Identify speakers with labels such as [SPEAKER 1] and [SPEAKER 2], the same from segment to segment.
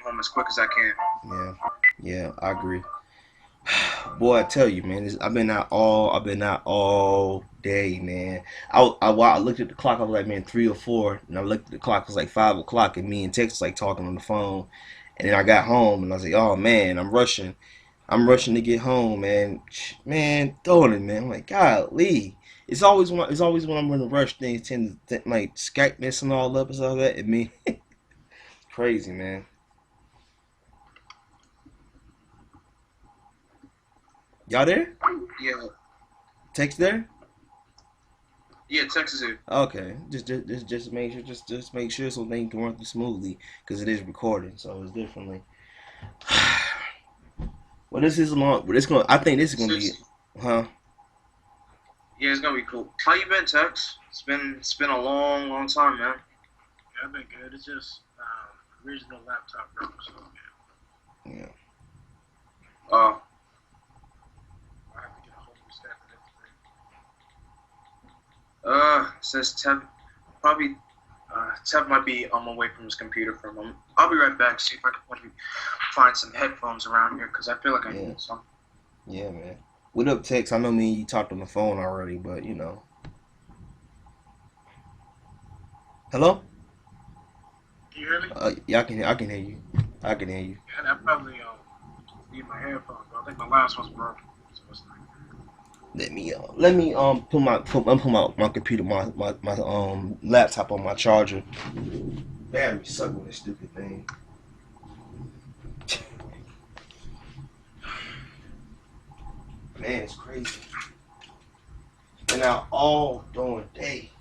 [SPEAKER 1] home as quick as I can.
[SPEAKER 2] Yeah, I agree. Boy, I tell you, man, I've been out all day, man. While I looked at the clock, I was like, man, 3 or 4, and I looked at the clock, it was like 5 o'clock, and me and Tex was like talking on the phone, and then I got home, and I was like, oh man, I'm rushing to get home, man, man, throwing it, man. I'm like, golly, it's always when I'm in a rush, things tend to like Skype messing all up and stuff like that, and me, crazy, man. Y'all there?
[SPEAKER 1] Yeah,
[SPEAKER 2] Tex there?
[SPEAKER 1] yeah, Texas is.
[SPEAKER 2] Okay, just make sure, just make sure so things can run through smoothly because it is recording, so it's differently. Well, this is long. But it's gonna. I think this is gonna be, huh?
[SPEAKER 1] Yeah, it's gonna be cool. How you been, Tex? It's been a long, long time, man.
[SPEAKER 3] Yeah, I've been good. It's just original laptop broke, so
[SPEAKER 2] Yeah.
[SPEAKER 1] Uh,
[SPEAKER 3] I have to get a whole new stack of
[SPEAKER 1] says Teb probably. Teb might be away from his computer for a moment. I'll be right back. See if I can maybe find some headphones around here because I feel like I
[SPEAKER 2] Yeah.
[SPEAKER 1] need some.
[SPEAKER 2] Yeah, man. What up, Tex? I know me and you talked on the phone already, but you know. Hello?
[SPEAKER 3] Can you hear me?
[SPEAKER 2] Yeah, I can hear you. I can hear you.
[SPEAKER 3] Yeah, I probably need my headphones, but I think my last one's broken. So it's like,
[SPEAKER 2] Let me put my computer my laptop on my charger. Battery suck with this stupid thing. Man, it's crazy. Been out all during day.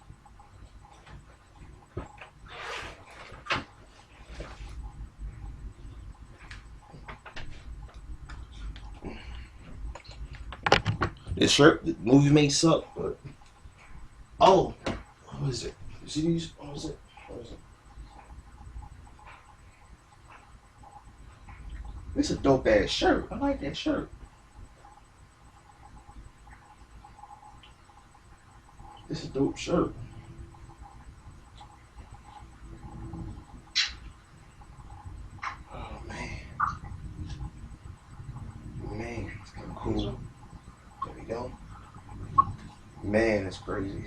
[SPEAKER 2] This shirt, the movie may suck, but oh, what is it? You see these? What is it? What is it? It's a dope ass shirt. I like that shirt. It's a dope shirt. Oh man, it's kind of cool. There we go. Man, it's crazy.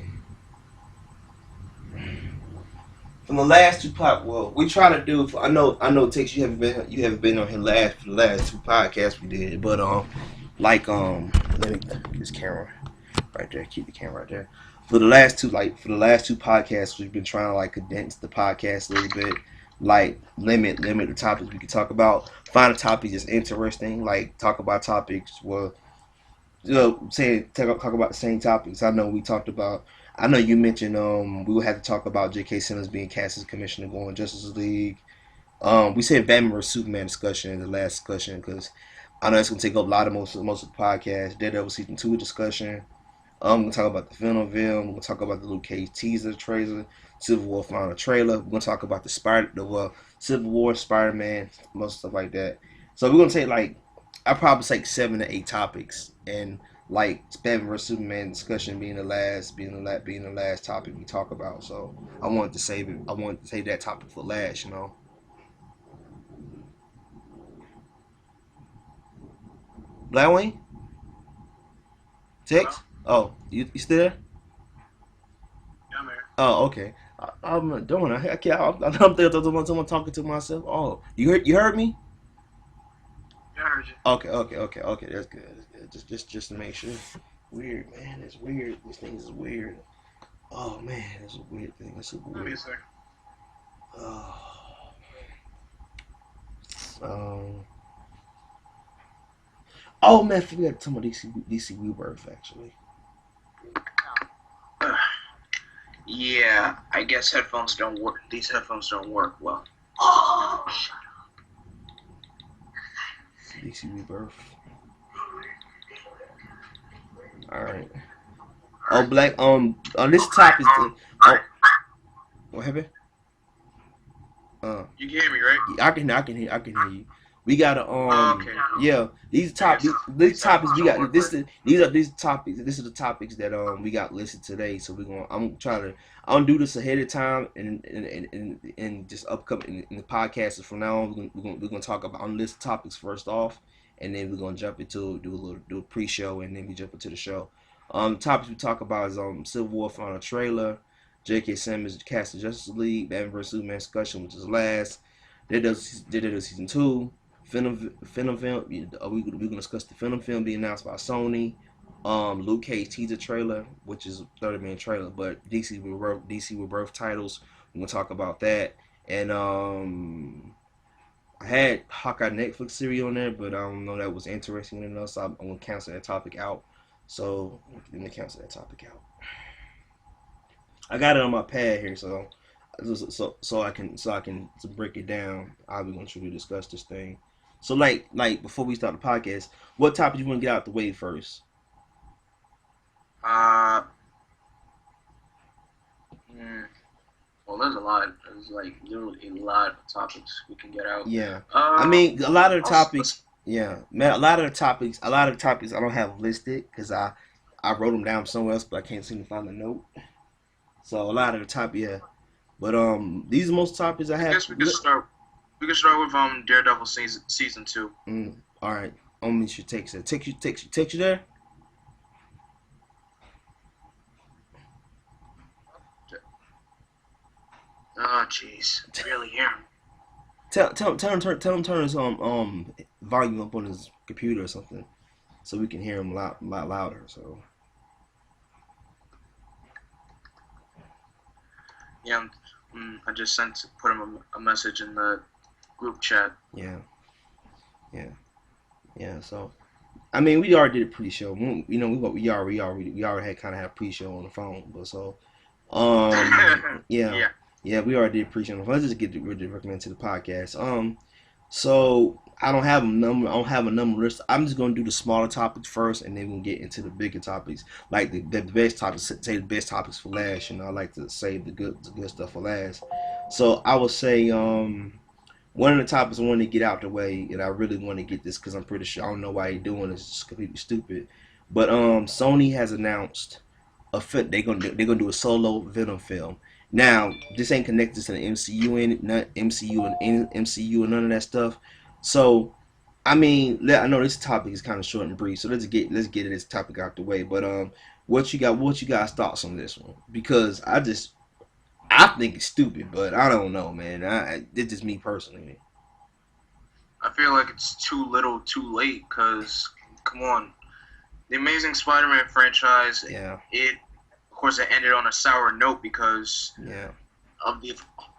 [SPEAKER 2] From the last two well, we try to do. Tex, you haven't been on here for the last two podcasts we did, but let me this camera right there, keep the camera right there. For the last two podcasts, we've been trying to like condense the podcast a little bit, like limit the topics we can talk about. Find a topic that's interesting, like talk about topics. Well, talk about the same topics. I know we talked about. I know you mentioned we would have to talk about J.K. Simmons being cast as commissioner going Justice League. We said Batman vs Superman discussion in the last discussion because I know it's gonna take up a lot of most of the podcast. Daredevil season 2 discussion. We're gonna talk about the film. We're gonna talk about the Luke Cage teaser trailer, Civil War final trailer. We're gonna talk about Civil War, Spider Man, most stuff like that. So we're gonna take like I probably take 7 to 8 topics, and like Batman vs Superman discussion being the last topic we talk about. So I wanted to save it. I wanted to save that topic for last. You know, Black Wayne,
[SPEAKER 3] hello?
[SPEAKER 2] Tex. Oh, you still there?
[SPEAKER 3] Yeah, I'm here.
[SPEAKER 2] Oh, okay. I'm not doing it. I can't. I'm there talking to myself. Oh, you heard me?
[SPEAKER 3] Yeah, I heard you.
[SPEAKER 2] Okay. That's good. That's good. Just to make sure. Weird, man. It's weird. This thing is weird. Oh man, it's a weird thing. It's super
[SPEAKER 3] Give me a
[SPEAKER 2] weird.
[SPEAKER 3] second.
[SPEAKER 2] Oh, um. Oh man, I forgot to talk about DC Rebirth actually.
[SPEAKER 1] Yeah, I guess headphones don't work. These headphones don't work well. Oh,
[SPEAKER 2] DC Rebirth. All right. Oh, Black. On this topic, oh, what happened?
[SPEAKER 1] you can hear me, right?
[SPEAKER 2] Yeah, I can hear you. We gotta
[SPEAKER 1] Okay.
[SPEAKER 2] yeah, these
[SPEAKER 1] I guess
[SPEAKER 2] these
[SPEAKER 1] that
[SPEAKER 2] topics we
[SPEAKER 1] don't
[SPEAKER 2] got
[SPEAKER 1] work right.
[SPEAKER 2] these topics, this is the topics that we got listed today. So I'm gonna do this ahead of time, and just upcoming in the podcasts from now on we're gonna talk about unlisted topics first off, and then we're gonna jump into do a pre-show, and then we jump into the show. Topics we talk about is Civil War final trailer, J.K. Simmons cast of Justice League, Batman vs Superman discussion, which is last. They did season 2. Phantom film. We're gonna discuss the Phantom film being announced by Sony. Luke Cage teaser trailer, which is a 30-minute trailer, but DC Rebirth Titles. We're gonna talk about that. And I had Hawkeye Netflix series on there, but I don't know that was interesting enough, so I'm gonna cancel that topic out. So let me cancel that topic out. I got it on my pad here, so I can to break it down. I'll be going to truly discuss this thing. So like before we start the podcast, what topic you want to get out the way first?
[SPEAKER 1] Uh, mm, well, there's a lot. There's like literally a lot of topics we can get out.
[SPEAKER 2] Yeah, I mean a lot of the topics. Yeah, man, a lot of the topics I don't have listed because I wrote them down somewhere else, but I can't seem to find the note. So a lot of the top, yeah. But these are most topics I
[SPEAKER 1] I
[SPEAKER 2] have.
[SPEAKER 1] guess we could start. We could start with Daredevil season 2.
[SPEAKER 2] All right. Only should take that. Take you there.
[SPEAKER 1] Oh jeez, really hear him.
[SPEAKER 2] Tell him turn his volume up on his computer or something, so we can hear him lot louder. So
[SPEAKER 1] Yeah, I just put him a message in the group chat.
[SPEAKER 2] yeah, yeah, yeah. So I mean, we already did a pre-show. You know, we already had kind of had a pre-show on the phone, but so yeah.
[SPEAKER 1] Yeah.
[SPEAKER 2] Yeah, we already did pre-show. Let's just get really recommend to the podcast. So I don't have a number. I don't have a number list. I'm just gonna do the smaller topics first, and then we'll get into the bigger topics. Like the best topics. Say the best topics for last. You know, I like to save the good stuff for last. So I would say one of the topics I want to get out the way, and I really want to get this because I'm pretty sure I don't know why they're doing this. It's just completely stupid. But Sony has announced they're gonna do a solo Venom film. Now this ain't connected to the MCU and not MCU and none of that stuff. So I mean, I know this topic is kind of short and brief, so let's get this topic out the way. But what you got? What you guys thoughts on this one? Because I think it's stupid, but I don't know, man. It's just me personally.
[SPEAKER 1] I feel like it's too little, too late. Cause come on, the Amazing Spider-Man franchise.
[SPEAKER 2] Yeah.
[SPEAKER 1] Of course, it ended on a sour note because
[SPEAKER 2] Yeah.
[SPEAKER 1] of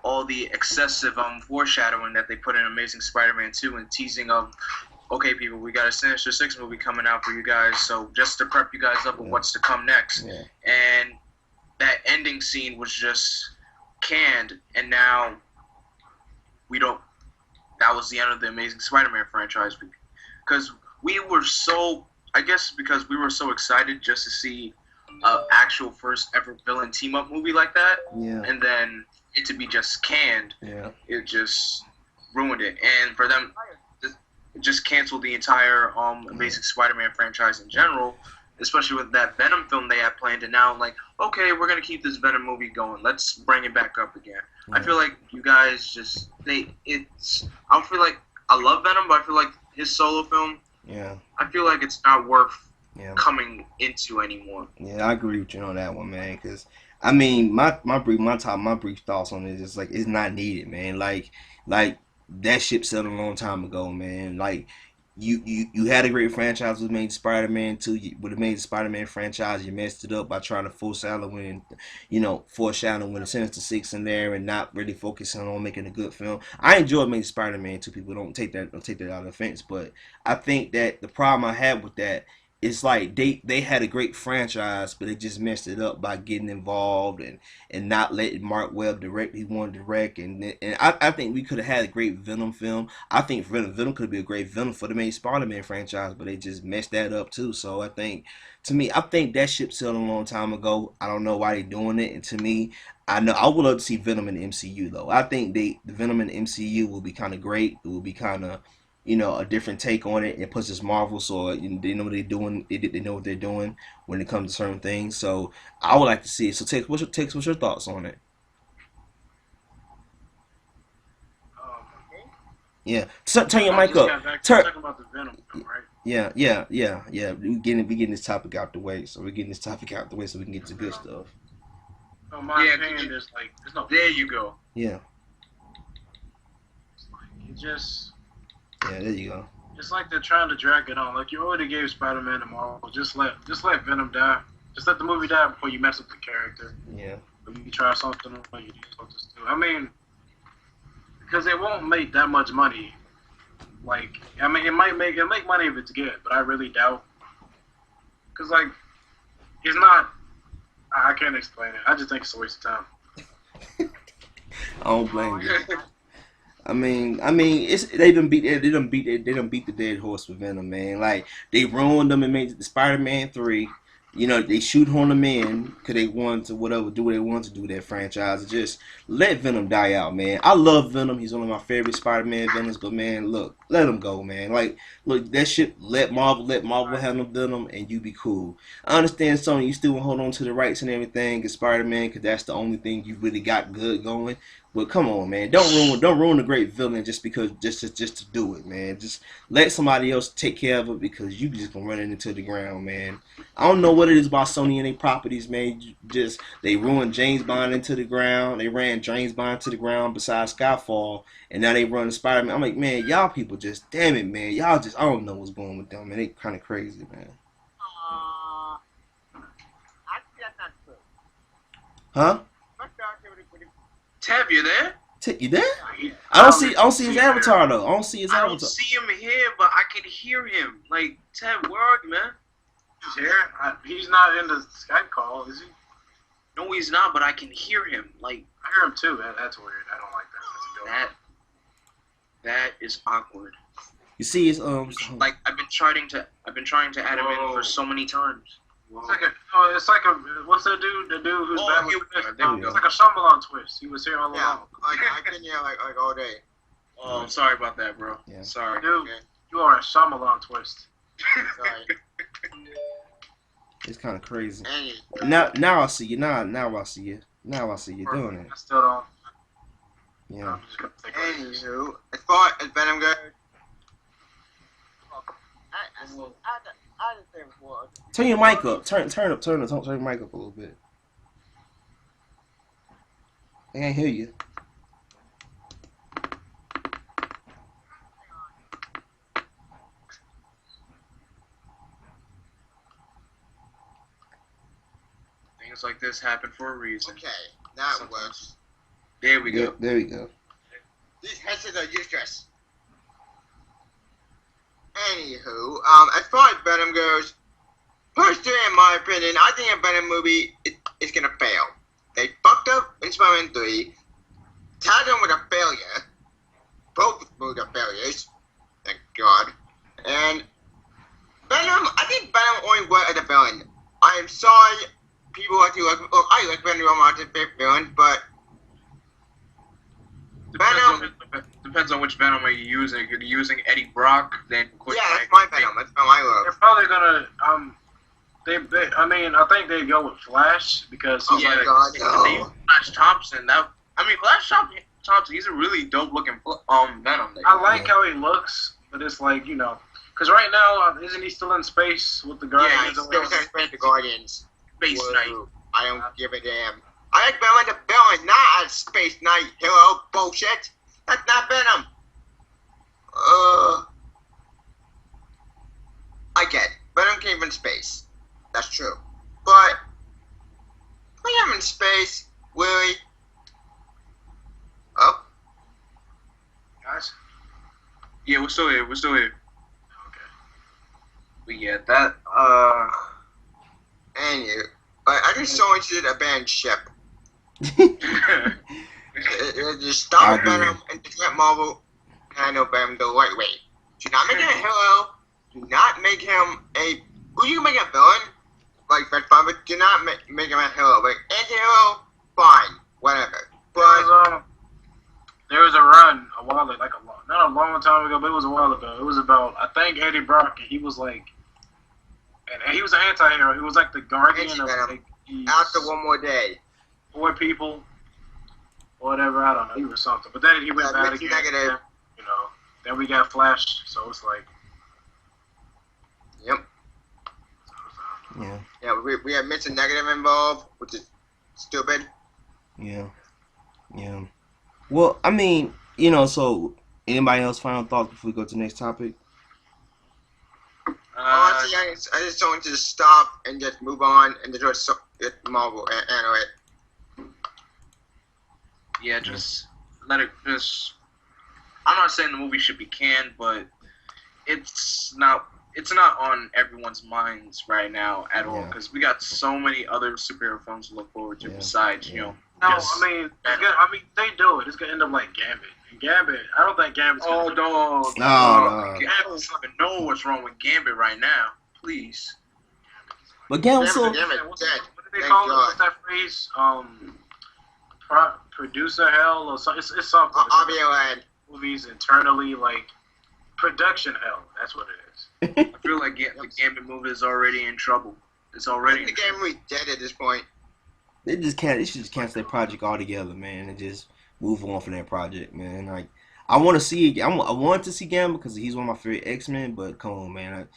[SPEAKER 1] all the excessive foreshadowing that they put in Amazing Spider-Man 2 and teasing of, okay, people, we got a Sinister Six movie coming out for you guys, so just to prep you guys up on what's to come next.
[SPEAKER 2] Yeah.
[SPEAKER 1] And that ending scene was just canned, and now we don't. That was the end of the Amazing Spider-Man franchise because we were so. I guess because we were so excited just to see an actual first ever villain team up movie like that,
[SPEAKER 2] Yeah.
[SPEAKER 1] and then it to be just canned,
[SPEAKER 2] Yeah.
[SPEAKER 1] it just ruined it. And for them, it just canceled the entire Amazing Spider-Man franchise in general, especially with that Venom film they had planned. And now, like, okay, we're gonna keep this Venom movie going. Let's bring it back up again.
[SPEAKER 2] Yeah.
[SPEAKER 1] I feel like you guys just I feel like I love Venom, but I feel like his solo film.
[SPEAKER 2] Yeah.
[SPEAKER 1] I feel like it's not worth
[SPEAKER 2] Yeah.
[SPEAKER 1] coming into anymore.
[SPEAKER 2] Yeah, I agree with you on that one, man. Because I mean, my brief thoughts on it is like it's not needed, man. Like that ship sailed a long time ago, man. Like you had a great franchise with Amazing Spider-Man 2. With the Amazing Spider-Man franchise, you messed it up by trying to foreshadowing the Sinister Six in there and not really focusing on making a good film. I enjoy Amazing Spider-Man 2. People don't take that out of offense, but I think that the problem I have with that, it's like they had a great franchise, but they just messed it up by getting involved and not letting Mark Webb direct. He wanted to direct, and I think we could have had a great Venom film. I think Venom could be a great Venom for the main Spider-Man franchise, but they just messed that up too. So I think that ship sailed a long time ago. I don't know why they're doing it, and to me, I know I would love to see Venom in the MCU though. I think the Venom in the MCU will be kind of great. It will be kind of a different take on it, and plus it's Marvel, so they know what they're doing. They know what they're doing when it comes to certain things. So I would like to see it. So what's your thoughts on it?
[SPEAKER 3] Um,
[SPEAKER 2] Yeah, turn your
[SPEAKER 3] I
[SPEAKER 2] mic
[SPEAKER 3] just
[SPEAKER 2] up.
[SPEAKER 3] got back to
[SPEAKER 2] Turn.
[SPEAKER 3] talking about the Venom, right?
[SPEAKER 2] Yeah. We getting this topic out the way, so we can get to good stuff.
[SPEAKER 3] So my
[SPEAKER 1] Yeah,
[SPEAKER 3] opinion is like, there's no.
[SPEAKER 1] There you go.
[SPEAKER 2] Yeah,
[SPEAKER 3] It just.
[SPEAKER 2] there you go.
[SPEAKER 3] It's like they're trying to drag it on. Like you already gave Spider-Man to Marvel. Just let Venom die. Just let the movie die before you mess up the character.
[SPEAKER 2] Yeah.
[SPEAKER 3] If you try something or you do something stupid. I mean, because it won't make that much money. Like, I mean, it'll make money if it's good, but I really doubt. Because like, it's not. I can't explain it. I just think it's a waste of time.
[SPEAKER 2] I don't blame you. I mean, they done beat the dead horse with Venom, man. Like they ruined them and made the Spider-Man 3. They shoot on them in because they wanted to do what they want to do with that franchise. Just let Venom die out, man. I love Venom. He's one of my favorite Spider-Man villains. But man, look, let him go, man. Like, look, that shit. Let Marvel handle Venom, and you be cool. I understand, Sony, you still want to hold on to the rights and everything as Spider-Man because that's the only thing you really got good going. But come on, man, don't ruin a great villain just because just to do it, man. Just let somebody else take care of it because you just gonna run it into the ground, man. I don't know what it is about Sony and their properties, man. Just they ruined James Bond into the ground. They ran James Bond to the ground besides Skyfall, and now they run Spider-Man. I'm like, man, y'all people just damn it, man. Y'all just I don't know what's going with them, man. They kind of crazy, man.
[SPEAKER 4] Actually, that's not true.
[SPEAKER 2] Huh?
[SPEAKER 1] Tab, you there?
[SPEAKER 2] You there? I don't see his avatar though. I don't see his
[SPEAKER 1] I
[SPEAKER 2] avatar.
[SPEAKER 1] don't see him here, but I can hear him. Like, Tab, where are you, man?
[SPEAKER 3] He's here. He's not in the Skype call, is he?
[SPEAKER 1] No, he's not, but I can hear him. Like,
[SPEAKER 3] I hear him too. That's weird. I don't like that.
[SPEAKER 1] that is awkward.
[SPEAKER 2] You see his
[SPEAKER 1] Like, I've been trying to add him in for so many times.
[SPEAKER 3] It's like a what's that dude? The dude who's bad with
[SPEAKER 1] there
[SPEAKER 3] it's like a Shyamalan twist. He was here all
[SPEAKER 4] Yeah,
[SPEAKER 3] along.
[SPEAKER 4] like I've been here like all day.
[SPEAKER 1] Oh, I'm sorry about that, bro.
[SPEAKER 2] Yeah.
[SPEAKER 1] Sorry.
[SPEAKER 3] Dude,
[SPEAKER 4] Okay.
[SPEAKER 3] you are a Shyamalan twist.
[SPEAKER 4] Sorry.
[SPEAKER 2] it's kind of crazy.
[SPEAKER 4] Any,
[SPEAKER 2] Now I see you. Now I see you. Now I see you doing it.
[SPEAKER 3] I still don't.
[SPEAKER 2] Yeah.
[SPEAKER 3] I'm just gonna take it.
[SPEAKER 4] anywho, as far as Venom goes, I just think before.
[SPEAKER 2] Turn your mic up. Turn your mic up a little bit. I can't hear you.
[SPEAKER 1] Things like this happen for a reason.
[SPEAKER 4] Okay, now it works.
[SPEAKER 1] There we go.
[SPEAKER 2] There we go.
[SPEAKER 4] These headsets are useless. Anywho, as far as Venom goes, personally, in my opinion, I think a Venom movie is gonna fail. They fucked up in Spider-Man 3, tied them with a failure. Both movies are failures. Thank God. And Venom, I think Venom only worked as a villain. I am sorry, people actually like. Look, I like Venom as a favorite villain, but
[SPEAKER 1] Depends on which Venom are you using. If you're using Eddie Brock, then
[SPEAKER 4] yeah, that's my Venom. That's Venom I
[SPEAKER 3] They're
[SPEAKER 4] love.
[SPEAKER 3] probably gonna I think they go with Flash because
[SPEAKER 4] Oh
[SPEAKER 3] he's
[SPEAKER 4] my
[SPEAKER 3] like
[SPEAKER 4] God,
[SPEAKER 1] They use
[SPEAKER 4] no.
[SPEAKER 1] Flash Thompson. Flash Thompson. He's a really dope looking Venom.
[SPEAKER 3] I like how he looks, but it's like because right now isn't he still in space with the Guardians?
[SPEAKER 4] Yeah, he's still trying to the Guardians.
[SPEAKER 1] Space
[SPEAKER 4] Whoa.
[SPEAKER 1] Knight.
[SPEAKER 4] I don't give a damn. I like Venom as a villain, not as Space Knight. Hello, bullshit. That's not Venom. I get Venom came from space. That's true. But put him in space, really? Oh,
[SPEAKER 3] Guys,
[SPEAKER 1] Yeah, we're still here.
[SPEAKER 3] okay.
[SPEAKER 1] But yeah, that
[SPEAKER 4] anyway, I just saw into a banned ship. Just stop Venom and just let Marvel handle Venom the right way. Do not make him a hero. Do not make him a. Who you make a villain? Like Red Father. Do not make him a hero. Like anti-hero, fine, whatever. But
[SPEAKER 3] there was a run a while like not a long time ago, but it was a while ago. It was about I think Eddie Brock, and he was like, and he was an anti-hero. He was like the guardian of like these
[SPEAKER 4] After one more day.
[SPEAKER 3] poor people, or whatever. I don't know. He was something, but then he went bad again.
[SPEAKER 4] Negative.
[SPEAKER 3] You know. Then we got Flash, so it's like.
[SPEAKER 4] Yep.
[SPEAKER 2] Yeah.
[SPEAKER 4] Yeah, we have Mr. Negative involved, which is stupid.
[SPEAKER 2] Yeah. Yeah. Well, I mean, so anybody else final thoughts before we go to the next topic?
[SPEAKER 4] Honestly, I just want to stop and just move on and just Marvel anime.
[SPEAKER 1] Yeah, just let it. Just I'm not saying the movie should be canned, but it's not on everyone's minds right now at all because we got so many other superhero films to look forward to besides
[SPEAKER 3] No, I mean, they do it. It's gonna end up like Gambit. And Gambit, I don't think Gambit's gonna.
[SPEAKER 2] No.
[SPEAKER 1] Gambit doesn't even know what's wrong with Gambit right now. Please.
[SPEAKER 2] But Gambit,
[SPEAKER 4] Gambit,
[SPEAKER 3] What did they call it? What's that phrase? Producer hell or something. It's something.
[SPEAKER 4] Obviously.
[SPEAKER 3] Movies internally, like production hell. That's what it is.
[SPEAKER 1] I feel like the Gambit movie is already in trouble. It's already.
[SPEAKER 4] The game is dead at this point.
[SPEAKER 2] They should just cancel their project altogether, man, and just move on from that project, man. Like, I want to see. I want to see Gambit because he's one of my favorite X-Men. But come on, man,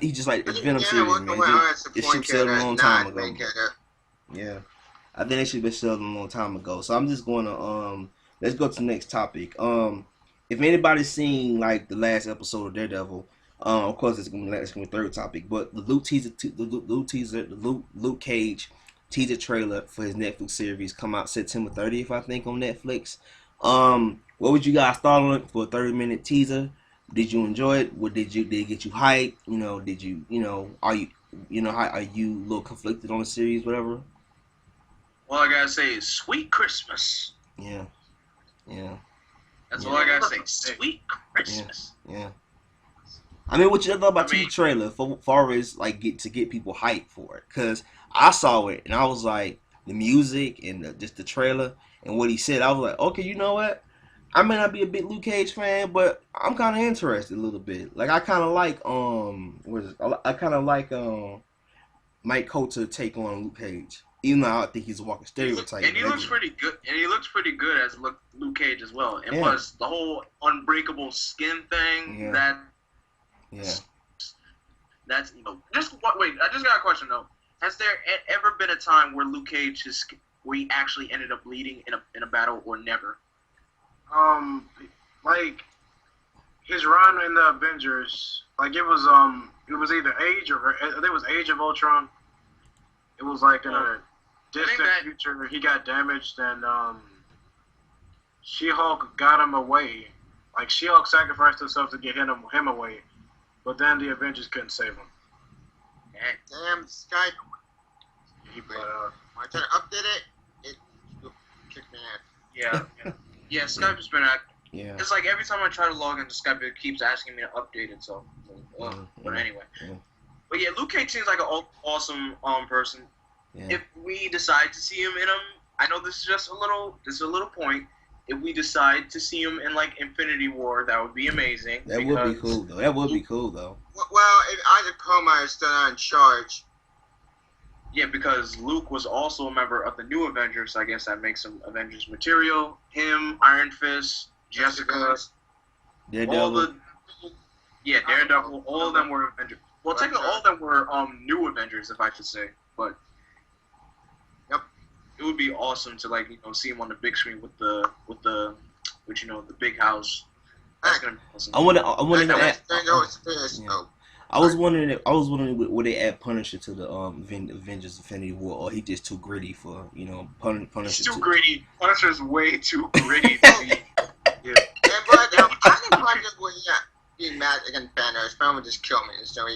[SPEAKER 2] he just like it's Venom series, man. It should have settled a long time ago. Yeah, I think they should have been settled a long time ago. So I'm just going to let's go to the next topic. If anybody's seen like the last episode of Daredevil, of course it's gonna be the third topic. But the Luke Cage teaser trailer for his Netflix series come out September 30th, I think, on Netflix. What would you guys thought on it for a 30-minute teaser? Did you enjoy it? Did it get you hyped? Did you are you are you a little conflicted on the series, whatever?
[SPEAKER 1] All I gotta say is sweet Christmas.
[SPEAKER 2] Yeah.
[SPEAKER 1] That's all I gotta say. Sweet Christmas.
[SPEAKER 2] Yeah. I mean, what you thought about the trailer for far as like get people hyped for it? Cause I saw it and I was like, the music and just the trailer and what he said, I was like, okay, you know what? I may not be a big Luke Cage fan, but I'm kind of interested a little bit. Like I kind of like I kind of like Mike Coulter take on Luke Cage. Even though I think he's a walking stereotype.
[SPEAKER 1] And he looks pretty good. And he looks pretty good as Luke Cage as well. And plus the whole unbreakable skin thing. That's just wait. I just got a question though. Has there ever been a time where Luke Cage where he actually ended up bleeding in a battle, or never?
[SPEAKER 3] Like his run in the Avengers, like it was either Age or I think it was Age of Ultron. It was like in a distant future. He got damaged, and She-Hulk got him away. Like She-Hulk sacrificed herself to get him away, but then the Avengers couldn't save him.
[SPEAKER 4] Damn Skype.
[SPEAKER 3] But
[SPEAKER 4] I try to update it. It kicked me out.
[SPEAKER 1] Yeah. Skype has been active.
[SPEAKER 2] Yeah.
[SPEAKER 1] It's like every time I try to log into Skype, it keeps asking me to update it. So, but anyway. Yeah. But yeah, Luke Cage seems like an awesome person. Yeah. If we decide to see him in I know this is just a little point. If we decide to see him in like Infinity War, that would be amazing.
[SPEAKER 2] That would be cool though.
[SPEAKER 4] Well, if Isaac Coma is still not in charge.
[SPEAKER 1] Yeah, because Luke was also a member of the new Avengers, so I guess that makes him Avengers material. Him, Iron Fist, Jessica,
[SPEAKER 2] Daredevil.
[SPEAKER 1] Daredevil. All of them were Avengers. Well, technically, all of them were new Avengers, if I should say. But it would be awesome to see him on the big screen with the big house. That's gonna be awesome.
[SPEAKER 2] I was wondering would they add Punisher to the Avengers Infinity War, or he just too gritty for Punisher.
[SPEAKER 1] He's too gritty. Punisher's way too gritty.
[SPEAKER 4] Yeah, but I think Punisher would be mad against Thanos. Thanos would just kill me. So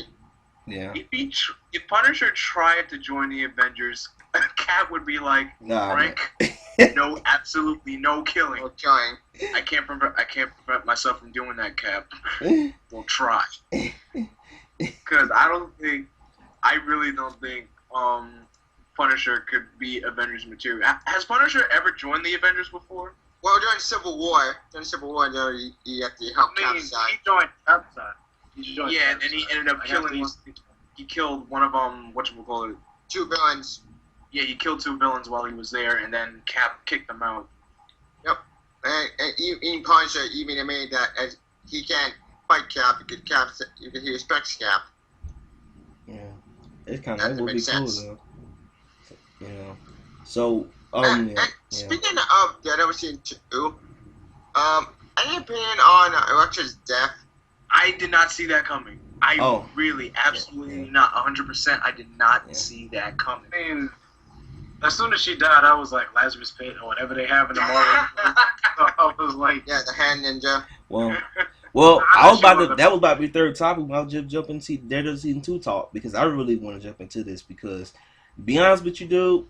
[SPEAKER 1] if Punisher tried to join the Avengers, Cap would be like, Frank, no, absolutely no killing.
[SPEAKER 4] No killing.
[SPEAKER 1] I can't prevent myself from doing that, Cap. We'll try. Because I really don't think Punisher could be Avengers material. Has Punisher ever joined the Avengers before?
[SPEAKER 4] Well, during Civil War, though, he had to help
[SPEAKER 3] I mean,
[SPEAKER 4] Capside.
[SPEAKER 3] he joined Capside.
[SPEAKER 1] Yeah, and then he ended up killing one. He killed one of them. Whatchamacallit?
[SPEAKER 4] 2 villains.
[SPEAKER 1] Yeah, he killed 2 villains while he was there, and then Cap kicked them out.
[SPEAKER 4] Yep. And even Punisher even admitted that as he can't fight Cap, because he respects Cap.
[SPEAKER 2] Yeah, it's kind
[SPEAKER 4] That
[SPEAKER 2] of, it would be cool
[SPEAKER 4] sense.
[SPEAKER 2] though. You know, so
[SPEAKER 4] And
[SPEAKER 2] yeah.
[SPEAKER 4] speaking of Daredevil Season 2, any opinion on Elektra's death?
[SPEAKER 1] I did not see that coming. Really, absolutely not. 100%. I did not see that coming.
[SPEAKER 3] I mean, as soon as she died, I was like Lazarus Pit or whatever they have in the Marvel. I was like,
[SPEAKER 4] Yeah, the hand ninja.
[SPEAKER 2] Well, I was about to. That was about to be third topic. I'll just jump into Daredevil Season 2 talk because I really want to jump into this because, to be honest with you, dude.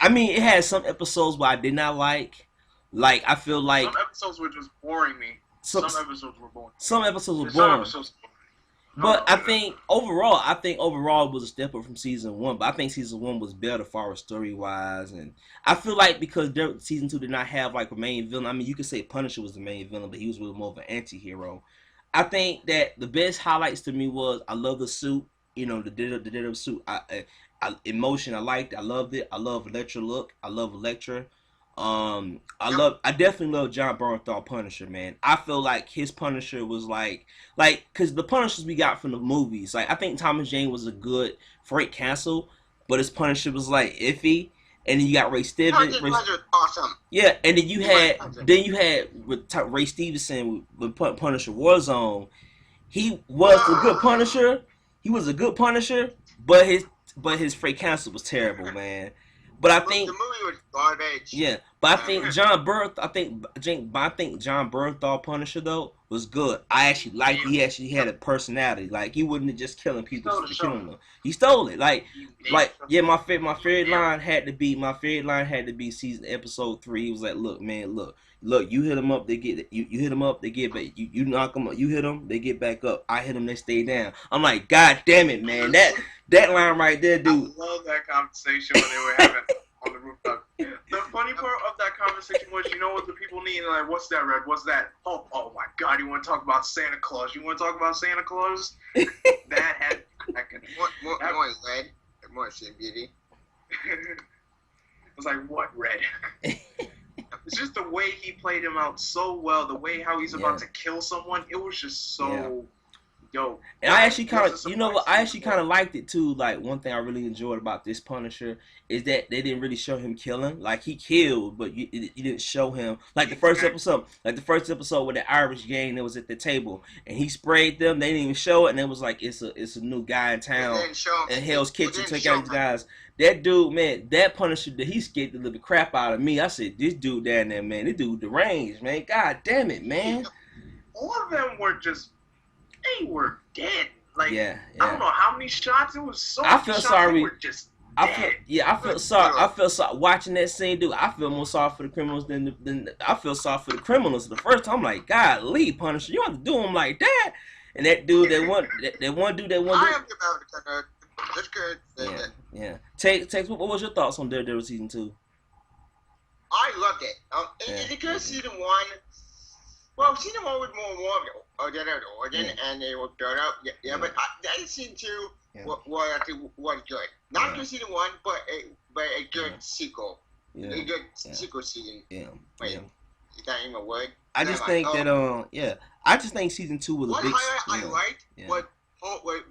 [SPEAKER 2] I mean, it had some episodes where I did not like. Like I feel like
[SPEAKER 1] some episodes were just boring me. Some episodes were boring.
[SPEAKER 2] Some episodes were boring. But I think overall it was a step up from season 1. But I think season 1 was better far as story wise, and I feel like because season 2 did not have like a main villain. I mean, you could say Punisher was the main villain, but he was really more of an anti-hero. I think that the best highlights to me was I love the suit. You know, the Daredevil suit. Emotion. I liked it. I loved it. I love Elektra look. I love Elektra. I definitely love John Bernthal Punisher, man. I feel like his Punisher was like, cause the Punishers we got from the movies, like I think Thomas Jane was a good Frank Castle, but his Punisher was like iffy, and then you got Ray Stevens.
[SPEAKER 4] Awesome.
[SPEAKER 2] Yeah, and then you had with Ray Stevenson with Punisher Warzone. He was a good Punisher. He was a good Punisher, but his Frank Castle was terrible, man. But I think
[SPEAKER 4] the movie was garbage.
[SPEAKER 2] Yeah, but I think John Bernthal Punisher though was good. I actually liked. He actually had a personality. Like he wasn't just killing people for killing them. He stole it. Like yeah. My favorite line had to be season episode 3. He was like, look, man, look. You hit them up, they get you hit them up, they get back. You knock them up, you hit them, they get back up. I hit them, they stay down. I'm like, God damn it, man. That line right there, dude.
[SPEAKER 1] I love that conversation when they were having on the rooftop. The funny part of that conversation was, you know what the people need? Like, what's that, Red? What's that? Oh my God! You want to talk about Santa Claus? You want to talk about Santa Claus? That had
[SPEAKER 4] more Red, more Shin Beauty.
[SPEAKER 1] It was like, what, Red? It's just the way he played him out so well. The way how he's about to kill someone. It was just so dope.
[SPEAKER 2] And I actually kind of, you know what? I actually kind of liked it too. Like one thing I really enjoyed about this Punisher is that they didn't really show him killing. Like he killed, but you didn't show him. Like the first episode, with the Irish gang that was at the table, and he sprayed them. They didn't even show it, and it was like it's a new guy in town. And Hell's Kitchen took out these guys. That dude, man, that Punisher, he scared the living crap out of me. I said, this dude down there, man, this dude deranged, man. God damn it, man.
[SPEAKER 1] All of them were just, they were dead. Like,
[SPEAKER 2] yeah.
[SPEAKER 1] I don't know how many shots. It was so
[SPEAKER 2] I feel
[SPEAKER 1] shots
[SPEAKER 2] sorry.
[SPEAKER 1] They were just dead.
[SPEAKER 2] I feel sorry. I feel sorry watching that scene, dude. I feel more sorry for the criminals than I feel sorry for the criminals. The first time, I'm like, God, Lee Punisher, you have to do him like that. And that dude, that one dude.
[SPEAKER 4] I am about that's good.
[SPEAKER 2] Yeah. Tex, what was your thoughts on Daredevil season 2?
[SPEAKER 4] I loved it. Because season 1, well, season 1 was more of Daredevil origin, and they were built up. But that season 2 was good. Not good season 1, but a good sequel.
[SPEAKER 2] Yeah.
[SPEAKER 4] A good sequel season.
[SPEAKER 2] Yeah.
[SPEAKER 4] Wait, is that even a word?
[SPEAKER 2] I just think that I just think season 2 was a big.
[SPEAKER 4] What I liked was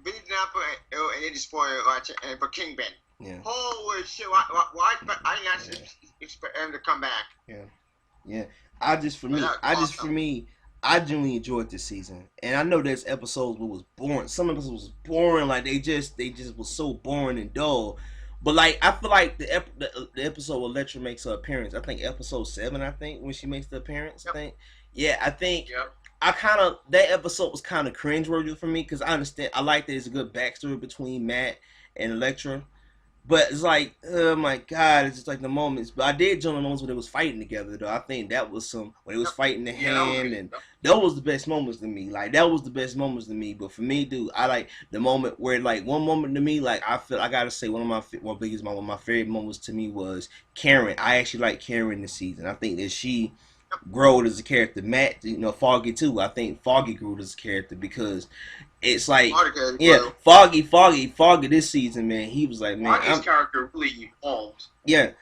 [SPEAKER 4] Billy Napper and it spoiled and for Kingpin.
[SPEAKER 2] Yeah.
[SPEAKER 4] Holy shit! Why? I did not expect him to come back.
[SPEAKER 2] Yeah. I genuinely enjoyed this season, and I know there's episodes where it was boring. Some episodes was boring, like they just was so boring and dull. But like I feel like the episode where Elektra makes her appearance, I think episode 7, when she makes the appearance, I think. That episode was kind of cringeworthy for me because I understand. I like that there's a good backstory between Matt and Elektra, But it's like, oh my god, it's just like the moments. But I did enjoy the moments when they was fighting together, though. I think that was some when they was fighting the
[SPEAKER 1] Yeah, that was
[SPEAKER 2] hand,
[SPEAKER 1] good.
[SPEAKER 2] and that was the best moments to me. Like that was the best moments to me. But for me, dude, I like the moment where like one moment to me, like I feel I gotta say one of my one of my favorite moments to me was Karen. I actually like Karen this season. I think that she growed as a character. Matt, Foggy too. I think Foggy grew as a character because it's like,
[SPEAKER 4] Marcus,
[SPEAKER 2] yeah,
[SPEAKER 4] bro.
[SPEAKER 2] Foggy this season, man. He was like, man,
[SPEAKER 1] Marcus' character really evolved.
[SPEAKER 2] yeah,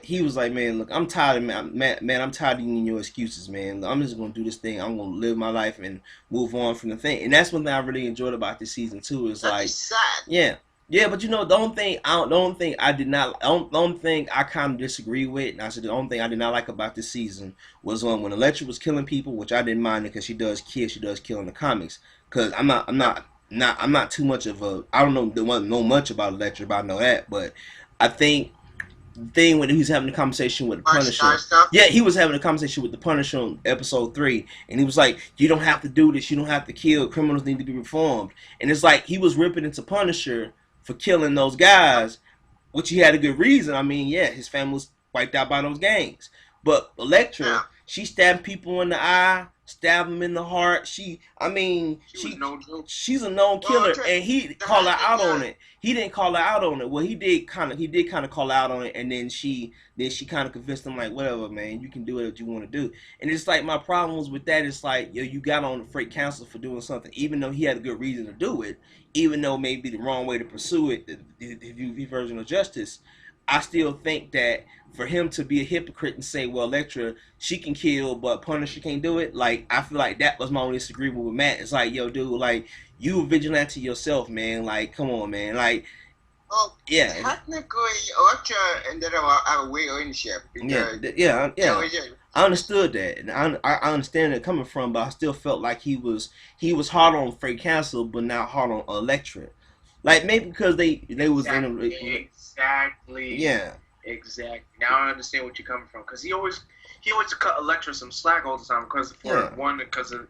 [SPEAKER 2] he was like, man, look, I'm tired of man, I'm tired of using your excuses, man. I'm just gonna do this thing. I'm gonna live my life and move on from the thing. And that's one thing I really enjoyed about this season too. Is
[SPEAKER 4] That's
[SPEAKER 2] like,
[SPEAKER 4] just sad.
[SPEAKER 2] yeah, yeah, but the only thing the only thing I did not, the only thing I kind of disagree with, and I said the only thing I did not like about this season was when Electra was killing people, which I didn't mind because she does kill in the comics. Because I'm not too much of a, I don't know much about Electra, but I know that. But I think the thing when he was having a conversation with the Punisher,
[SPEAKER 4] Stuff.
[SPEAKER 2] yeah, he was having a conversation with the Punisher on episode 3, and he was like, "You don't have to do this. You don't have to kill. Criminals need to be reformed." And it's like he was ripping into Punisher for killing those guys, which he had a good reason. I mean, yeah, his family was wiped out by those gangs. But Elektra,
[SPEAKER 4] Yeah.
[SPEAKER 2] she stabbed people in the eye, stabbed them in the heart.
[SPEAKER 1] She was no joke.
[SPEAKER 2] She's a known killer,
[SPEAKER 4] Elektra-
[SPEAKER 2] and he
[SPEAKER 4] the
[SPEAKER 2] called her
[SPEAKER 4] husband,
[SPEAKER 2] out
[SPEAKER 4] yeah.
[SPEAKER 2] on it. He didn't call her out on it. Well, he did kind of call her out on it, and then she kind of convinced him like, whatever, man, you can do what you want to do. And it's like my problem was with that. It's like, yo, you got on the Freight Council for doing something, even though he had a good reason to do it, even though maybe the wrong way to pursue it, the version of justice. I still think that for him to be a hypocrite and say, well, Elektra, she can kill, but Punisher can't do it, like, I feel like that was my only disagreement with Matt. It's like, yo, dude, like, you a vigilante yourself, man. Like, come on, man. Like,
[SPEAKER 4] Well,
[SPEAKER 2] yeah.
[SPEAKER 4] technically, Elektra ended up have a weird ownership
[SPEAKER 2] Yeah,
[SPEAKER 4] because
[SPEAKER 2] yeah. I understood that, and I understand it coming from, but I still felt like he was hard on Freight Castle, but not hard on Elektra. Like maybe because they was
[SPEAKER 1] Exactly.
[SPEAKER 2] yeah.
[SPEAKER 1] Exactly. Now I understand what you're coming from, because he always cut Elektra some slack all the time because because of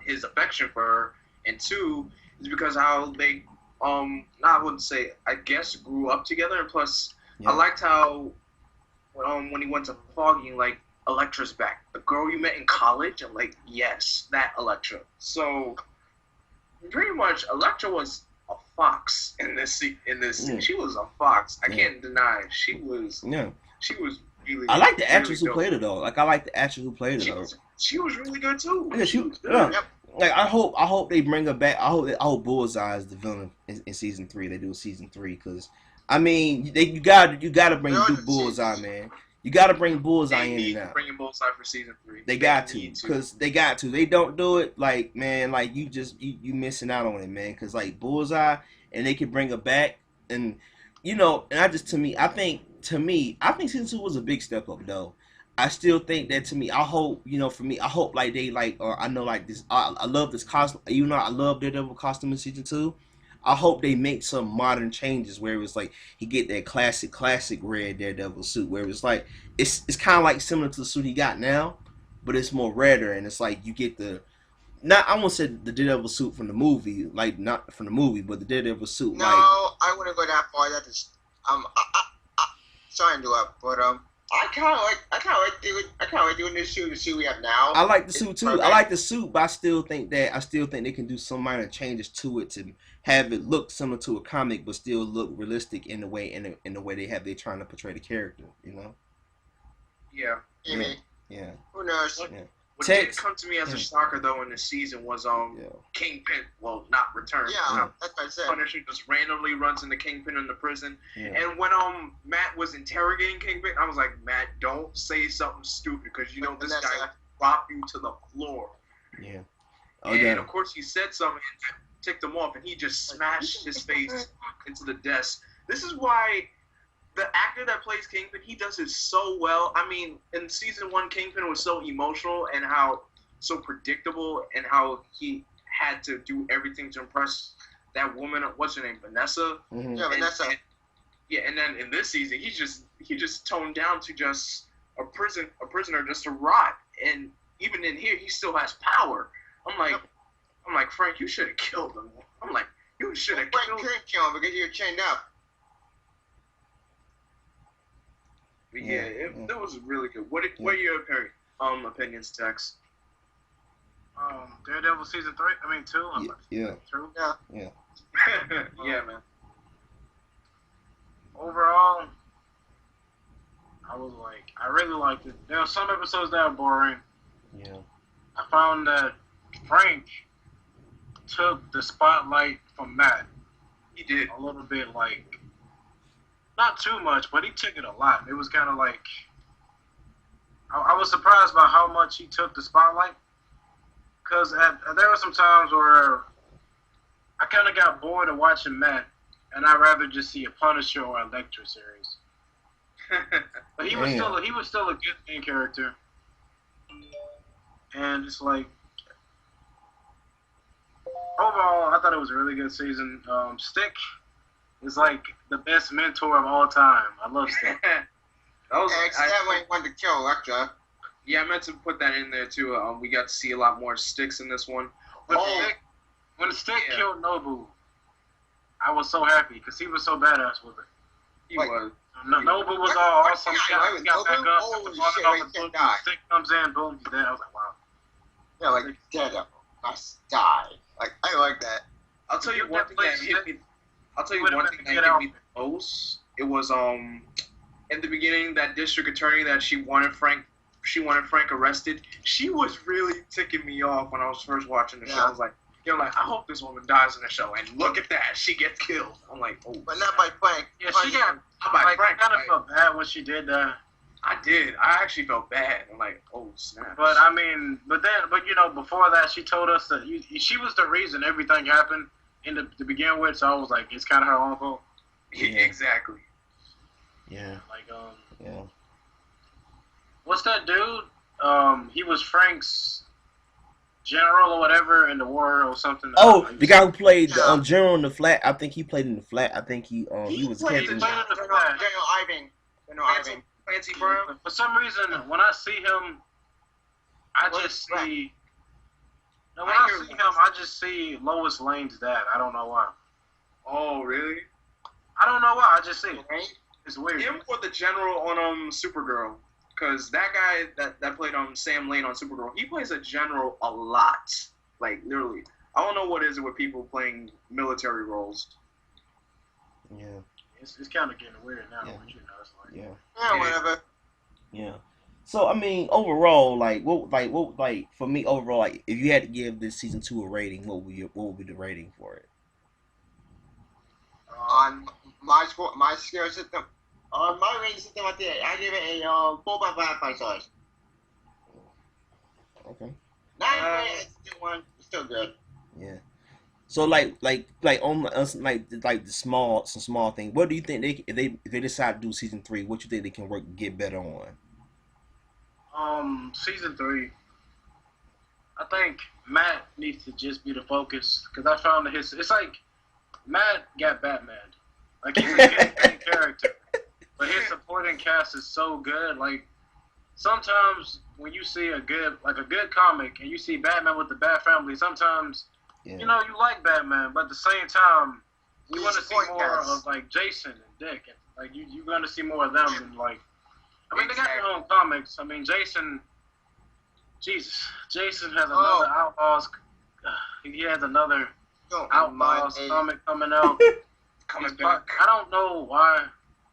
[SPEAKER 1] his affection for her, and two is because how they I wouldn't say, I guess, grew up together, and plus I liked how when he went to Foggy, like, Elektra's back, the girl you met in college. I'm like, yes, that Elektra. So pretty much Elektra was a fox in this She was a fox. I can't deny it. She was really,
[SPEAKER 2] I like the actress
[SPEAKER 1] really
[SPEAKER 2] who played her though. Like I like the actress who played her though.
[SPEAKER 1] She was really good too.
[SPEAKER 2] Yeah,
[SPEAKER 1] She was good.
[SPEAKER 2] yeah. Like I hope they bring her back. I hope Bullseye is the villain in season 3. They do season 3 because I mean you got to bring Bullseye, man. You got to bring Bullseye
[SPEAKER 1] They
[SPEAKER 2] in
[SPEAKER 1] need
[SPEAKER 2] now.
[SPEAKER 1] to bring in Bullseye for season 3.
[SPEAKER 2] They got to because they got to. They don't do it, like, man, like you missing out on it, man. Because like Bullseye, and they can bring her back, and and I just I think season 2 was a big step up though. I still think that to me, I hope for me, I hope like they like, or I know like this. I love this costume. Even though I love Daredevil costume in season 2. I hope they make some modern changes where it's like he get that classic red Daredevil suit where it's like it's kind of like similar to the suit he got now, but it's more redder and it's like you get the not I won't say the Daredevil suit from the movie, like not from the movie, but the Daredevil suit.
[SPEAKER 4] No,
[SPEAKER 2] like,
[SPEAKER 4] I wouldn't go that far. That is sorry to interrupt, but I kind of like doing this suit. The suit we have now.
[SPEAKER 2] I like the suit too.
[SPEAKER 4] Perfect.
[SPEAKER 2] I like the suit, but I still think they can do some minor changes to it to have it look similar to a comic, but still look realistic in the way they're trying to portray the character.
[SPEAKER 1] Yeah.
[SPEAKER 4] Maybe.
[SPEAKER 2] Yeah.
[SPEAKER 4] Who knows?
[SPEAKER 1] What did come to me as a shocker though in this season was Kingpin. Well, not return.
[SPEAKER 4] Yeah, that's what I said.
[SPEAKER 1] Punisher just randomly runs into Kingpin in the prison,
[SPEAKER 2] Yeah.
[SPEAKER 1] and when Matt was interrogating Kingpin, I was like, Matt, don't say something stupid because this guy will drop you to the floor.
[SPEAKER 2] Yeah.
[SPEAKER 1] And of course he said something that ticked him off, and he just smashed his face into the desk. This is why the actor that plays Kingpin, he does it so well. I mean, in season 1, Kingpin was so emotional and how so predictable, and how he had to do everything to impress that woman. What's her name? Vanessa.
[SPEAKER 2] Mm-hmm.
[SPEAKER 4] Yeah, Vanessa.
[SPEAKER 1] And then in this season, he just toned down to just a prisoner, just to rot. And even in here, he still has power. I'm like, Frank, you should have killed him. I'm like, you should have killed him.
[SPEAKER 4] Frank couldn't kill him because he was chained up.
[SPEAKER 1] But
[SPEAKER 2] Yeah,
[SPEAKER 1] that was really good. What are your opinions, Tex?
[SPEAKER 3] Daredevil season 3. I mean 2.
[SPEAKER 2] Yeah.
[SPEAKER 3] 2.
[SPEAKER 2] Yeah.
[SPEAKER 1] Yeah, man.
[SPEAKER 3] Overall, I really liked it. There were some episodes that were boring.
[SPEAKER 2] Yeah.
[SPEAKER 3] I found that Frank took the spotlight from Matt.
[SPEAKER 1] He did.
[SPEAKER 3] A little bit, not too much, but he took it a lot. It was kind of like, I was surprised by how much he took the spotlight. Because there were some times where I kind of got bored of watching Matt, and I'd rather just see a Punisher or Elektra series. But he was still a good main character, and it's like overall, I thought it was a really good season. Stick is like the best mentor of all time. I love Stick.
[SPEAKER 4] Except when he wanted to kill Elektra.
[SPEAKER 1] Yeah, I meant to put that in there too. We got to see a lot more Sticks in this one.
[SPEAKER 3] When Stick killed Nobu, I was so happy because he was so badass with it.
[SPEAKER 1] He was.
[SPEAKER 3] Nobu was all awesome. He
[SPEAKER 4] What?
[SPEAKER 3] got back up.
[SPEAKER 4] Holy
[SPEAKER 3] Got
[SPEAKER 4] shit,
[SPEAKER 3] off
[SPEAKER 4] he
[SPEAKER 3] the
[SPEAKER 4] can't
[SPEAKER 3] book,
[SPEAKER 4] die.
[SPEAKER 3] Stick comes in, boom, he's dead. I was like, wow.
[SPEAKER 4] Yeah, like Daredevil must die. Like I like that.
[SPEAKER 1] I'll tell you one thing that hit me. I'll tell you
[SPEAKER 3] Wait a
[SPEAKER 1] one
[SPEAKER 3] minute,
[SPEAKER 1] thing
[SPEAKER 3] get
[SPEAKER 1] that hit
[SPEAKER 3] out.
[SPEAKER 1] me the most. It was in the beginning, that district attorney that she wanted Frank arrested. She was really ticking me off when I was first watching the show. I was like, I hope this woman dies in the show. And look at that, she gets killed. I'm like, oh.
[SPEAKER 4] But not by Frank.
[SPEAKER 3] Yeah, she got.
[SPEAKER 1] Not by Frank.
[SPEAKER 3] I kind of felt bad when she did that.
[SPEAKER 1] I did. I actually felt bad. I'm like, oh snap.
[SPEAKER 3] But I mean, but before that, she told us that she was the reason everything happened to begin with. So I was like, it's kind of her own fault.
[SPEAKER 1] Yeah, exactly.
[SPEAKER 2] Yeah. Yeah.
[SPEAKER 3] What's that dude? He was Frank's general or whatever in the war or something.
[SPEAKER 2] Oh, the guy who played the general in the flat. I think he played in the flat. I think he was
[SPEAKER 3] played
[SPEAKER 2] captain.
[SPEAKER 3] in the flat.
[SPEAKER 4] General Ivan.
[SPEAKER 1] Fancy Brown.
[SPEAKER 3] For some reason, when I see him, I just see. No, when I see him, I just see Lois Lane's dad. I don't know why.
[SPEAKER 1] Oh, really?
[SPEAKER 3] I don't know why. I just see it. It's weird.
[SPEAKER 1] Him or the general on Supergirl, because that guy that played Sam Lane on Supergirl, he plays a general a lot, like literally. I don't know what is it with people playing military roles.
[SPEAKER 2] Yeah.
[SPEAKER 3] It's kind of getting weird now,
[SPEAKER 2] Yeah.
[SPEAKER 3] but it's like
[SPEAKER 4] Yeah, whatever.
[SPEAKER 2] Yeah. So I mean, overall, for me, overall, if you had to give this season 2 a rating, what would be the rating for it?
[SPEAKER 4] On my scale system, on my rating system right there, I give it a 4.5 stars.
[SPEAKER 2] Okay.
[SPEAKER 4] Not great, it's still good.
[SPEAKER 2] Yeah. So on the small thing. What do you think if they decide to do season 3? What you think they can get better on?
[SPEAKER 3] Season 3. I think Matt needs to just be the focus because I found that it's like Matt got Batman. Like he's a good character, but his supporting cast is so good. Like sometimes when you see a good comic and you see Batman with the Bat family, sometimes.
[SPEAKER 2] Yeah.
[SPEAKER 3] You like Batman, but at the same time, you want to see more of like Jason and Dick. And, like you're going to see more of them. And they got their own comics. I mean, Jason has another Outlaws. He has another Outlaws comic coming out.
[SPEAKER 1] Coming back.
[SPEAKER 3] I don't know why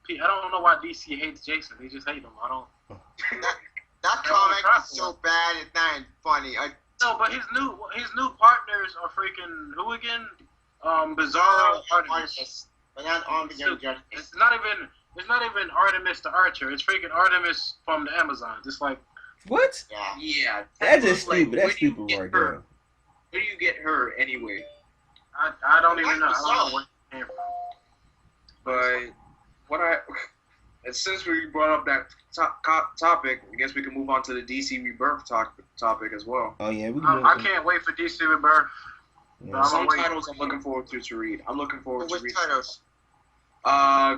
[SPEAKER 3] DC hates Jason. They just hate him. I don't.
[SPEAKER 4] That comic is so bad, it's not even funny.
[SPEAKER 3] No, but his new partners are freaking who again? Bizarro Artemis.
[SPEAKER 4] But not on the Justice.
[SPEAKER 3] It's not even Artemis the Archer. It's freaking Artemis from the Amazons. It's like
[SPEAKER 2] What?
[SPEAKER 1] Yeah.
[SPEAKER 2] That's just stupid. That's stupid right there.
[SPEAKER 1] Where do you get her anyway?
[SPEAKER 3] I don't even know. I don't know where it came from.
[SPEAKER 1] But since we brought up that topic, I guess we can move on to the DC Rebirth topic as well.
[SPEAKER 2] Oh yeah,
[SPEAKER 3] I can't wait for DC Rebirth.
[SPEAKER 2] Yeah.
[SPEAKER 1] Some titles I'm looking forward to read. I'm looking forward to read.
[SPEAKER 4] Which titles?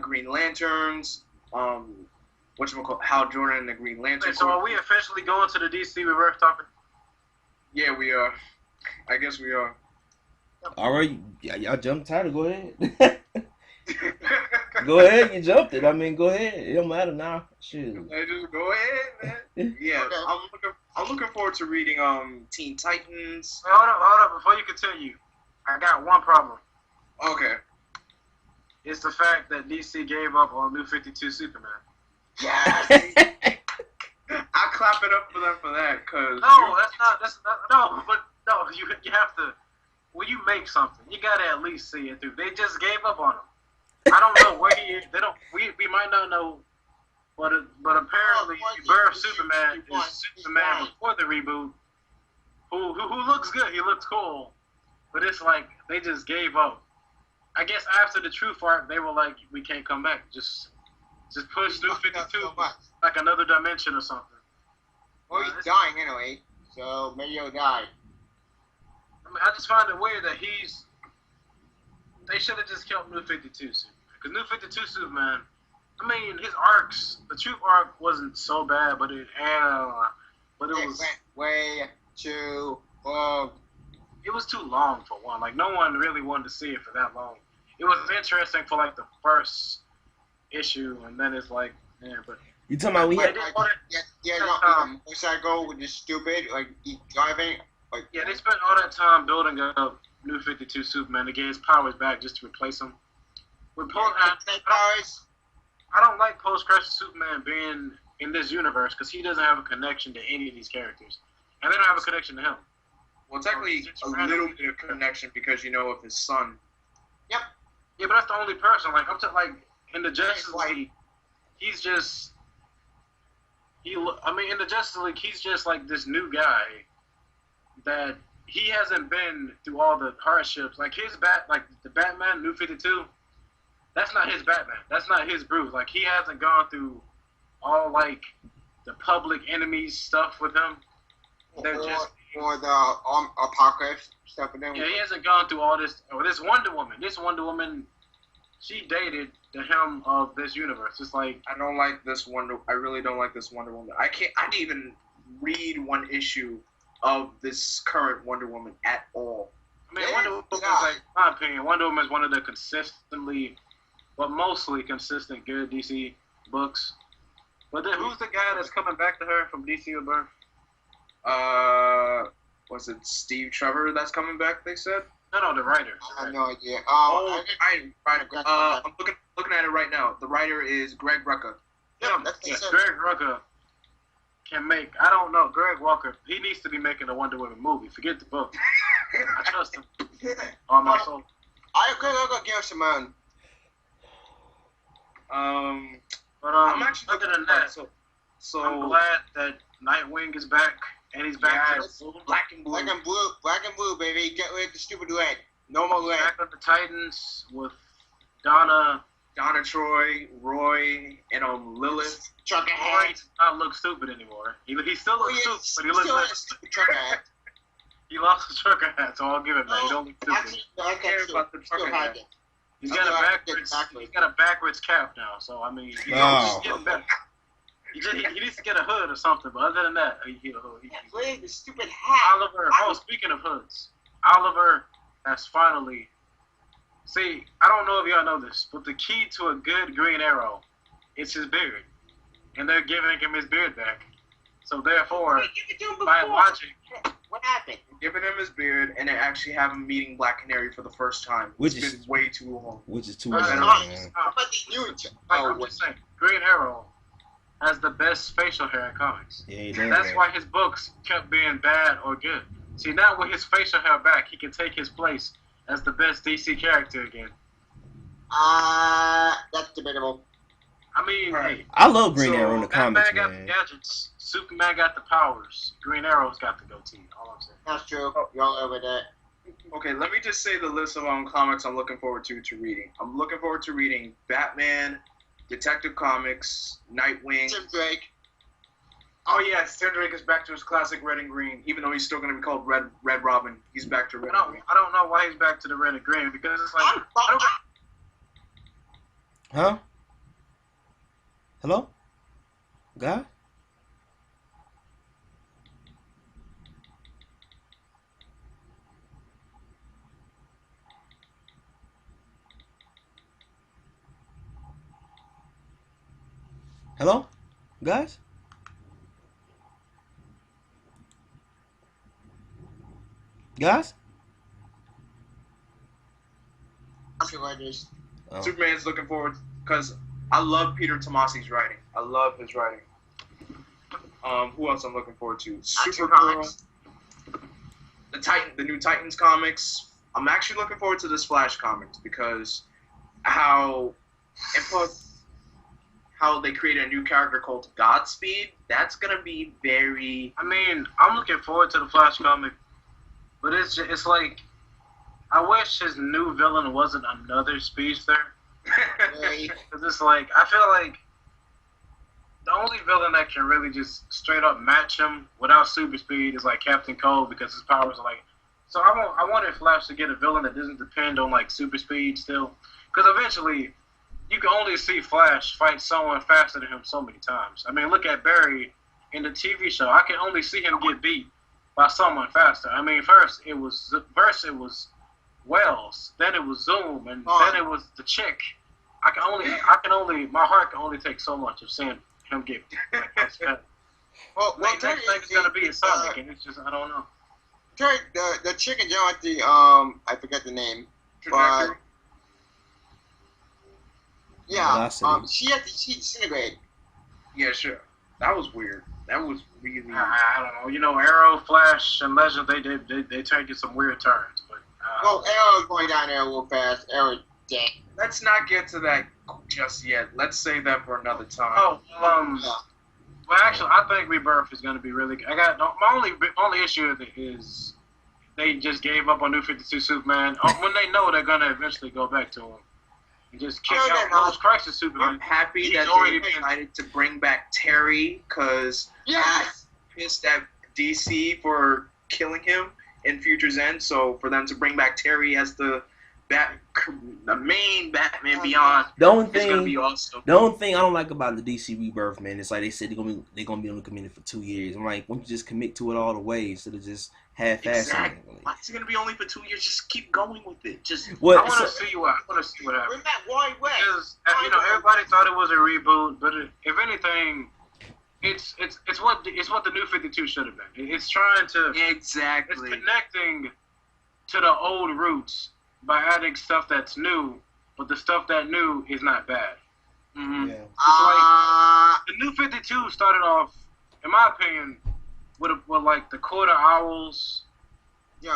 [SPEAKER 1] Green Lanterns. Whatchamacallit, Hal Jordan and the Green Lantern.
[SPEAKER 3] So are we officially going to the DC Rebirth topic?
[SPEAKER 1] Yeah, we are. I guess we are.
[SPEAKER 2] All right, y'all jump title. Go ahead. Go ahead, you jumped it. I mean, go ahead. It don't matter now. Shoot.
[SPEAKER 1] Hey, just go ahead, man. Yeah,
[SPEAKER 4] Okay.
[SPEAKER 1] I'm looking forward to reading Teen Titans.
[SPEAKER 3] Hold up, before you continue, I got one problem.
[SPEAKER 1] Okay.
[SPEAKER 3] It's the fact that DC gave up on New 52 Superman.
[SPEAKER 1] Yes. I clap it up for them for that, cause
[SPEAKER 3] you have to, when you make something, you gotta at least see it through. They just gave up on him. I don't know where he is. They don't. We might not know, but apparently, Rebirth Superman is Superman before the reboot. Who looks good? He looks cool, but it's like they just gave up. I guess after the Truth arc, they were like, we can't come back. Just push through 52 like another dimension or something.
[SPEAKER 4] Well, he's dying anyway, so maybe he'll die.
[SPEAKER 3] I mean, I just find it weird that they should have just kept New 52 Superman. Because New 52 Superman, I mean, his arcs, the Truth arc wasn't so bad, but it was
[SPEAKER 4] way too long.
[SPEAKER 3] It was too long for one. Like, no one really wanted to see it for that long. It was interesting for, like, the first issue, and then it's like, yeah, but...
[SPEAKER 2] You talking about
[SPEAKER 4] Motorcycle with this stupid, like, he's driving, like...
[SPEAKER 3] Yeah, they spent all that time building up New 52 Superman to get his powers back just to replace him. I don't like post-credit Superman being in this universe because he doesn't have a connection to any of these characters. And they don't have a connection to him.
[SPEAKER 1] Well, technically, a little bit of connection because you know of his son.
[SPEAKER 3] Yep. Yeah, but that's the only person. Like, in the Justice League, he's just... in the Justice League, he's just like this new guy that he hasn't been through all the hardships. Like, the Batman, New 52, that's not his Batman. That's not his Bruce. Like, he hasn't gone through all, like, the public enemies stuff with him.
[SPEAKER 4] Or the apocalypse stuff with them.
[SPEAKER 3] Yeah, he hasn't gone through all this. Or this Wonder Woman. This Wonder Woman, she dated the helm of this universe. It's like...
[SPEAKER 1] I really don't like this Wonder Woman. I didn't even read one issue of this current Wonder Woman at all.
[SPEAKER 3] I mean, Wonder Woman, like, in my opinion, Wonder Woman is one of the mostly consistent good DC books. But then who's the guy that's coming back to her from DC Rebirth?
[SPEAKER 1] Was it Steve Trevor that's coming back, they said?
[SPEAKER 3] No, the writer.
[SPEAKER 4] I have no idea.
[SPEAKER 1] I'm looking at it right now. The writer is Greg Rucka.
[SPEAKER 3] Yeah, Greg Rucka can make... I don't know. Greg Walker, he needs to be making a Wonder Woman movie. Forget the book. I trust him. On my soul.
[SPEAKER 4] Greg Rucka give Simone.
[SPEAKER 3] But
[SPEAKER 1] I'm actually
[SPEAKER 3] other than that, so I'm glad that Nightwing is back, and he's back to
[SPEAKER 1] black and blue.
[SPEAKER 4] Black and blue, baby. Get rid of the stupid red. No more red.
[SPEAKER 3] Back on the Titans with Donna
[SPEAKER 1] Troy, Roy, and Lilith.
[SPEAKER 4] Trucker
[SPEAKER 3] Roy
[SPEAKER 4] hat.
[SPEAKER 3] does not look stupid anymore. He still looks stupid, but he looks like
[SPEAKER 4] stupid trucker hat.
[SPEAKER 3] He lost his trucker hat, so I'll give him that. He don't look stupid.
[SPEAKER 1] I care about the trucker hat.
[SPEAKER 3] He's got a backwards cap now, so I mean, he's getting better. He needs to get a hood or something, but other than that, he a hood.
[SPEAKER 4] Play the stupid hat.
[SPEAKER 3] Oliver. Oh, speaking of hoods, Oliver has finally. See, I don't know if y'all know this, but the key to a good Green Arrow is his beard, and they're giving him his beard back. So therefore, by logic,
[SPEAKER 4] what happened?
[SPEAKER 1] Giving him his beard, and they actually have him meeting Black Canary for the first time. It's been way too long.
[SPEAKER 2] Which is too
[SPEAKER 3] long. I'm just saying, Green Arrow has the best facial hair in comics.
[SPEAKER 2] Yeah,
[SPEAKER 3] that's why his books kept being bad or good. See, now with his facial hair back, he can take his place as the best DC character again.
[SPEAKER 4] That's debatable.
[SPEAKER 3] I mean,
[SPEAKER 1] right.
[SPEAKER 2] I love Green Arrow in the comics,
[SPEAKER 3] Batman got the gadgets, Superman got the powers, Green Arrow's got the goatee. All I'm saying.
[SPEAKER 4] That's true. Y'all over that.
[SPEAKER 1] Okay, let me just say the list of comics I'm looking forward to reading. I'm looking forward to reading Batman, Detective Comics, Nightwing.
[SPEAKER 4] Tim Drake.
[SPEAKER 1] Oh yes, Tim Drake is back to his classic red and green, even though he's still going to be called Red Robin. He's back to red and green.
[SPEAKER 3] I don't know why he's back to the red and green, because it's like...
[SPEAKER 2] Huh? Hello? Guy? Hello, guys. Guys. Oh.
[SPEAKER 1] Superman's looking forward because I love Peter Tomasi's writing. I love his writing. Who else I'm looking forward to? Supergirl, the new Titans comics. I'm actually looking forward to this Flash comics because how they created a new character called Godspeed. That's gonna be very.
[SPEAKER 3] I mean, I'm looking forward to the Flash comic, but it's like I wish his new villain wasn't another speedster. Because it's like I feel like the only villain that can really just straight up match him without super speed is like Captain Cold because his powers are like. So I wanted Flash to get a villain that doesn't depend on like super speed still, because eventually you can only see Flash fight someone faster than him so many times. I mean, look at Barry in the TV show. I can only see him get beat by someone faster. I mean, first it was Wells, then it was Zoom, and then it was the chick. My heart can only take so much of seeing him get beat.
[SPEAKER 4] Well,
[SPEAKER 3] next thing is gonna be a Sonic, and it's just I don't know.
[SPEAKER 4] Terry, the chick in general, I forget the name, but yeah, she disintegrated.
[SPEAKER 1] Yeah, sure. That was weird. That was really.
[SPEAKER 3] I don't know. You know, Arrow, Flash, and Legend, they taking some weird turns. But
[SPEAKER 4] well, Arrow's going down there real fast. Arrow's dead.
[SPEAKER 1] Let's not get to that just yet. Let's save that for another time.
[SPEAKER 3] Oh, well, actually, I think Rebirth is going to be really good. My only issue is they just gave up on New 52 Superman when they know they're going to eventually go back to him. And just kick out Post Crisis Superman.
[SPEAKER 1] I'm happy that they decided to bring back Terry because I'm pissed at DC for killing him in Future's End. So for them to bring back Terry as the main Batman Beyond,
[SPEAKER 2] the only
[SPEAKER 1] is gonna be awesome.
[SPEAKER 2] The only thing I don't like about the DC Rebirth, man, it's like they said they're gonna be only committed for 2 years. I'm like, why don't you just commit to it all the way instead of just half-assing
[SPEAKER 1] Exactly. Why is it gonna be only for 2 years? Just keep going with it. Just
[SPEAKER 3] I want to see what happens.
[SPEAKER 4] We're not Wally West.
[SPEAKER 3] Because everybody thought it was a reboot, but if anything, it's what the New 52 should have been. It's trying to It's connecting to the old roots by adding stuff that's new, but the stuff that new is not bad. Mm-hmm. Yeah. It's like the New 52 started off, in my opinion, with like the Quarter Owls,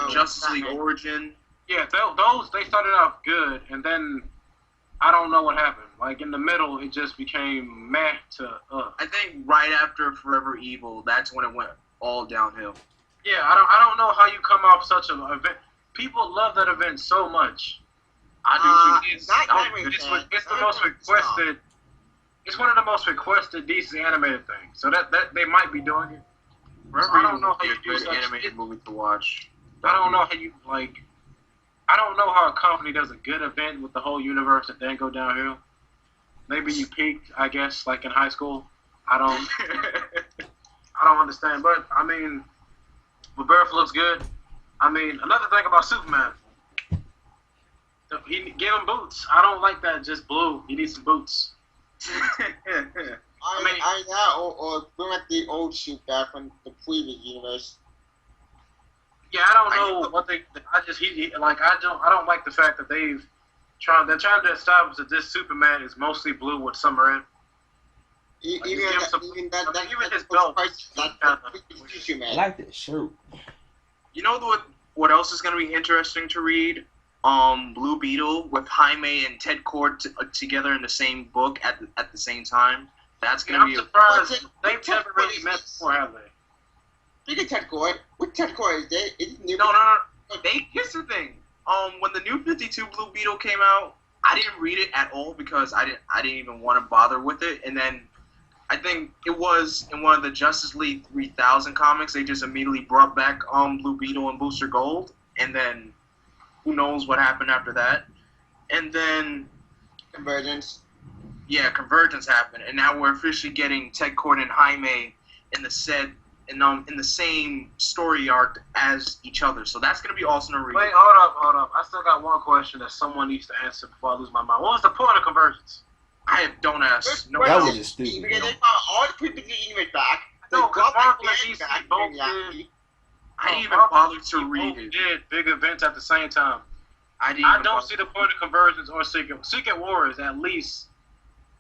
[SPEAKER 1] Justice League Origin.
[SPEAKER 3] Yeah, those they started off good, and then I don't know what happened. Like in the middle, it just became meh to.
[SPEAKER 1] I think right after Forever Evil, that's when it went all downhill.
[SPEAKER 3] Yeah, I don't know how you come off such an event. People love that event so much.
[SPEAKER 1] I do too.
[SPEAKER 3] It's the most requested. It's one of the most requested DC animated things. So that they might be doing it. I don't know how you do such
[SPEAKER 1] animated movie to watch.
[SPEAKER 3] I don't know how you like. I don't know how a company does a good event with the whole universe and then go downhill. Maybe you peaked, I guess, like in high school. I don't understand. But I mean, Rebirth looks good. I mean, another thing about Superman, he gave him boots. I don't like that just blue. He needs some boots.
[SPEAKER 4] Or bring back the old suit back from the previous universe.
[SPEAKER 3] Yeah, I don't know what they. I don't like the fact that they're trying to establish that this Superman is mostly blue with some red.
[SPEAKER 4] Even
[SPEAKER 3] his belt.
[SPEAKER 2] I like that shirt.
[SPEAKER 1] You know what else is going to be interesting to read? Blue Beetle with Jaime and Ted Kord together in the same book at the same time. That's going to be.
[SPEAKER 3] I'm surprised they've never really met before, have they?
[SPEAKER 4] Speaking of Ted Kord, with Ted Kord,
[SPEAKER 1] No. Here's the thing. When the New 52 Blue Beetle came out, I didn't read it at all because I didn't even want to bother with it. And then I think it was in one of the Justice League 3000 comics. They just immediately brought back Blue Beetle and Booster Gold, and then who knows what happened after that. And then
[SPEAKER 4] Convergence.
[SPEAKER 1] Yeah, Convergence happened, and now we're officially getting Ted Kord and Jaime in the same story arc as each other. So that's gonna be awesome to read.
[SPEAKER 3] Wait, hold up. I still got one question that someone needs to answer before I lose my mind. What was the point of Convergence?
[SPEAKER 1] don't ask. No,
[SPEAKER 2] That
[SPEAKER 1] no.
[SPEAKER 2] was just stupid,
[SPEAKER 4] Because
[SPEAKER 2] bro.
[SPEAKER 4] they brought all the people units back. They
[SPEAKER 3] No, because
[SPEAKER 4] brought the
[SPEAKER 3] Marvel and
[SPEAKER 4] fans
[SPEAKER 3] DC
[SPEAKER 4] back
[SPEAKER 3] both
[SPEAKER 4] in reality.
[SPEAKER 3] did.
[SPEAKER 1] I didn't even
[SPEAKER 3] Marvel
[SPEAKER 1] bother
[SPEAKER 3] and
[SPEAKER 1] to
[SPEAKER 3] DC
[SPEAKER 1] read
[SPEAKER 3] both
[SPEAKER 1] it.
[SPEAKER 3] did big events at the same time.
[SPEAKER 1] I didn't.
[SPEAKER 3] I
[SPEAKER 1] even
[SPEAKER 3] don't
[SPEAKER 1] bother.
[SPEAKER 3] see the point of conversions or Secret Wars at least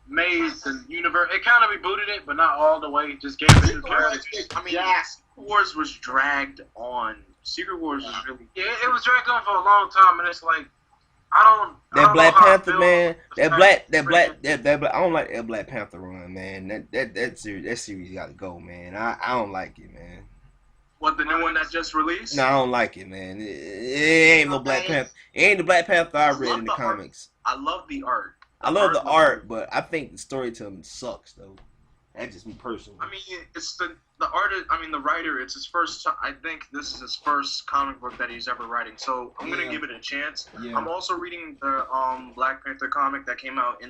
[SPEAKER 3] made the universe. It kind of rebooted it, but not all the way. Just gave it new characters.
[SPEAKER 1] I mean,
[SPEAKER 4] Yes.
[SPEAKER 1] Secret Wars was dragged on. Secret Wars was really.
[SPEAKER 3] Yeah, it was dragged on for a long time, and it's like I don't
[SPEAKER 2] That Black
[SPEAKER 3] know how I
[SPEAKER 2] Panther,
[SPEAKER 3] feel
[SPEAKER 2] man.
[SPEAKER 3] about
[SPEAKER 2] That
[SPEAKER 3] the
[SPEAKER 2] Black,
[SPEAKER 3] fact
[SPEAKER 2] that Black. I don't like that Black Panther run, man. That series got to go, man. I don't like it, man.
[SPEAKER 1] What, the new one that just released?
[SPEAKER 2] No, I don't like it, man. It ain't no Black Panther. It ain't the Black Panther I read in the comics.
[SPEAKER 1] I love the art.
[SPEAKER 2] I love the
[SPEAKER 1] was
[SPEAKER 2] art,
[SPEAKER 1] good.
[SPEAKER 2] but I think the storytelling sucks, though. That's just me personally.
[SPEAKER 1] I mean, it's the artist. I mean, the writer. It's his first. I think this is his first comic book that he's ever writing. So I'm gonna give it a chance.
[SPEAKER 2] Yeah.
[SPEAKER 1] I'm also reading the Black Panther comic that came out in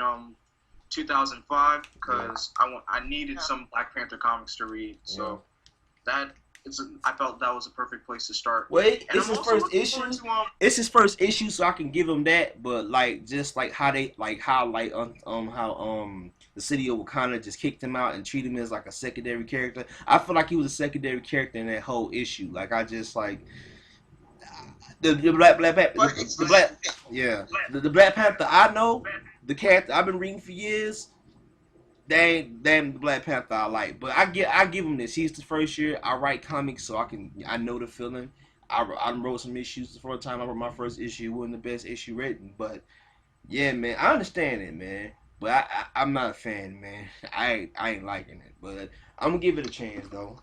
[SPEAKER 1] 2005 because I needed some Black Panther comics to read. So I felt that was a perfect place to start.
[SPEAKER 2] Wait,
[SPEAKER 1] And
[SPEAKER 2] it's
[SPEAKER 1] I'm
[SPEAKER 2] his
[SPEAKER 1] also
[SPEAKER 2] first
[SPEAKER 1] looking
[SPEAKER 2] issue.
[SPEAKER 1] forward to,
[SPEAKER 2] It's his first issue, so I can give him that. But like, just like how the city of Wakanda just kicked him out and treated him as like a secondary character. I feel like he was a secondary character in that whole issue. Like I just like the Black Panther I know, the character I've been reading for years. They ain't the Black Panther I like, but I give him this. He's the first year I write comics, so I know the feeling. I wrote some issues the first time I wrote my first issue. It wasn't the best issue written, but yeah, man, I understand it, man. But I'm not a fan, man. I ain't liking it, but I'm gonna give it a chance though.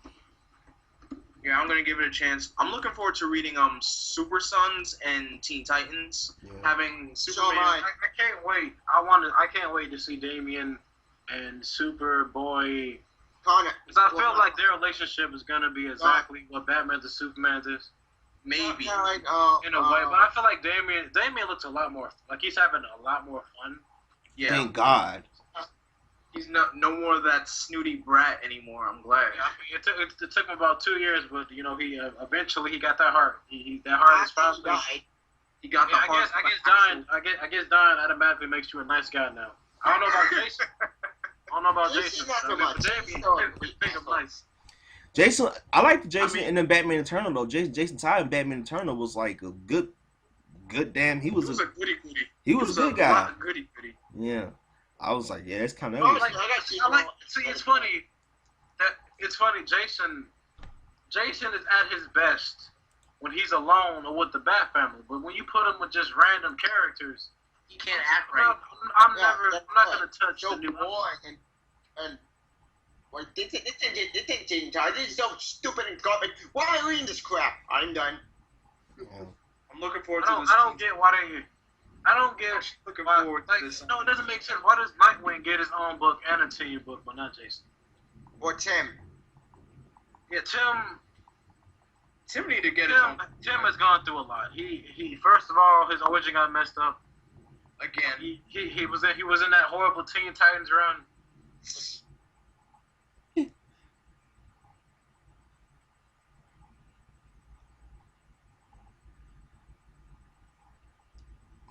[SPEAKER 1] Yeah, I'm gonna give it a chance. I'm looking forward to reading Super Sons and Teen Titans.
[SPEAKER 2] Yeah.
[SPEAKER 1] Having Superman.
[SPEAKER 3] I can't wait. I can't wait to see Damian and Superboy.
[SPEAKER 4] Connor.
[SPEAKER 3] Because I feel like their relationship is gonna be exactly what Batman to Superman is.
[SPEAKER 1] Maybe.
[SPEAKER 3] In a way, but I feel like Damian looks a lot more like he's having a lot more fun.
[SPEAKER 1] Yeah.
[SPEAKER 2] Thank God.
[SPEAKER 1] He's no more of that snooty brat anymore. I'm glad.
[SPEAKER 3] Yeah, I mean, it took him about 2 years, but he eventually he got that heart. That heart is finally.
[SPEAKER 1] He got the heart.
[SPEAKER 3] I guess dying automatically makes you a nice guy now. I don't know about Jason.
[SPEAKER 4] Jason's not so much.
[SPEAKER 3] Nice.
[SPEAKER 2] Jason, I like the Jason in the Batman Eternal though. Jason Todd in Batman Eternal was like a good damn. He was a
[SPEAKER 1] goody goody.
[SPEAKER 2] He was a good guy.
[SPEAKER 1] Goody goody.
[SPEAKER 2] Yeah, I was like, yeah, it's kind of.
[SPEAKER 3] See, it's funny. Jason is at his best when he's alone or with the Bat family. But when you put him with just random characters,
[SPEAKER 1] He can't act right.
[SPEAKER 3] I'm not gonna touch the new one.
[SPEAKER 4] And well, this ain't Teen Titans. This is so stupid and garbage. Why am I reading this crap? I'm done.
[SPEAKER 1] I'm looking forward to this.
[SPEAKER 3] I don't get why they. I don't get
[SPEAKER 1] looking
[SPEAKER 3] why,
[SPEAKER 1] forward to
[SPEAKER 3] like,
[SPEAKER 1] this.
[SPEAKER 3] no, it doesn't make sense. Why does Nightwing get his own book and a team book, but not Jason?
[SPEAKER 4] Or Tim.
[SPEAKER 3] Yeah,
[SPEAKER 1] Tim need to get
[SPEAKER 3] Tim has gone through a lot. He first of all, his origin got messed up.
[SPEAKER 1] again.
[SPEAKER 3] He was in that horrible Teen Titans run.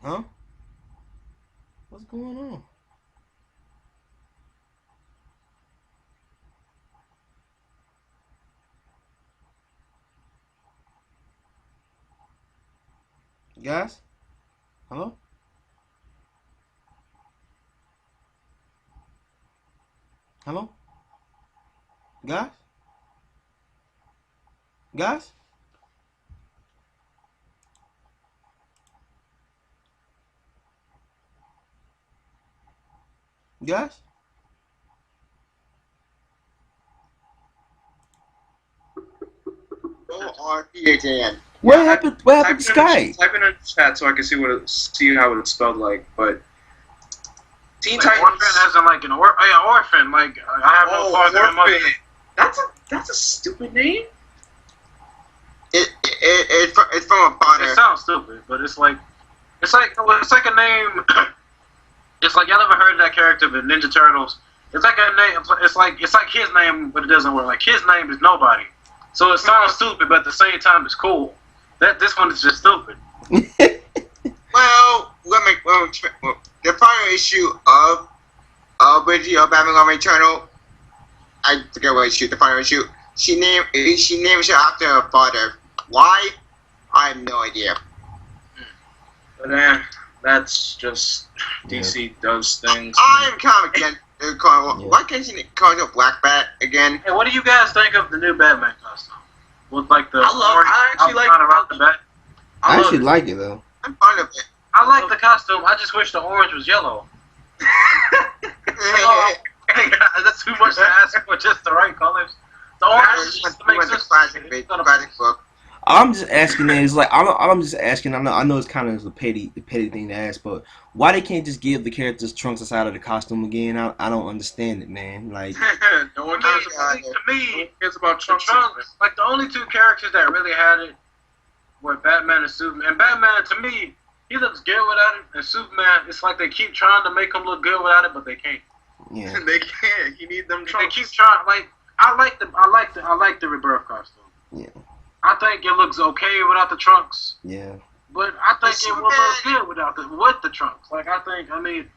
[SPEAKER 2] Huh? What's going on? Guys? Hello? Hello? Guys? Guys? Guys?
[SPEAKER 4] O-R-P-H-A-N.
[SPEAKER 2] What happened to Skype?
[SPEAKER 1] Type in the chat so I can see how it's spelled like. But Teen
[SPEAKER 3] Like
[SPEAKER 1] Titans.
[SPEAKER 3] orphan as in like an orphan. Like I have no father and mother.
[SPEAKER 1] Orphan. That's a stupid name.
[SPEAKER 4] It's from a
[SPEAKER 3] It
[SPEAKER 4] father.
[SPEAKER 3] sounds stupid, but it's like a name. It's like y'all ever heard of that character, the Ninja Turtles? It's like a name. It's like his name, but it doesn't work. Like his name is nobody, so it sounds stupid, but at the same time, it's cool. This one is just stupid.
[SPEAKER 4] Well, the final issue of Bridgie of Batman Armor Eternal. I forget what shoot the final shoot. She names her after her father. Why? I have no idea.
[SPEAKER 1] But that's just DC does things.
[SPEAKER 4] I am kind of against why can't she call her Black Bat again?
[SPEAKER 3] Hey, what do you guys think of the new Batman costume? With like the
[SPEAKER 1] I actually like
[SPEAKER 3] the bat.
[SPEAKER 2] I actually like it though.
[SPEAKER 4] I'm fond of it.
[SPEAKER 3] I like the costume. I just wish the orange was yellow. That's too much to ask for just the right colors. The orange just makes us
[SPEAKER 4] classic book.
[SPEAKER 2] I'm just asking is like I'm just asking. I know it's kind of a petty thing to ask, but why they can't just give the characters trunks inside of the costume again? I don't understand it, man. Like
[SPEAKER 1] no one cares about it.
[SPEAKER 3] To me,
[SPEAKER 1] It's about trunks.
[SPEAKER 3] like the only two characters that really had it were Batman and Superman. And Batman, to me, he looks good without it. And Superman, it's like they keep trying to make him look good without it, but they can't.
[SPEAKER 2] yeah,
[SPEAKER 1] They can't. You need them trunks.
[SPEAKER 3] They keep trying. Like I like the Rebirth costume.
[SPEAKER 2] yeah,
[SPEAKER 3] I think it looks okay without the trunks.
[SPEAKER 2] yeah.
[SPEAKER 3] But I think it would look good with the trunks. Like I mean,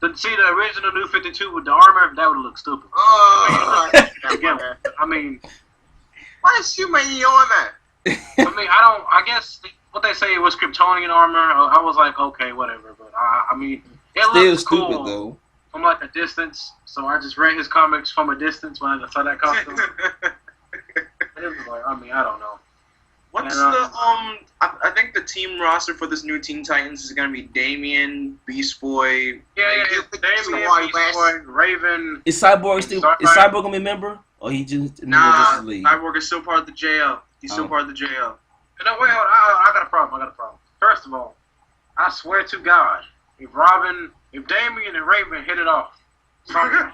[SPEAKER 3] to see the original New 52 with the armor, that would look stupid.
[SPEAKER 4] Oh,
[SPEAKER 3] I mean,
[SPEAKER 4] why is Superman in armor?
[SPEAKER 3] I guess what they say was Kryptonian armor. I was like, okay, whatever. But I mean, it
[SPEAKER 2] Still
[SPEAKER 3] looks
[SPEAKER 2] stupid
[SPEAKER 3] cool
[SPEAKER 2] though.
[SPEAKER 3] from like a distance. So I just read his comics from a distance when I saw that costume. It was like, I mean, I don't know.
[SPEAKER 1] What's
[SPEAKER 3] And,
[SPEAKER 1] the I think the team roster for this new Teen Titans is gonna be Damian, Beast Boy.
[SPEAKER 3] Yeah, it's Damian, Beast Boy, Raven.
[SPEAKER 2] Is Cyborg still? Is Cyborg gonna be a member? Or he just in the Justice League?
[SPEAKER 1] Cyborg is still part of the JL. He's still part of the JL.
[SPEAKER 3] No, wait, hold on. I got a problem. First of all, I swear to God, if Damian and Raven hit it off, something wrong.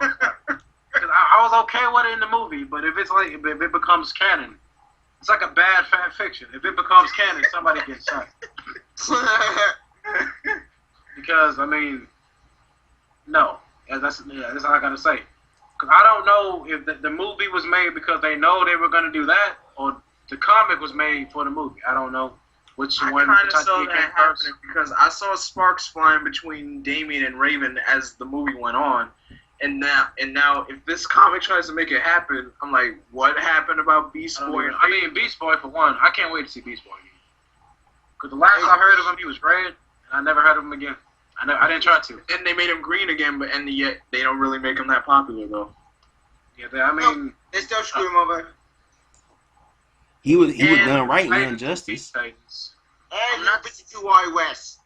[SPEAKER 3] 'Cause I was okay with it in the movie, but if it becomes canon, it's like a bad fan fiction. If it becomes canon, somebody gets shot. Because I mean, no, that's all I gotta say. Because I don't know if the movie was made because they know they were gonna do that, or the comic was made for the movie. I don't know which
[SPEAKER 1] I
[SPEAKER 3] one.
[SPEAKER 1] kind of saw that happening because I saw sparks flying between Damian and Raven as the movie went on, and now if this comic tries to make it happen, I'm like, what happened about Beast Boy?
[SPEAKER 3] I mean, Beast Boy for one. I can't wait to see Beast Boy again. Because the last I heard of him, he was red, and I never heard of him again. I didn't try to.
[SPEAKER 1] And they made him green again, but yet they don't really make him that popular though.
[SPEAKER 3] Yeah, I mean,
[SPEAKER 4] they still screw him over.
[SPEAKER 2] He was done right in Injustice.
[SPEAKER 3] Titans.
[SPEAKER 4] And not 52 Wally West.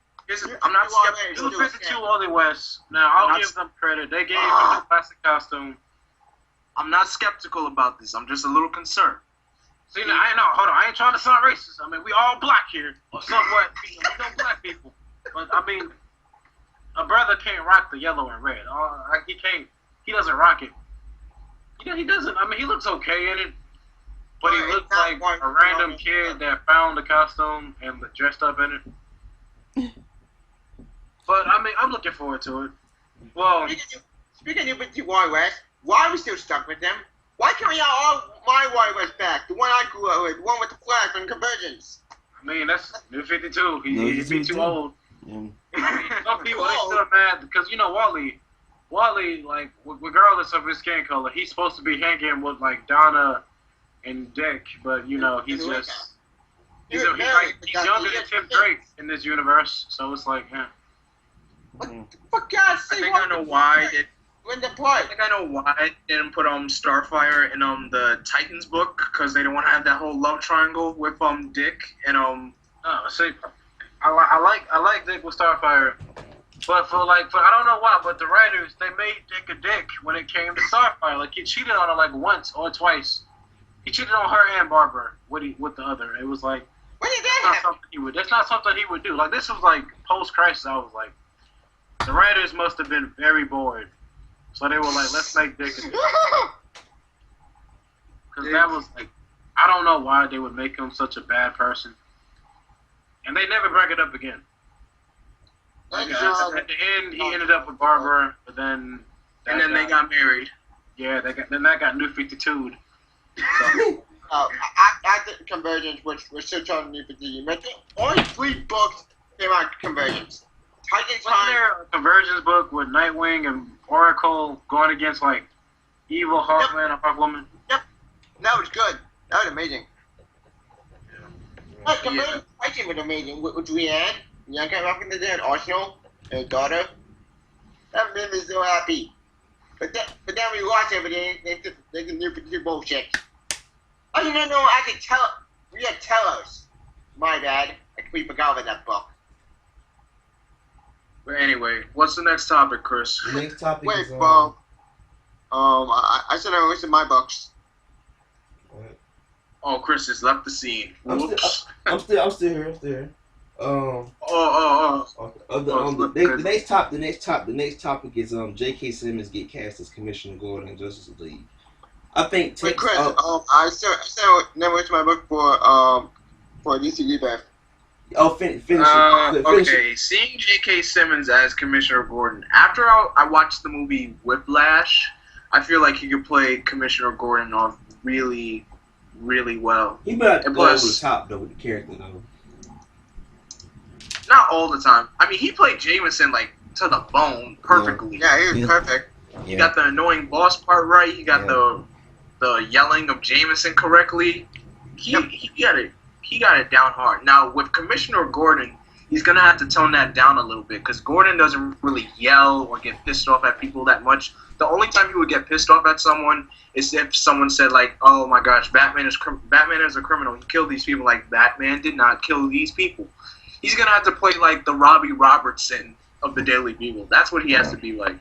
[SPEAKER 1] I'm not skeptical.
[SPEAKER 3] 252 Wally West. Now, I'll give them credit. They gave him the classic costume.
[SPEAKER 1] I'm not skeptical about this. I'm just a little concerned.
[SPEAKER 3] See, now, hold on. I ain't trying to sound racist. I mean, we all black here, or somewhat. We know black people. But, I mean, a brother can't rock the yellow and red. He can't. He doesn't rock it. He doesn't. I mean, he looks okay in it. But he looks like a random kid that found the costume and dressed up in it. But, I mean, I'm looking forward to it. Well,
[SPEAKER 4] Speaking of 52 Wally West, why are we still stuck with them? Why can't we have all my Wally West back? The one I grew up with, the one with the flag from Convergence.
[SPEAKER 3] I mean, that's New 52. He'd be too old.
[SPEAKER 2] Yeah.
[SPEAKER 3] Some people, they still mad because, Wally, like, regardless of his skin color, he's supposed to be hanging with, like, Donna and Dick, but, he's just... He's younger than Tim Drake in this universe, so it's like, yeah.
[SPEAKER 4] For God's sake,
[SPEAKER 1] I think I know why it.
[SPEAKER 4] Win the part.
[SPEAKER 1] I think I know why they didn't put Starfire in the Titans book because they don't want to have that whole love triangle with Dick and
[SPEAKER 3] See, I like Dick with Starfire, but for I don't know why, but the writers, they made Dick a dick when it came to Starfire. Like, he cheated on her like once or twice. He cheated on her and Barbara with the other. It was like,
[SPEAKER 4] When did that happen?
[SPEAKER 3] that's not something he would do. Like, this was like post crisis. I was like, the writers must have been very bored, so they were like, let's make Dick a dick. Because that was like, I don't know why they would make him such a bad person. And they never bring it up again. Like, at the end, he ended up with Barbara, but then...
[SPEAKER 1] they got married.
[SPEAKER 3] Yeah, that got New 52'd. So,
[SPEAKER 4] After Convergence, which was still trying to New 52, but only 3 books came out of Convergence. Titans
[SPEAKER 3] wasn't there a Convergence book with Nightwing and Oracle going against like evil Hawkman or Hawkwoman.
[SPEAKER 4] That was good. That was amazing. The main fighting was amazing, which we had. Young Cat Rock in the Dead, Arsenal, and daughter. That made me so happy. But then we watched everything, they can do bullshit. I didn't know I could tell. We had tellers. My bad. We forgot about that book.
[SPEAKER 1] But anyway, what's the next topic, Chris?
[SPEAKER 2] The next topic
[SPEAKER 4] Wait,
[SPEAKER 2] is
[SPEAKER 4] I said I listed my books.
[SPEAKER 1] Oh, Chris has left the scene. Whoops.
[SPEAKER 2] I'm still here.
[SPEAKER 1] Oh.
[SPEAKER 2] The next topic is J.K. Simmons get cast as Commissioner Gordon in Justice League. I think.
[SPEAKER 4] Wait, Chris, I still never listed my book for DC Rebirth.
[SPEAKER 2] Finish it.
[SPEAKER 1] Okay, seeing J.K. Simmons as Commissioner Gordon. After I watched the movie Whiplash, I feel like he could play Commissioner Gordon off really, really well.
[SPEAKER 2] He better go over the top though with the character though.
[SPEAKER 1] Not all the time. I mean, he played Jameson like to the bone perfectly.
[SPEAKER 4] Yeah, he was perfect.
[SPEAKER 1] He got the annoying boss part right. He got the yelling of Jameson correctly. He got it. He got it down hard. Now with Commissioner Gordon, he's gonna have to tone that down a little bit because Gordon doesn't really yell or get pissed off at people that much. The only time he would get pissed off at someone is if someone said like, "Oh my gosh, Batman is a criminal. He killed these people." Like Batman did not kill these people. He's gonna have to play like the Robbie Robertson of the Daily Bugle. That's what he has to be like.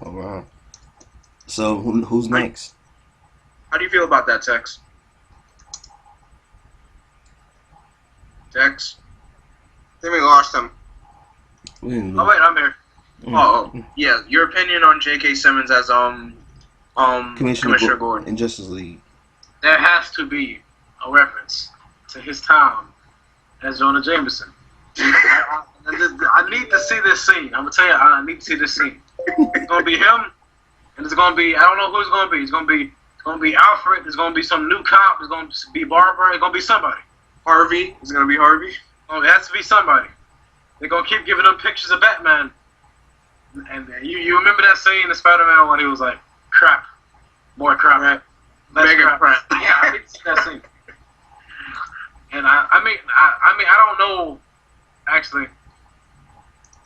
[SPEAKER 2] Oh wow. So who's next?
[SPEAKER 1] How do you feel about that, Tex? Tex?
[SPEAKER 4] I think we lost him.
[SPEAKER 3] Oh wait, I'm here.
[SPEAKER 1] Oh yeah. Your opinion on J.K. Simmons as Commissioner Gordon
[SPEAKER 2] in Justice League?
[SPEAKER 3] There has to be a reference to his time as Jonah Jameson. I need to see this scene. I'm gonna tell you, I need to see this scene. It's gonna be him, and it's gonna be I don't know who it's gonna be. It's gonna be Alfred. It's gonna be some new cop. It's gonna be Barbara. It's gonna be somebody.
[SPEAKER 1] Harvey. It's gonna be Harvey.
[SPEAKER 3] Oh, it has to be somebody. They're gonna keep giving them pictures of Batman. And you remember that scene in Spider-Man when he was like, crap, more crap,
[SPEAKER 1] right.
[SPEAKER 3] Mega crap. Yeah, I need to see that scene. And I mean, I don't know. Actually,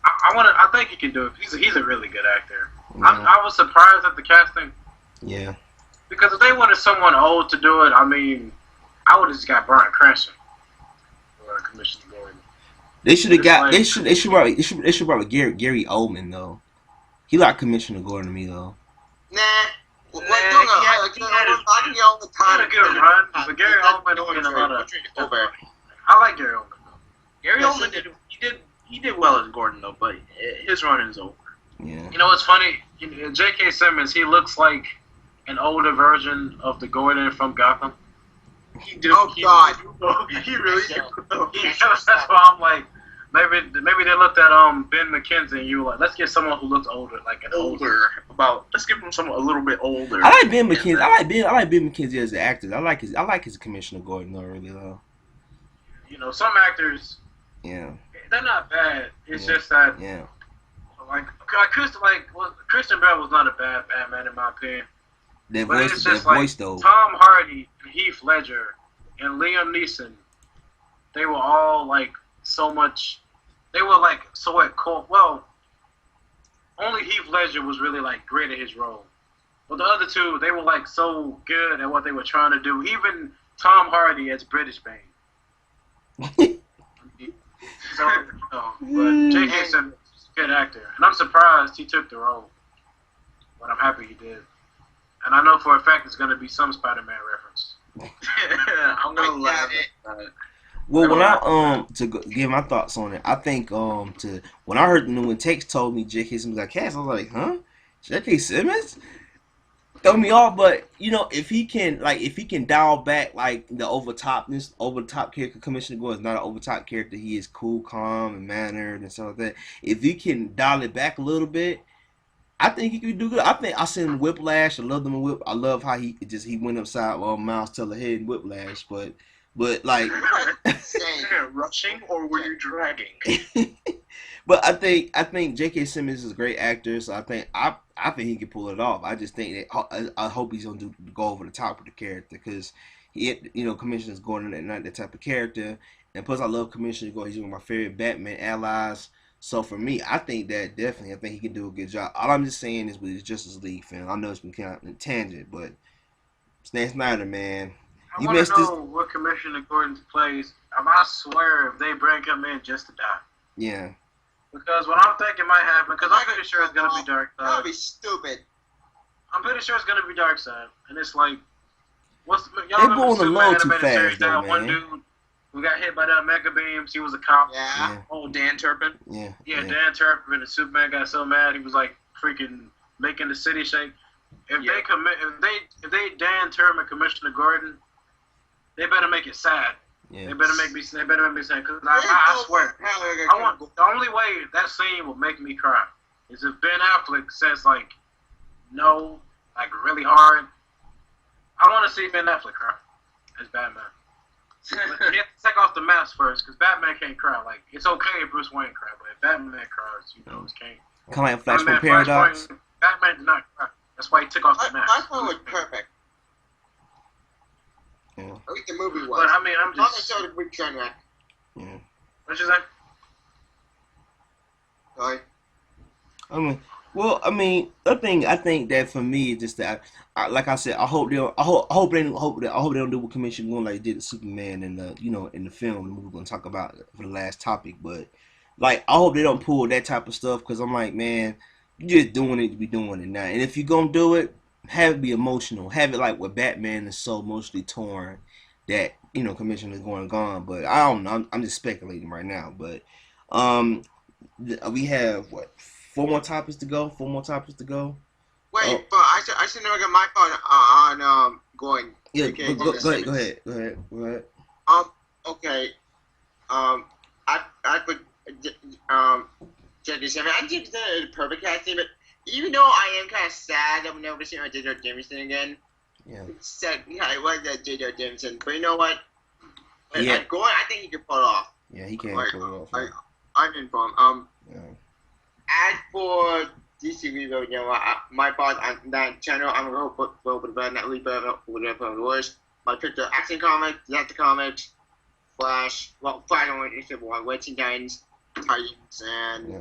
[SPEAKER 3] I think he can do it. He's a really good actor.
[SPEAKER 2] Yeah.
[SPEAKER 3] I was surprised at the casting.
[SPEAKER 2] Yeah.
[SPEAKER 3] Because if they wanted someone old to do it, I mean, I would have just got Bryan Cranston for Commissioner Gordon.
[SPEAKER 2] They should have got. They should probably Gary Oldman though. He like Commissioner Gordon to me though.
[SPEAKER 4] Nah. I can get all the time.
[SPEAKER 3] He had a good run, but Gary Oldman don't get a lot of. I like Gary Oldman though.
[SPEAKER 1] Gary Oldman he did well as Gordon though, but his run is over.
[SPEAKER 2] Yeah.
[SPEAKER 3] You know what's funny? J.K. Simmons, he looks like an older version of the Gordon from Gotham.
[SPEAKER 1] He did.
[SPEAKER 4] Oh God.
[SPEAKER 1] He really did.
[SPEAKER 3] That's why I'm like, maybe they looked at Ben McKenzie and you were like, let's get someone who looks older, like an older.
[SPEAKER 1] Let's give him someone a little bit older.
[SPEAKER 2] I like Ben McKenzie. I like Ben McKenzie as an actor. I like his Commissioner Gordon though, really though.
[SPEAKER 3] You know, some actors.
[SPEAKER 2] Yeah.
[SPEAKER 3] They're not bad. It's just that.
[SPEAKER 2] Yeah.
[SPEAKER 3] Christian Bale was not a bad Batman in my opinion.
[SPEAKER 2] That
[SPEAKER 3] But
[SPEAKER 2] voice,
[SPEAKER 3] it's
[SPEAKER 2] that
[SPEAKER 3] just like
[SPEAKER 2] voice though.
[SPEAKER 3] Tom Hardy and Heath Ledger and Liam Neeson, they were all like so much. They were like so at core. Well, only Heath Ledger was really like great at his role. But the other two, they were like so good at what they were trying to do. Even Tom Hardy as British Bane. So, but J.K. Simmons is a good actor, and I'm surprised he took the role. But I'm happy he did. And I know for a fact it's going to be some Spider-Man reference.
[SPEAKER 1] I'm gonna laugh at it.
[SPEAKER 2] Well, when I give my thoughts on it, I think when I heard when Tex told me J.K. Simmons got cast, I was like, huh, J.K. Simmons? Throw me off, but you know if he can dial back like the over the top character. Commissioner Gordon is not an over the top character. He is cool, calm, and mannered and stuff like that. If he can dial it back a little bit, I think he could do good. I think I seen Whiplash. I love him in Whip. I love how he went upside Miles Teller head in Whiplash, but like
[SPEAKER 1] rushing or were you dragging?
[SPEAKER 2] But I think J.K. Simmons is a great actor, so I think he can pull it off. I just think that I hope he's gonna go over the top with the character because Commissioner's Gordon is not that type of character, and plus I love Commissioner Gordon. He's one of my favorite Batman allies. So for me, I think that definitely, I think he can do a good job. All I'm just saying is with his Justice League film, I know it's been kind of a tangent, but Zack Snyder, man,
[SPEAKER 3] I
[SPEAKER 2] you
[SPEAKER 3] want
[SPEAKER 2] missed
[SPEAKER 3] to
[SPEAKER 2] this.
[SPEAKER 3] know what Commissioner Gordon plays. I swear, if they bring him in just to die.
[SPEAKER 2] Yeah,
[SPEAKER 3] Because what I'm thinking might happen, because I'm pretty sure it's going to be Dark
[SPEAKER 4] That would
[SPEAKER 3] Side.
[SPEAKER 4] be stupid.
[SPEAKER 3] I'm pretty sure it's going to be Dark Side. And it's like,
[SPEAKER 2] They're going a little too fast, though,
[SPEAKER 3] that one
[SPEAKER 2] man.
[SPEAKER 3] dude who got hit by the Mega Beams, he was a cop.
[SPEAKER 4] Yeah.
[SPEAKER 2] Yeah,
[SPEAKER 1] Oh, Dan Turpin.
[SPEAKER 2] yeah,
[SPEAKER 3] Yeah, Dan Turpin and Superman got so mad he was like freaking making the city shake. If
[SPEAKER 1] Yeah.
[SPEAKER 3] if they Dan Turpin Commissioner Gordon, they better make it sad.
[SPEAKER 2] yeah.
[SPEAKER 3] They better make me sad because I swear, the only way that scene will make me cry is if Ben Affleck says like no, like really hard. I want to see Ben Affleck cry as Batman. But you have to take off the mask first, because Batman can't cry. Like, it's okay if Bruce Wayne cry, but if Batman cries, it's can't.
[SPEAKER 2] Kind of like
[SPEAKER 3] Batman,
[SPEAKER 2] Flashpoint Paradox.
[SPEAKER 3] Batman did not cry. That's why he took off the mask.
[SPEAKER 4] Last one was perfect.
[SPEAKER 2] Yeah,
[SPEAKER 4] At least the movie was.
[SPEAKER 3] But I mean, I'm
[SPEAKER 4] Not
[SPEAKER 3] just.
[SPEAKER 4] necessarily a big train wreck.
[SPEAKER 2] yeah.
[SPEAKER 3] What you say?
[SPEAKER 4] Sorry.
[SPEAKER 2] I think that for me, it's just that, like I said, I hope they don't do what Commissioner Gordon like they did to Superman in the film we're gonna talk about for the last topic. But like, I hope they don't pull that type of stuff because I'm like, man, you just doing it to be doing it now. And if you're gonna do it, have it be emotional. Have it like where Batman is so emotionally torn that Commissioner is going gone. But I don't know. I'm just speculating right now. But we have what? 4 more topics to go.
[SPEAKER 4] Wait,
[SPEAKER 2] Oh.
[SPEAKER 4] but I should never get my part on Gordon.
[SPEAKER 2] Yeah,
[SPEAKER 4] Okay,
[SPEAKER 2] go ahead.
[SPEAKER 4] Okay. I put J.K. Simmons. I think it's a perfect casting, but even though I am kind of sad that we're never seeing J.J. Jameson again,
[SPEAKER 2] Yeah,
[SPEAKER 4] it's sad. Yeah, I like that J.J. Jameson, but you know what?
[SPEAKER 2] Yeah.
[SPEAKER 4] Gordon, I think he can pull it off.
[SPEAKER 2] yeah, he can't
[SPEAKER 4] Right.
[SPEAKER 2] pull it off.
[SPEAKER 4] I'm informed.
[SPEAKER 2] Yeah.
[SPEAKER 4] As for DC Rebirth, my thoughts on that channel, I'm going to put that Rebirth whatever it was. My picture, Action Comics, Detective Comics, Flash on Civil War, Waiting Titans, and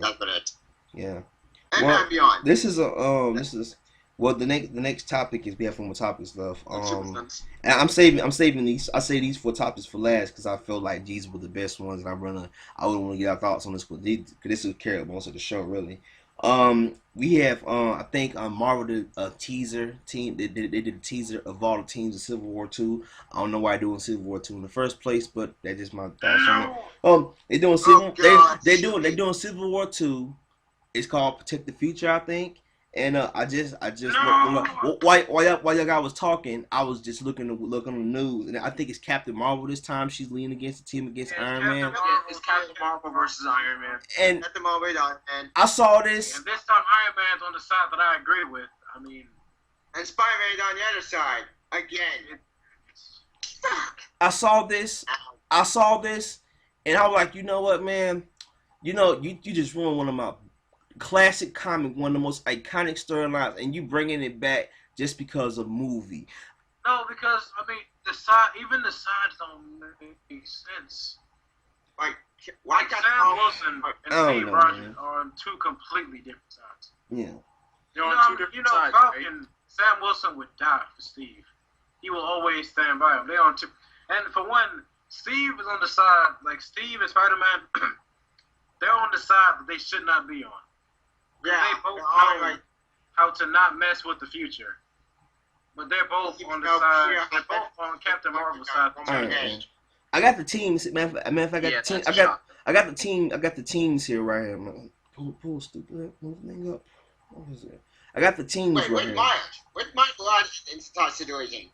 [SPEAKER 4] that's about it.
[SPEAKER 2] Yeah.
[SPEAKER 4] And
[SPEAKER 2] Well,
[SPEAKER 4] beyond.
[SPEAKER 2] This is the next topic is we have 4 more topics left. And I'm saving these. I say these 4 topics for last because I feel like these were the best ones, and I would want to get our thoughts on this because this will carry most of the show really. We have I think Marvel did a teaser team. They did a teaser of all the teams of Civil War 2. I don't know why they're doing Civil War 2 in the first place, but that's just my thoughts on it. They're doing Civil. They're doing Civil War 2. It's called Protect the Future, I think. And I just while y'all guys was talking, I was just looking on the news, and I think it's Captain Marvel this time. She's leaning against the team against Iron Man.
[SPEAKER 1] Yeah, it's Captain Marvel versus Iron Man.
[SPEAKER 2] And
[SPEAKER 4] At the moment, and
[SPEAKER 2] I saw this.
[SPEAKER 3] And this time Iron Man's on the side that I agree with. I mean,
[SPEAKER 4] Spider-Man's on the other side. Again. Fuck.
[SPEAKER 2] I saw this, and I was like, you know what, man? You just ruined one of my classic comic, one of the most iconic storylines, and you bringing it back just because of movie.
[SPEAKER 3] no, because I mean the sides don't make sense.
[SPEAKER 4] Like, why
[SPEAKER 3] Like
[SPEAKER 4] got
[SPEAKER 3] Sam Wilson and
[SPEAKER 2] Oh,
[SPEAKER 3] Steve
[SPEAKER 2] no,
[SPEAKER 3] Rogers
[SPEAKER 2] man.
[SPEAKER 3] are on 2 completely different sides.
[SPEAKER 2] Yeah,
[SPEAKER 1] They're on 2 different sides,
[SPEAKER 3] Falcon,
[SPEAKER 1] right?
[SPEAKER 3] Sam Wilson would die for Steve. He will always stand by him. They're on 2. And for one, Steve is on the side, like Steve and Spider-Man, they're on the side that they should not be on.
[SPEAKER 4] Yeah,
[SPEAKER 3] They both
[SPEAKER 4] they're
[SPEAKER 3] know
[SPEAKER 4] like,
[SPEAKER 3] how to not mess with the future. But they're both on the side, they're both on Captain Marvel's side.
[SPEAKER 2] all right, man. I got the teams. Matter of fact, I got the team.
[SPEAKER 1] that's a shock.
[SPEAKER 2] I got the team. I got the teams here right here. Man. Pull stupid. Move the thing up. What is it? I got the teams
[SPEAKER 4] wait,
[SPEAKER 2] right
[SPEAKER 4] where's
[SPEAKER 2] here.
[SPEAKER 4] Myers? Where's Myers in this situation?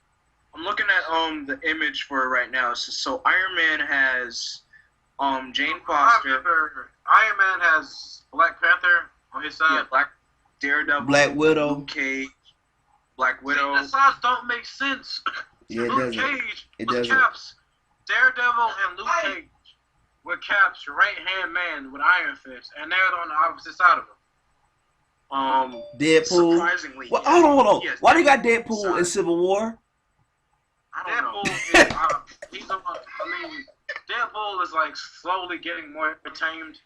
[SPEAKER 1] I'm looking at the image for it right now. So Iron Man has Jane Foster,
[SPEAKER 3] Iron Man has Black Panther on his side.
[SPEAKER 1] Black Daredevil,
[SPEAKER 2] Black Widow.
[SPEAKER 1] Luke Cage, Black Widow.
[SPEAKER 3] The sides don't make sense.
[SPEAKER 2] Yeah, it
[SPEAKER 3] Luke
[SPEAKER 2] doesn't.
[SPEAKER 3] Cage
[SPEAKER 2] It
[SPEAKER 3] was
[SPEAKER 2] doesn't.
[SPEAKER 3] Caps, Daredevil, and Luke Cage with Cap's right-hand man with Iron Fist, and they're on the opposite side of him.
[SPEAKER 2] Deadpool.
[SPEAKER 1] Surprisingly,
[SPEAKER 2] Well,
[SPEAKER 1] yes.
[SPEAKER 2] hold on.
[SPEAKER 1] Yes,
[SPEAKER 2] Why they got
[SPEAKER 1] Deadpool
[SPEAKER 2] Deadpool in
[SPEAKER 1] side.
[SPEAKER 2] Civil War?
[SPEAKER 1] I don't know.
[SPEAKER 3] Deadpool is, he's on, I mean, Deadpool is like slowly getting more tamed.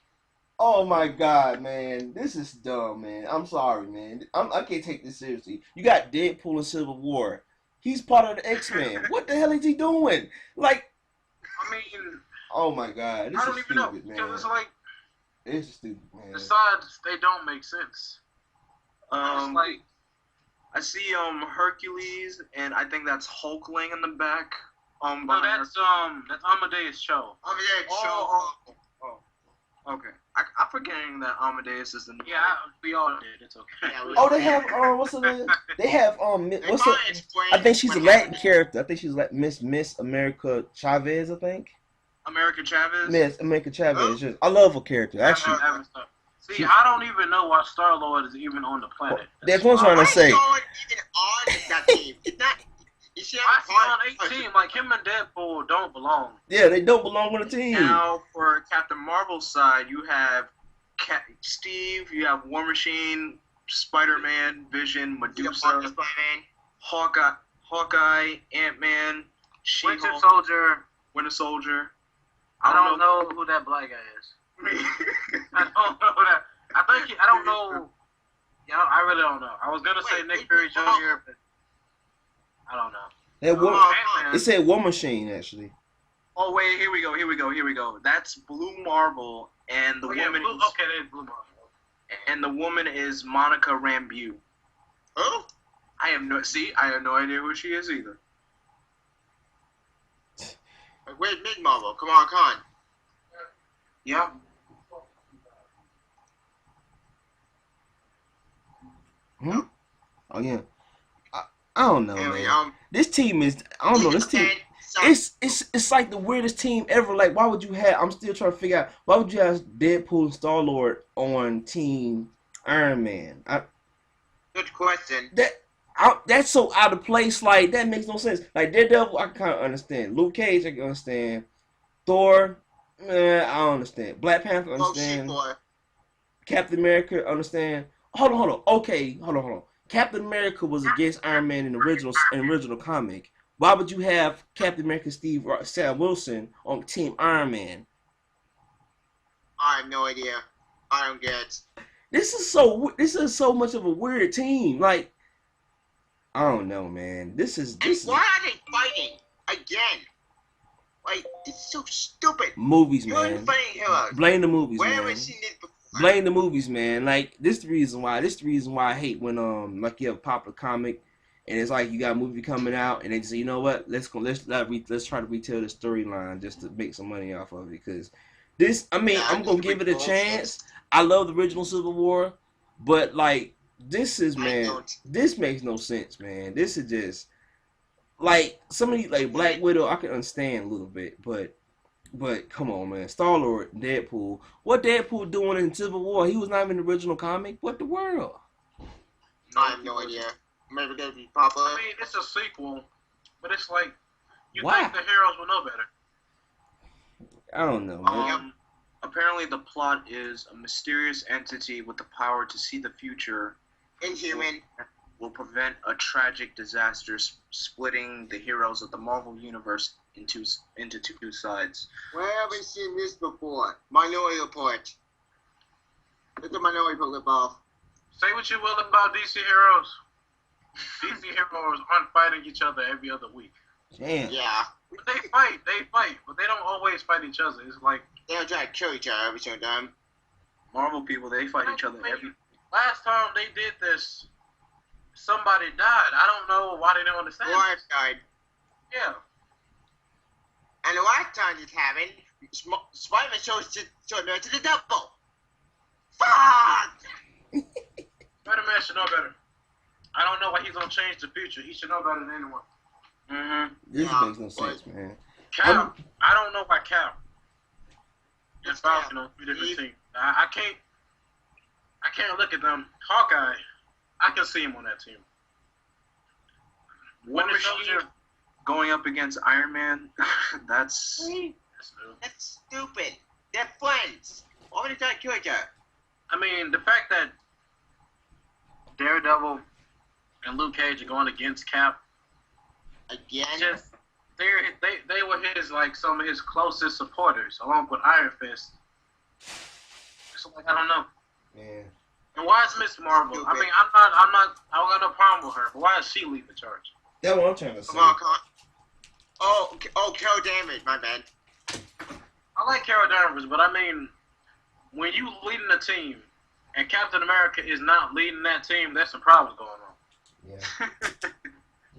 [SPEAKER 2] Oh my god, man. This is dumb, man. I'm sorry, man. I can't take this seriously. You got Deadpool in Civil War. He's part of the X-Men. What the hell is he doing? Like,
[SPEAKER 3] I mean,
[SPEAKER 2] oh my god. This
[SPEAKER 3] I don't
[SPEAKER 2] is
[SPEAKER 3] even know,
[SPEAKER 2] stupid, man.
[SPEAKER 3] because it's like,
[SPEAKER 2] This is stupid, man.
[SPEAKER 3] the sides, they don't make sense. It's like,
[SPEAKER 1] I see Hercules, and I think that's Hulkling in the back.
[SPEAKER 3] no, that's Amadeus Cho.
[SPEAKER 1] Okay. I'm forgetting that Amadeus is the new.
[SPEAKER 3] Yeah, we all did. It's okay.
[SPEAKER 4] Yeah,
[SPEAKER 2] Oh, they have what's the name? They have what's the? I think she's a Latin character. I think she's like Miss America Chavez. I think
[SPEAKER 1] America Chavez.
[SPEAKER 2] Miss America Chavez. I love her character. Actually,
[SPEAKER 3] See, I don't even know why Star-Lord is even on the planet.
[SPEAKER 2] that's what I'm trying to say.
[SPEAKER 4] Why is even on that team? It's not. You see,
[SPEAKER 3] Why is he on 18? Like, him and Deadpool don't belong.
[SPEAKER 2] Yeah, they don't belong on the team.
[SPEAKER 1] Now for Captain Marvel's side, you have Steve, you have War Machine, Spider-Man, Vision, Medusa, Hawkeye, Ant-Man,
[SPEAKER 3] Winter
[SPEAKER 1] She-Hulk,
[SPEAKER 3] Soldier.
[SPEAKER 1] Winter Soldier.
[SPEAKER 3] I don't know who that black guy is. I don't know that. I don't know. Yeah, I really don't know. I was gonna say Nick Fury Jr., but I don't know.
[SPEAKER 2] It said War Machine actually.
[SPEAKER 1] Oh wait, here we go. That's Blue Marvel, and the woman.
[SPEAKER 3] There's Blue Marvel.
[SPEAKER 1] And the woman is Monica Rambeau.
[SPEAKER 4] Who?
[SPEAKER 1] I have no idea who she is either.
[SPEAKER 4] Where's Big Marvel? Come on.
[SPEAKER 1] Yeah.
[SPEAKER 2] Oh yeah. I don't know,
[SPEAKER 4] Anyway,
[SPEAKER 2] man. This team is. I don't know. This team. It's like the weirdest team ever. Like, why would you have? I'm still trying to figure out why would you have Deadpool and Star-Lord on Team Iron Man.
[SPEAKER 4] Good question.
[SPEAKER 2] That's so out of place. Like, that makes no sense. Like, Daredevil, I can kind of understand. Luke Cage, I can understand. Thor, I don't understand. Black Panther, understand. Captain America, understand. Hold on. Okay, hold on. Captain America was against Iron Man in the original comic. Why would you have Captain America Sam Wilson on Team Iron Man?
[SPEAKER 4] I have no idea. I don't get.
[SPEAKER 2] This is so much of a weird team. Like, I don't know, man.
[SPEAKER 4] Why are they fighting again? Like, it's so stupid.
[SPEAKER 2] Movies,
[SPEAKER 4] You're
[SPEAKER 2] man.
[SPEAKER 4] fighting heroes.
[SPEAKER 2] Blame the movies,
[SPEAKER 4] Where
[SPEAKER 2] man.
[SPEAKER 4] have we seen this before?
[SPEAKER 2] Blame the movies, man. Like, this is the reason why I hate when like you have a popular comic and it's like you got a movie coming out and they say, you know what, let's try to retell the storyline just to make some money off of it. Because this, I'm gonna give it a chance. I love the original Civil War, but like this makes no sense, man. This is just like some of these, like Black Widow, I can understand a little bit, but come on, man. Star-Lord, Deadpool. What Deadpool doing in Civil War? He was not even in the original comic. What the world?
[SPEAKER 4] I have no idea. Maybe they'll be popular.
[SPEAKER 3] I mean, it's a sequel, but it's like you
[SPEAKER 2] Why?
[SPEAKER 3] think the heroes will know better.
[SPEAKER 2] I don't know, man.
[SPEAKER 1] Apparently the plot is a mysterious entity with the power to see the future
[SPEAKER 4] Inhuman.
[SPEAKER 1] will prevent a tragic disaster splitting the heroes of the Marvel Universe into two sides.
[SPEAKER 4] Where have we seen this before? Minority Report. Look at Minority Report off.
[SPEAKER 3] Say what you will about DC heroes. DC heroes aren't fighting each other every other week.
[SPEAKER 2] Damn.
[SPEAKER 4] Yeah.
[SPEAKER 3] But they fight, but they don't always fight each other. It's like
[SPEAKER 4] They don't try to kill each other every single time.
[SPEAKER 1] Marvel people, they fight each other every.
[SPEAKER 3] last time they did this, somebody died. I don't know why they don't understand.
[SPEAKER 4] Lawrence died.
[SPEAKER 3] Yeah.
[SPEAKER 4] And the last time this happened, Spider-Man showed to the devil. Fuck!
[SPEAKER 3] Spider-Man should know better. I don't know why he's gonna change the future. He should know better than anyone.
[SPEAKER 1] Mm-hmm.
[SPEAKER 2] This makes no sense, man.
[SPEAKER 3] Cap, I don't know why Cap and Falcon on three different teams. I can't look at them. Hawkeye, I can see him on that team.
[SPEAKER 1] Winter Soldier going up against Iron Man, that's
[SPEAKER 4] That's stupid. They're friends. Why would they try to kill each other?
[SPEAKER 3] I mean, the fact that Daredevil and Luke Cage are going against Cap,
[SPEAKER 4] Again?
[SPEAKER 3] just they were his like some of his closest supporters, along with Iron Fist. So like I don't know.
[SPEAKER 2] Man.
[SPEAKER 3] And why is Miss Marvel? I mean, I don't got no problem with her, but why is she leading the charge?
[SPEAKER 2] That's what I'm trying to say.
[SPEAKER 4] Come on, come on. Oh, Carol Danvers, my bad.
[SPEAKER 3] I like Carol Danvers, but I mean, when you leading a team and Captain America is not leading that team, there's some problems going on.
[SPEAKER 2] Yeah.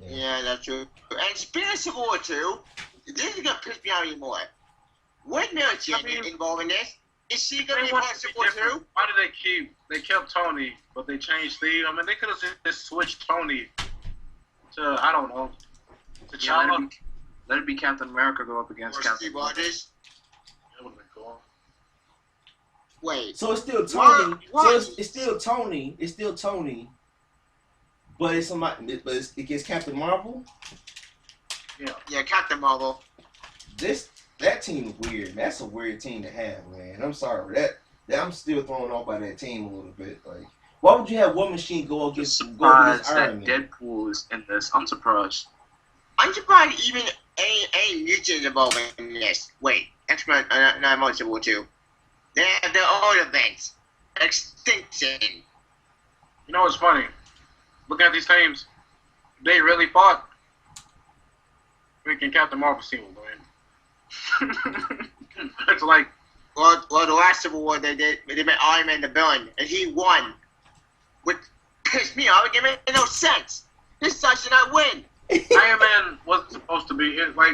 [SPEAKER 4] Yeah, that's true. And speaking of Civil War 2, this is gonna piss me out even more. What military involved in this? Is she gonna be part of Civil War 2?
[SPEAKER 3] Why did they kept Tony, but they changed Steve? I mean, they could have just switched Tony to, I don't know, to T'Challa.
[SPEAKER 1] Let it be Captain America go up against
[SPEAKER 4] Or
[SPEAKER 1] Captain
[SPEAKER 4] Steve
[SPEAKER 1] America.
[SPEAKER 4] Rogers?
[SPEAKER 3] That would have been cool.
[SPEAKER 4] Wait.
[SPEAKER 2] So it's still Tony.
[SPEAKER 4] What?
[SPEAKER 2] So it's still Tony. It's still Tony. But it's somebody. But it's against Captain Marvel.
[SPEAKER 4] Yeah, Captain Marvel.
[SPEAKER 2] That team is weird. That's a weird team to have, man. I'm sorry. That I'm still thrown off by that team a little bit. Like, why would you have War Machine go against
[SPEAKER 1] Surprised
[SPEAKER 2] Iron
[SPEAKER 1] that
[SPEAKER 2] Man?
[SPEAKER 1] Deadpool is in this. I'm surprised.
[SPEAKER 4] I'm surprised even any mutants involved in this. Wait, X-Men, not more Civil War 2. They have their own events. Extinction.
[SPEAKER 3] You know what's funny? Looking at these teams, they really fought. Freaking Captain Marvel team will win. It's like,
[SPEAKER 4] Well, the last Civil War they made Iron Man the villain, and he won. Which pissed me off. It made no sense. This side should not win.
[SPEAKER 3] Iron Man wasn't supposed to be, like,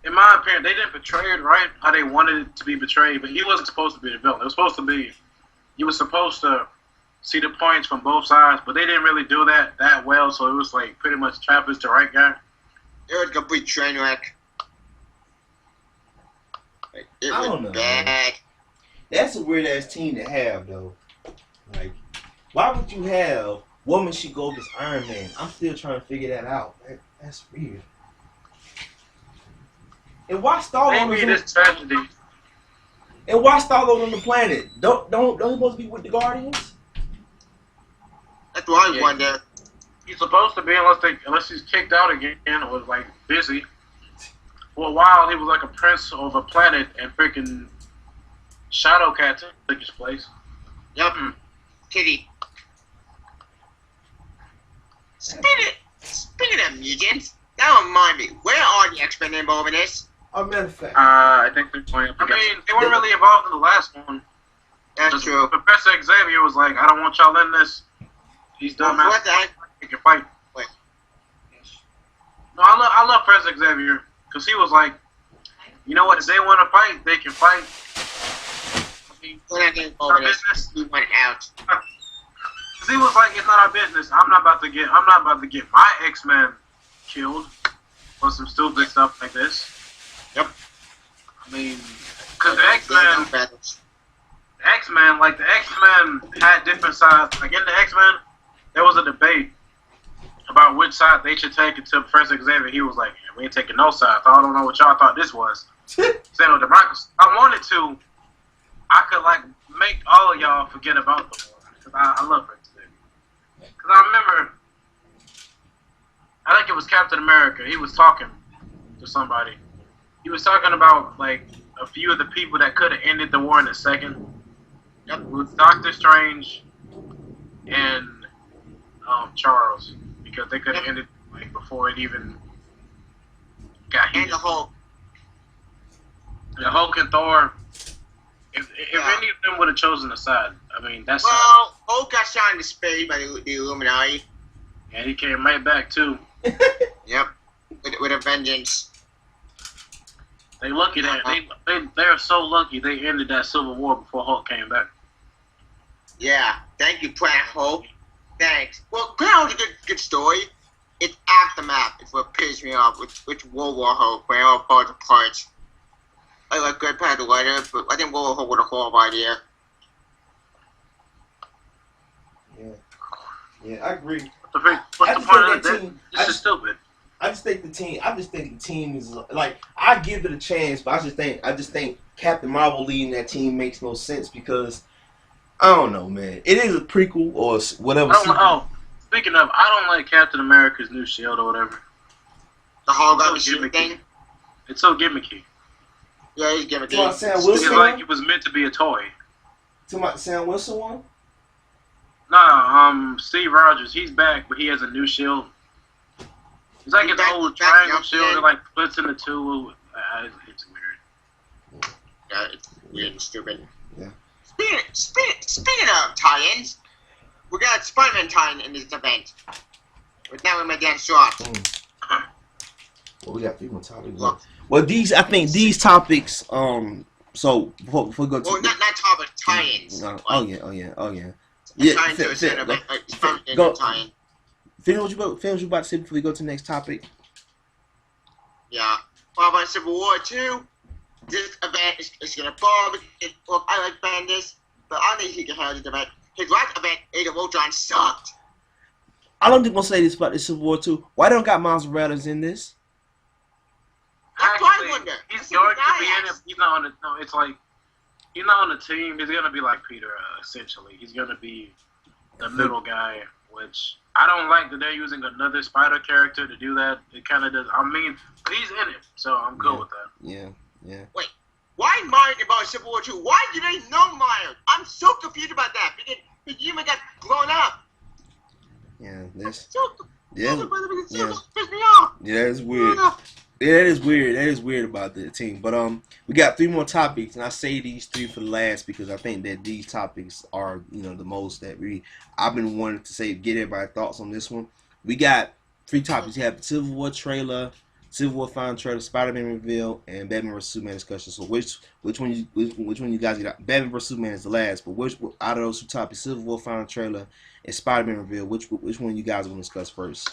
[SPEAKER 3] in my opinion, they didn't portray it right how they wanted it to be portrayed, but he wasn't supposed to be the villain. It was supposed to be, you were supposed to see the points from both sides, but they didn't really do that well, so it was like pretty much Travis the right guy.
[SPEAKER 4] It was a complete train wreck. It
[SPEAKER 2] I
[SPEAKER 4] was
[SPEAKER 2] don't know,
[SPEAKER 4] bad.
[SPEAKER 2] man. That's a weird ass team to have, though. Like, why would you have War Machine go against Iron Man? I'm still trying to figure that out. That's weird. And why Star-Lord
[SPEAKER 3] Maybe this tragedy.
[SPEAKER 2] And why Star-Lord on the planet? Don't he supposed to be with the Guardians?
[SPEAKER 4] That's what I wonder.
[SPEAKER 3] He's supposed to be unless he's kicked out again or was like busy. For a while he was like a prince of a planet and freaking Shadowcat took his place.
[SPEAKER 4] Yep. Kitty. Speaking of mutants, that remind me, where are the X-Men involved in this?
[SPEAKER 2] A matter of fact.
[SPEAKER 1] I think they're going up
[SPEAKER 3] I
[SPEAKER 1] against.
[SPEAKER 3] mean, they weren't really involved in the last one.
[SPEAKER 4] That's true.
[SPEAKER 3] Professor Xavier was like, I don't want y'all in this. He's done
[SPEAKER 4] What the heck?
[SPEAKER 3] He can fight.
[SPEAKER 4] Wait.
[SPEAKER 3] No, I love Professor Xavier because he was like, you know what? If they want to fight, they can fight. I mean,
[SPEAKER 4] We're not getting
[SPEAKER 3] it's our
[SPEAKER 4] involved in this.
[SPEAKER 3] business.
[SPEAKER 4] We went out.
[SPEAKER 3] Because he was like, it's not our business. I'm not about to get my X-Men killed for some stupid stuff like this.
[SPEAKER 4] Yep.
[SPEAKER 3] I mean, because the X-Men had different sides. Like in the X-Men, there was a debate about which side they should take until Professor Xavier. He was like, we ain't taking no side. I don't know what y'all thought this was. Saying with democracy. I wanted to. I could like make all of y'all forget about the war. Because I love her today. Because I remember, I think it was Captain America. He was talking to somebody. He was talking about like a few of the people that could have ended the war in a second. Yep, it was Doctor Strange and Charles, because they could have ended like before it even got
[SPEAKER 4] And
[SPEAKER 3] heated.
[SPEAKER 4] the Hulk.
[SPEAKER 3] The Hulk and Thor. If
[SPEAKER 4] Yeah.
[SPEAKER 3] any of them would have chosen a side, I mean that's.
[SPEAKER 4] Well, Hulk got shot into space by the Illuminati.
[SPEAKER 3] And he came right back too.
[SPEAKER 4] Yep. With a vengeance.
[SPEAKER 3] They lucky that they're so lucky they ended that Civil War before Hulk came back.
[SPEAKER 4] Yeah. Thank you, Planet Hulk. Thanks. Well, Planet Hulk's a good story. It's Aftermath. It's what pissed me off with World War Hulk, when it all falls apart. I like Good Part of the Letter, but I think World War Hulk was a horrible idea.
[SPEAKER 2] Yeah, I agree.
[SPEAKER 3] What's the
[SPEAKER 2] I
[SPEAKER 3] point
[SPEAKER 2] feel
[SPEAKER 3] of
[SPEAKER 2] that
[SPEAKER 3] that?
[SPEAKER 2] team-
[SPEAKER 3] This is stupid.
[SPEAKER 2] I just think the team. I just think the team is like. I give it a chance, but I just think Captain Marvel leading that team makes no sense because I don't know, man. It is a prequel or whatever.
[SPEAKER 3] Speaking of, I don't like Captain America's new shield or whatever.
[SPEAKER 4] The whole
[SPEAKER 3] It's so
[SPEAKER 4] got shield
[SPEAKER 3] gimmicky.
[SPEAKER 4] thing.
[SPEAKER 3] It's so gimmicky.
[SPEAKER 4] Yeah, he's gimmicky.
[SPEAKER 2] To my Sam
[SPEAKER 3] It's
[SPEAKER 2] Wilson
[SPEAKER 3] like
[SPEAKER 2] one.
[SPEAKER 3] it was meant to be a toy.
[SPEAKER 2] To my Sam Wilson one.
[SPEAKER 3] Nah, Steve Rogers, he's back, but he has a new shield. It's like his old triangle shield that like splits into two. It's weird.
[SPEAKER 4] Yeah, it's weird and stupid.
[SPEAKER 2] Yeah.
[SPEAKER 4] Speaking of tie-ins, we got Spider-Man tie-in in this event. But now we're my damn short.
[SPEAKER 2] Well, we got 3 more topics.
[SPEAKER 4] Look.
[SPEAKER 2] Well, I think these topics. So before we go to.
[SPEAKER 4] Well, not topics, tie-ins.
[SPEAKER 2] Oh yeah.
[SPEAKER 4] Tie-in to a certain event, like Spider-Man
[SPEAKER 2] go-
[SPEAKER 4] tie-in.
[SPEAKER 2] Finish what you about to say before we go to the next topic.
[SPEAKER 4] Yeah. Well, about Civil War 2, this event is gonna fall. Well, I like Bendis, but I don't think he can handle this event. His last event, Age of Ultron, sucked.
[SPEAKER 2] I don't think we'll say this about the Civil War 2. Why don't got Miles Morales in this?
[SPEAKER 4] That's what I wonder.
[SPEAKER 3] He's going to be in it. He's not on the. No, it's like he's not on the team. He's gonna be like Peter, essentially. He's gonna be the middle guy, which I don't like that they're using another Spider character to do that. It kind of does. I mean, he's in it, so I'm cool with that.
[SPEAKER 2] Yeah.
[SPEAKER 4] Why Myers about Civil War 2? Why do they know Myers? I'm so confused about that because the human got blown up.
[SPEAKER 2] Yeah, this.
[SPEAKER 4] So
[SPEAKER 2] Yeah,
[SPEAKER 4] pissed me off.
[SPEAKER 2] yeah, that's weird. Yeah, that is weird. That is weird about the team. But we got 3 more topics, and I say these 3 for the last because I think that these topics are, the most that I've been wanting to say, get everybody's thoughts on this one. We got 3 topics. You have the Civil War trailer, Civil War final trailer, Spider-Man reveal, and Batman vs Superman discussion. So which one you guys got? Batman vs Superman is the last, but which out of those 2 topics, Civil War final trailer and Spider-Man reveal, which one you guys want to discuss first?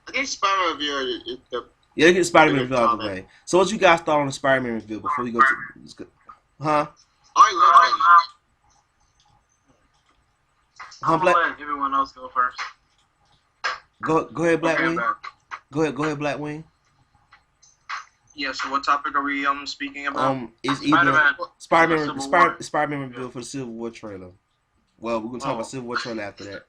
[SPEAKER 4] I think Spider-Man reveal is the.
[SPEAKER 2] Yeah, get the Spider-Man reveal out of the way. So what you guys thought on the Spider-Man reveal before we go to... Huh?
[SPEAKER 4] I
[SPEAKER 3] I'm
[SPEAKER 2] Black?
[SPEAKER 3] gonna let everyone else go first.
[SPEAKER 2] Go ahead, Black
[SPEAKER 1] Okay,
[SPEAKER 2] Wing.
[SPEAKER 1] back.
[SPEAKER 2] Go ahead, Black Wing.
[SPEAKER 1] Yeah, so what topic are we speaking about?
[SPEAKER 2] Is either
[SPEAKER 3] Spider-Man.
[SPEAKER 2] Spider-Man reveal for the Civil War trailer. Well, we're gonna talk about Civil War trailer after that.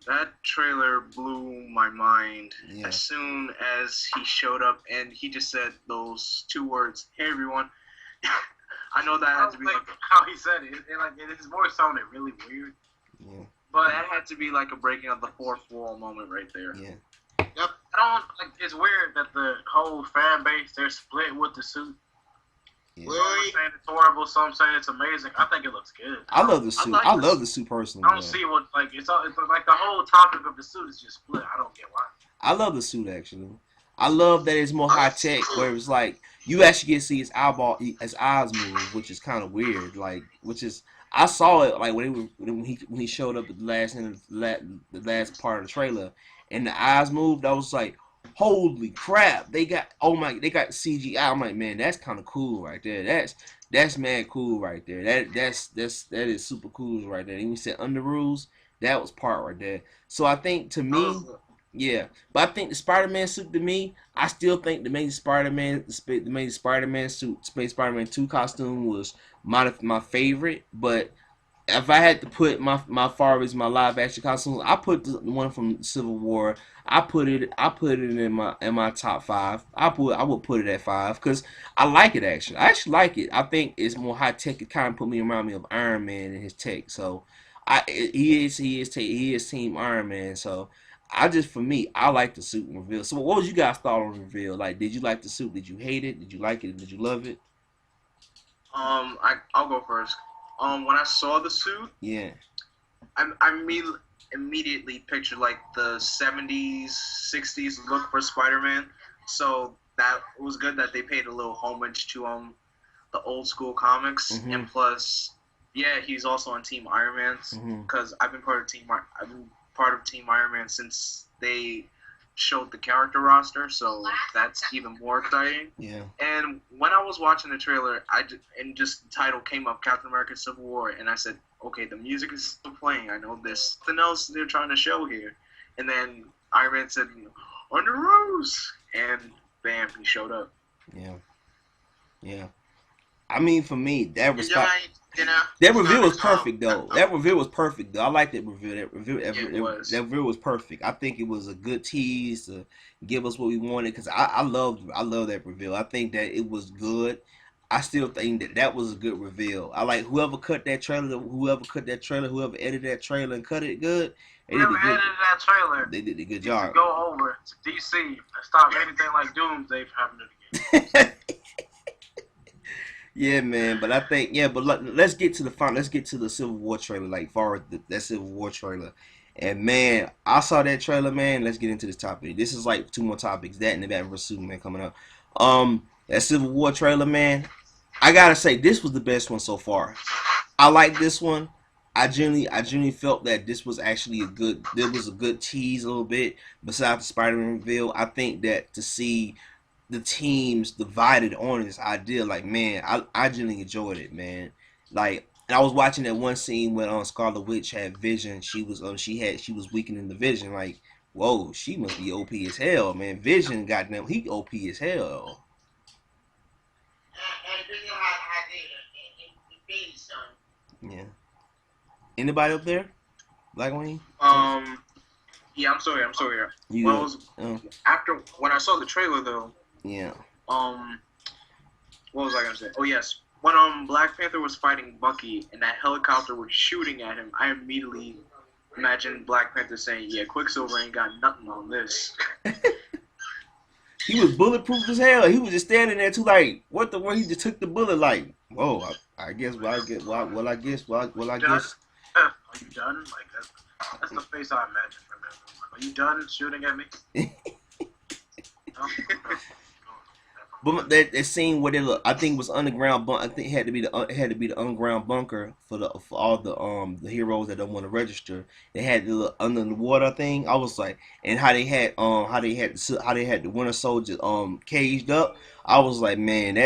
[SPEAKER 1] That trailer blew my mind
[SPEAKER 2] Yeah.
[SPEAKER 1] as soon as he showed up and he just said those 2 words, "Hey everyone." I know that had to be like,
[SPEAKER 3] how he said it. His voice sounded really weird.
[SPEAKER 2] Yeah.
[SPEAKER 3] But
[SPEAKER 1] that had to be like a breaking of the 4th wall moment right there.
[SPEAKER 2] Yeah.
[SPEAKER 3] I don't like. It's weird that the whole fan base they're split with the suit.
[SPEAKER 2] Yeah.
[SPEAKER 3] Some are saying it's horrible. Some saying it's amazing. I think it looks good.
[SPEAKER 2] I love the suit. I love the suit personally.
[SPEAKER 3] I don't see what like it's like the whole topic of the suit is just split. I don't get why.
[SPEAKER 2] I love the suit actually. I love that it's more high tech, where it's like you actually get to see his eyes move, which is kind of weird. Like, I saw it like when he showed up at the last part of the trailer, and the eyes moved. I was like, holy crap! They got CGI. I'm like, man, that's kind of cool right there. That's mad cool right there. That is super cool right there. And you said under rules, that was part right there. So I think to me. Yeah, but I think the Spider-Man suit to me, I still think the Amazing Spider-Man suit, Space Spider-Man 2 costume was my favorite. But if I had to put my far as my live action costumes, I put the one from Civil War. I put it in my top 5. I would put it at 5 because I like it actually. I actually like it. I think it's more high tech. It kind of put me around me of Iron Man and his tech. So he is Team Iron Man. So. For me, I like the suit reveal. So what was you guys thought on the reveal? Like, did you like the suit? Did you hate it? Did you like it? Did you love it?
[SPEAKER 1] I'll go first. When I saw the suit,
[SPEAKER 2] Yeah.
[SPEAKER 1] I immediately pictured like the 70s, 60s look for Spider-Man. So that was good that they paid a little homage to the old school comics,
[SPEAKER 2] Mhm.
[SPEAKER 1] and plus, yeah, he's also on Team Iron Man because I've been part of Team Iron Man since they showed the character roster, so that's even more exciting.
[SPEAKER 2] Yeah.
[SPEAKER 1] And when I was watching the trailer, just the title came up, Captain America: Civil War, and I said, okay, the music is still playing. I know there's something else they're trying to show here. And then Iron Man said, on the rose, and bam, he showed up.
[SPEAKER 2] Yeah. I mean, for me, that
[SPEAKER 4] Enjoy,
[SPEAKER 2] that reveal was perfect though. That reveal was perfect though. I like that reveal. That reveal was perfect. I think it was a good tease to give us what we wanted because I love that reveal. I think that it was good. I still think that was a good reveal. I like whoever cut that trailer, whoever edited that trailer and cut it good.
[SPEAKER 3] Whoever edited that trailer,
[SPEAKER 2] they did a good
[SPEAKER 3] needs
[SPEAKER 2] job.
[SPEAKER 3] to go over to DC and stop anything like Doomsday from happening again.
[SPEAKER 2] Yeah, man, but I think but let's get to the final. Let's get to the Civil War trailer. Like far as that Civil War trailer, and man, I saw that trailer. Man, let's get into this topic. This is like two more topics. That and the Batman vs Superman coming up. That Civil War trailer, man. I gotta say this was the best one so far. I like this one. I genuinely felt that this was actually a good tease a little bit. Besides the Spider-Man reveal, I think that to see the teams divided on this idea, like man, I genuinely enjoyed it, man. Like, and I was watching that one scene when Scarlet Witch had Vision. She was weakening the Vision. Like, whoa, she must be OP as hell, man. Vision, goddamn, he OP as hell. Yeah. Anybody up there? Black Wayne?
[SPEAKER 1] Yeah, I'm sorry. After when I saw the trailer though.
[SPEAKER 2] Yeah.
[SPEAKER 1] What was I gonna say? Oh yes, when Black Panther was fighting Bucky and that helicopter was shooting at him, I immediately imagined Black Panther saying, "Yeah, Quicksilver ain't got nothing on this."
[SPEAKER 2] He was bulletproof as hell. He was just standing there too, like, what the one? He just took the bullet, like, whoa. I guess.
[SPEAKER 3] Are you done? Like that's the face I imagine from him. Like, are you done shooting at me? No?
[SPEAKER 2] But that scene where I think it was underground. I think it had to be the underground bunker for all the heroes that don't want to register. They had the little under the water thing. I was like, and how they had the Winter Soldier caged up. I was like, man,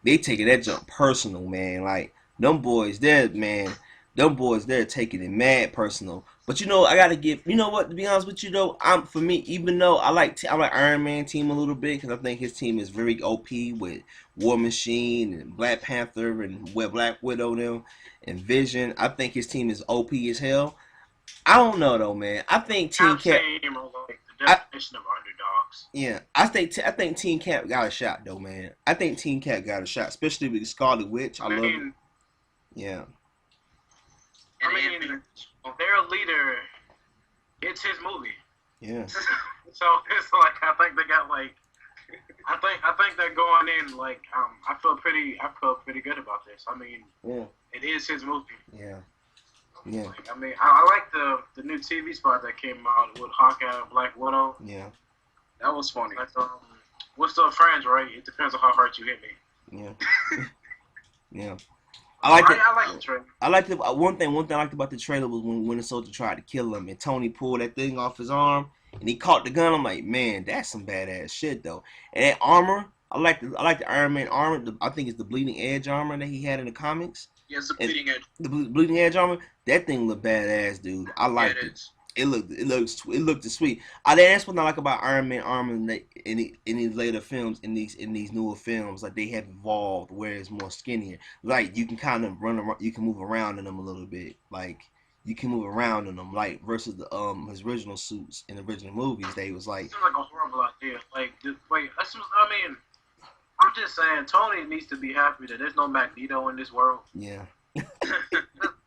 [SPEAKER 2] they taking that jump personal, man. Like them boys there, man. Them boys there taking it mad personal. But I gotta give. You know what? To be honest with you though, for me, even though I like Iron Man team a little bit because I think his team is very OP with War Machine and Black Panther and Black Widow them and Vision. I think his team is OP as hell. I don't know though, man. I think Team Cap.
[SPEAKER 3] Like the definition of underdogs.
[SPEAKER 2] Yeah, I think Team Cap got a shot though, man. I think Team Cap got a shot, especially with Scarlet Witch. I love it. Yeah.
[SPEAKER 3] I mean, their leader, it's his movie.
[SPEAKER 2] Yeah.
[SPEAKER 3] So it's like I think they got like, I think they're going in like I feel pretty good about this. I mean,
[SPEAKER 2] yeah,
[SPEAKER 3] it is his movie.
[SPEAKER 2] Yeah. Yeah.
[SPEAKER 3] Like, I mean, I like the new TV spot that came out with Hawkeye and Black Widow.
[SPEAKER 2] Yeah.
[SPEAKER 1] That was funny.
[SPEAKER 3] Like, we're still friends, right? It depends on how hard you hit me.
[SPEAKER 2] Yeah. Yeah. I like
[SPEAKER 3] the trailer.
[SPEAKER 2] I liked the one thing I liked about the trailer was when Winter Soldier tried to kill him and Tony pulled that thing off his arm and he caught the gun. I'm like, man, that's some badass shit though. And that armor, I like the Iron Man armor. I think it's the Bleeding Edge armor that he had in the comics.
[SPEAKER 1] Yeah, it's the Bleeding Edge.
[SPEAKER 2] The Bleeding Edge armor. That thing looked badass, dude. I liked it. It looked sweet. That's what I like about Iron Man armor in these later films, in these newer films. Like they have evolved where it's more skinnier. Like you can kind of run around, you can move around in them a little bit. Like you can move around in them. Like versus the his original suits in the original movies, they was like.
[SPEAKER 3] It seems like a horrible idea. Like I'm just saying, Tony needs to be happy that there's no Magneto in this world.
[SPEAKER 2] Yeah.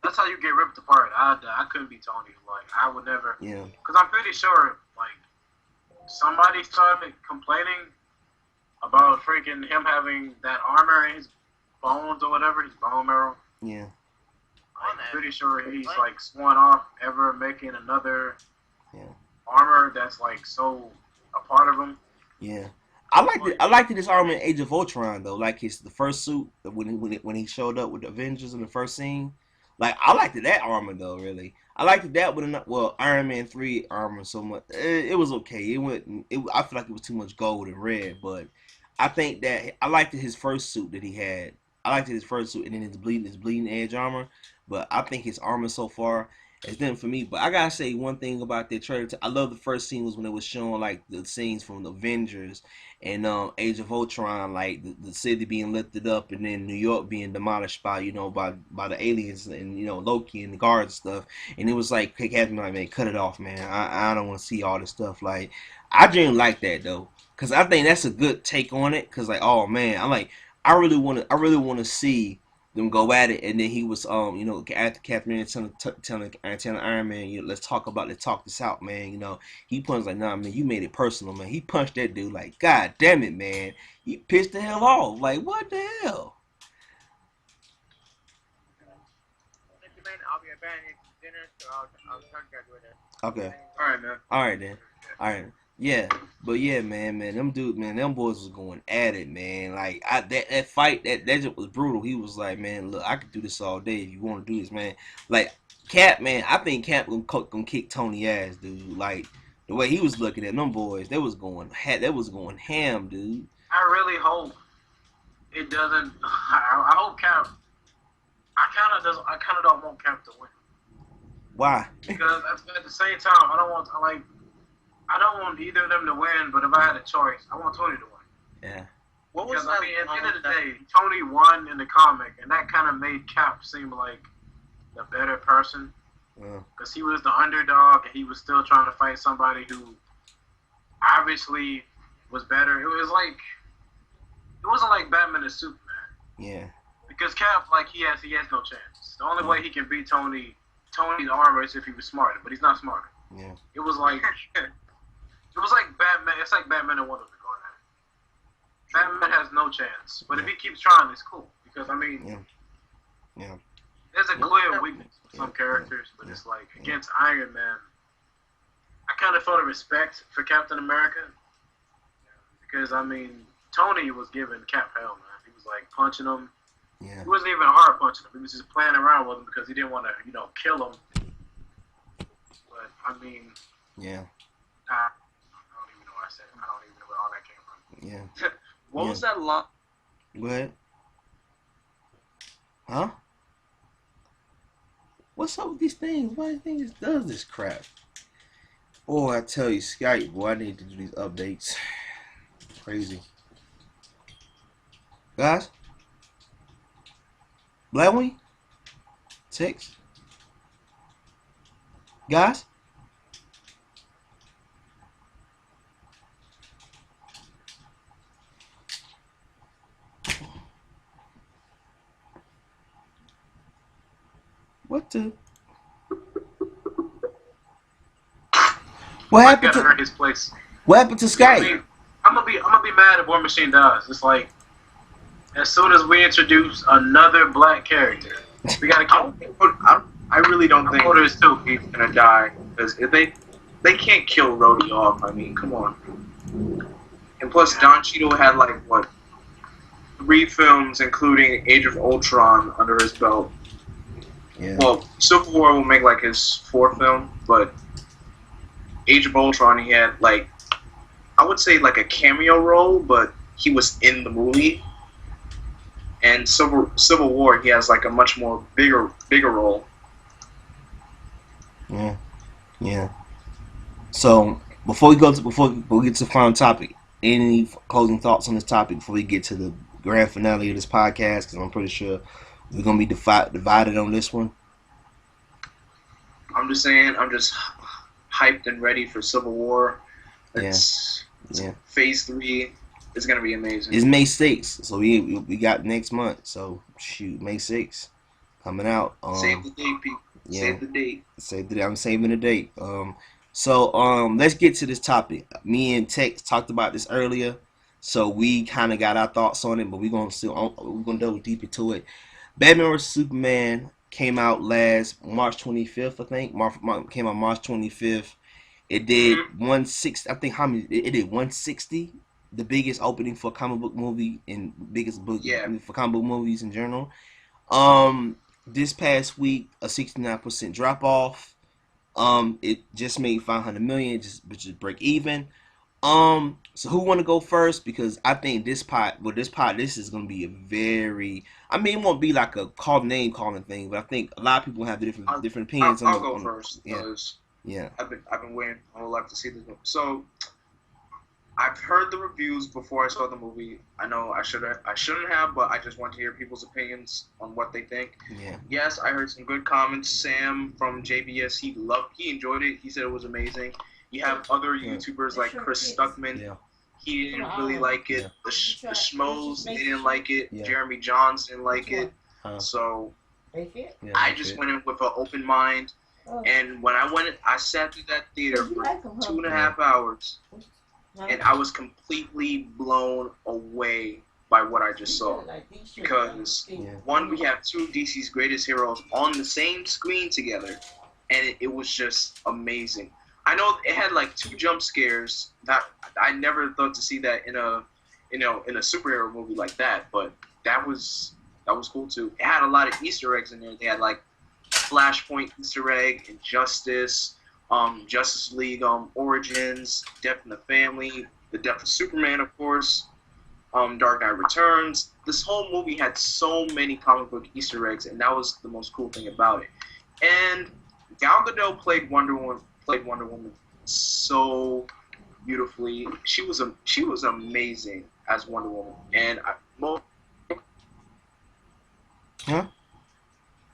[SPEAKER 3] That's how you get ripped apart. I couldn't be Tony. Like I would never.
[SPEAKER 2] Yeah.
[SPEAKER 3] Because I'm pretty sure like somebody started complaining about freaking him having that armor in his bones or whatever, his bone marrow.
[SPEAKER 2] Yeah.
[SPEAKER 3] I'm pretty sure he's like sworn off ever making another
[SPEAKER 2] armor
[SPEAKER 3] that's like so a part of him.
[SPEAKER 2] Yeah. I liked this armor in Age of Ultron though, like the first suit when he showed up with the Avengers in the first scene. Like I liked that armor though, really. I liked that with Iron Man 3 armor so much. It was okay. I feel like it was too much gold and red, but I think that I liked his first suit that he had. I liked his first suit and then his bleeding edge armor. But I think his armor so far, It's different for me. But I gotta say one thing about that trailer. I love the first scene was when it was showing like the scenes from the Avengers and Age of Ultron, like the city being lifted up and then New York being demolished by by the aliens and Loki and the guards and stuff. And it was like Captain like, man, cut it off, man. I don't want to see all this stuff. Like I didn't like that though, cause I think that's a good take on it. Cause like, oh man, I really want to see them go at it, and then he was after Captain telling Iron Man, let's talk this out, man. He punched like, nah, man, you made it personal, man. He punched that dude like, god damn it, man. He pissed the hell off, like what the hell.
[SPEAKER 4] Thank you, man. I'll be abandoning dinner, so I'll talk to you guys later.
[SPEAKER 2] Okay,
[SPEAKER 3] All right, man.
[SPEAKER 2] all right then, all right. Yeah, but yeah, man, them boys was going at it, man. Like that fight, that just was brutal. He was like, man, look, I could do this all day if you want to do this, man. Like Cap, man, I think Cap gonna kick Tony ass, dude. Like the way he was looking at them boys, they was going ham, dude.
[SPEAKER 3] I really hope it doesn't. I hope Cap. I kind of don't want Cap to win
[SPEAKER 2] Why?
[SPEAKER 3] because at the same time, I don't want either of them to win. But if I had a choice, I want Tony to win.
[SPEAKER 2] Yeah,
[SPEAKER 1] What was
[SPEAKER 3] Because
[SPEAKER 1] that?
[SPEAKER 3] I mean, at the end of the day, Tony won in the comic, and that kind of made Cap seem like the better person because he was the underdog and he was still trying to fight somebody who obviously was better. It wasn't like Batman and Superman
[SPEAKER 2] yeah,
[SPEAKER 3] because Cap, like he has no chance. The only way he can beat Tony's armor is if he was smarter, but he's not smarter.
[SPEAKER 2] yeah,
[SPEAKER 3] It was like Batman. It's like Batman and Wonder Woman going at it. Batman has no chance, but if he keeps trying, it's cool because I mean,
[SPEAKER 2] yeah.
[SPEAKER 3] there's a clear weakness with some characters, but it's like against Iron Man, I kind of felt a respect for Captain America because I mean Tony was giving Cap hell, man. He was like punching him.
[SPEAKER 2] Yeah.
[SPEAKER 3] He wasn't even hard punching him. He was just playing around with him because he didn't want to, kill him. But I mean,
[SPEAKER 2] Yeah.
[SPEAKER 3] I don't even know what I said. I don't even know where all that came from.
[SPEAKER 2] Yeah.
[SPEAKER 1] What was that line?
[SPEAKER 2] Go ahead. Huh? What's up with these things? Why do you think it does this crap? Oh, I tell you, Skype, boy, I need to do these updates. Crazy. Guys? Blackwing? Text? Guys? What the? What happened
[SPEAKER 3] Gotta
[SPEAKER 2] to
[SPEAKER 3] earn his place.
[SPEAKER 2] What happened to
[SPEAKER 3] You know what I
[SPEAKER 2] Skype?
[SPEAKER 3] mean? I'm gonna be mad if War Machine dies. It's like as soon as we introduce another black character, we gotta
[SPEAKER 1] I
[SPEAKER 3] kill him.
[SPEAKER 1] I really don't think
[SPEAKER 3] Voters too.
[SPEAKER 1] he's gonna die because if they can't kill Rhodey off. I mean, come on. And plus, Don Cheadle had like what 3 films, including Age of Ultron, under his belt.
[SPEAKER 2] Yeah.
[SPEAKER 1] Well, Civil War will make like his 4th film, but Age of Ultron, he had like, I would say like a cameo role, but he was in the movie. And Civil War, he has like a much more bigger role.
[SPEAKER 2] Yeah. Yeah. So before we get to the final topic, any closing thoughts on this topic before we get to the grand finale of this podcast? Because I'm pretty sure we're gonna be divided on this one.
[SPEAKER 1] I'm just saying, I'm just hyped and ready for Civil War. It's Phase 3 is gonna be amazing.
[SPEAKER 2] It's May 6th, so we got next month. So shoot, May 6th coming out.
[SPEAKER 1] Save the date, people.
[SPEAKER 2] Yeah.
[SPEAKER 1] Save the date.
[SPEAKER 2] Save the date. I'm saving the date. So let's get to this topic. Me and Tex talked about this earlier, so we kind of got our thoughts on it, but we're gonna delve deep into it. Batman vs Superman came out last March 25th, I think. Came out March 25th. It did 160. I think how many? It did 160. The biggest opening for a comic book movie and biggest book for comic book movies in general. This past week, a 69% drop off. It just made $500 million, which is break even. So who want to go first? Because I think this is gonna be a very. I mean, it won't be like a name calling thing, but I think a lot of people have different opinions
[SPEAKER 1] I'll go first
[SPEAKER 2] yeah,
[SPEAKER 1] because
[SPEAKER 2] yeah,
[SPEAKER 1] I've been waiting my whole life to see this movie. So I've heard the reviews before I saw the movie. I know I shouldn't have, but I just want to hear people's opinions on what they think.
[SPEAKER 2] yeah.
[SPEAKER 1] Yes, I heard some good comments. Sam from JBS, he enjoyed it. He said it was amazing. You have other YouTubers like Chris Stuckman.
[SPEAKER 2] Yeah.
[SPEAKER 1] He didn't really like it.
[SPEAKER 2] Yeah.
[SPEAKER 1] The Schmoes, they didn't like it.
[SPEAKER 2] Yeah.
[SPEAKER 1] Jeremy Johns didn't like it. So I just went in with an open mind. And when I went, I sat through that theater for 2.5 hours, and I was completely blown away by what I just saw. Because one, we have two of DC's greatest heroes on the same screen together, and it was just amazing. I know it had like 2 jump scares that I never thought to see that in a superhero movie like that, but that was cool too. It had a lot of Easter eggs in there. They had like Flashpoint Easter egg, Injustice, Justice League Origins, Death in the Family, the Death of Superman, of course, Dark Knight Returns. This whole movie had so many comic book Easter eggs, and that was the most cool thing about it. And Gal Gadot played Wonder Woman so beautifully. She was amazing as Wonder Woman. And
[SPEAKER 2] Huh?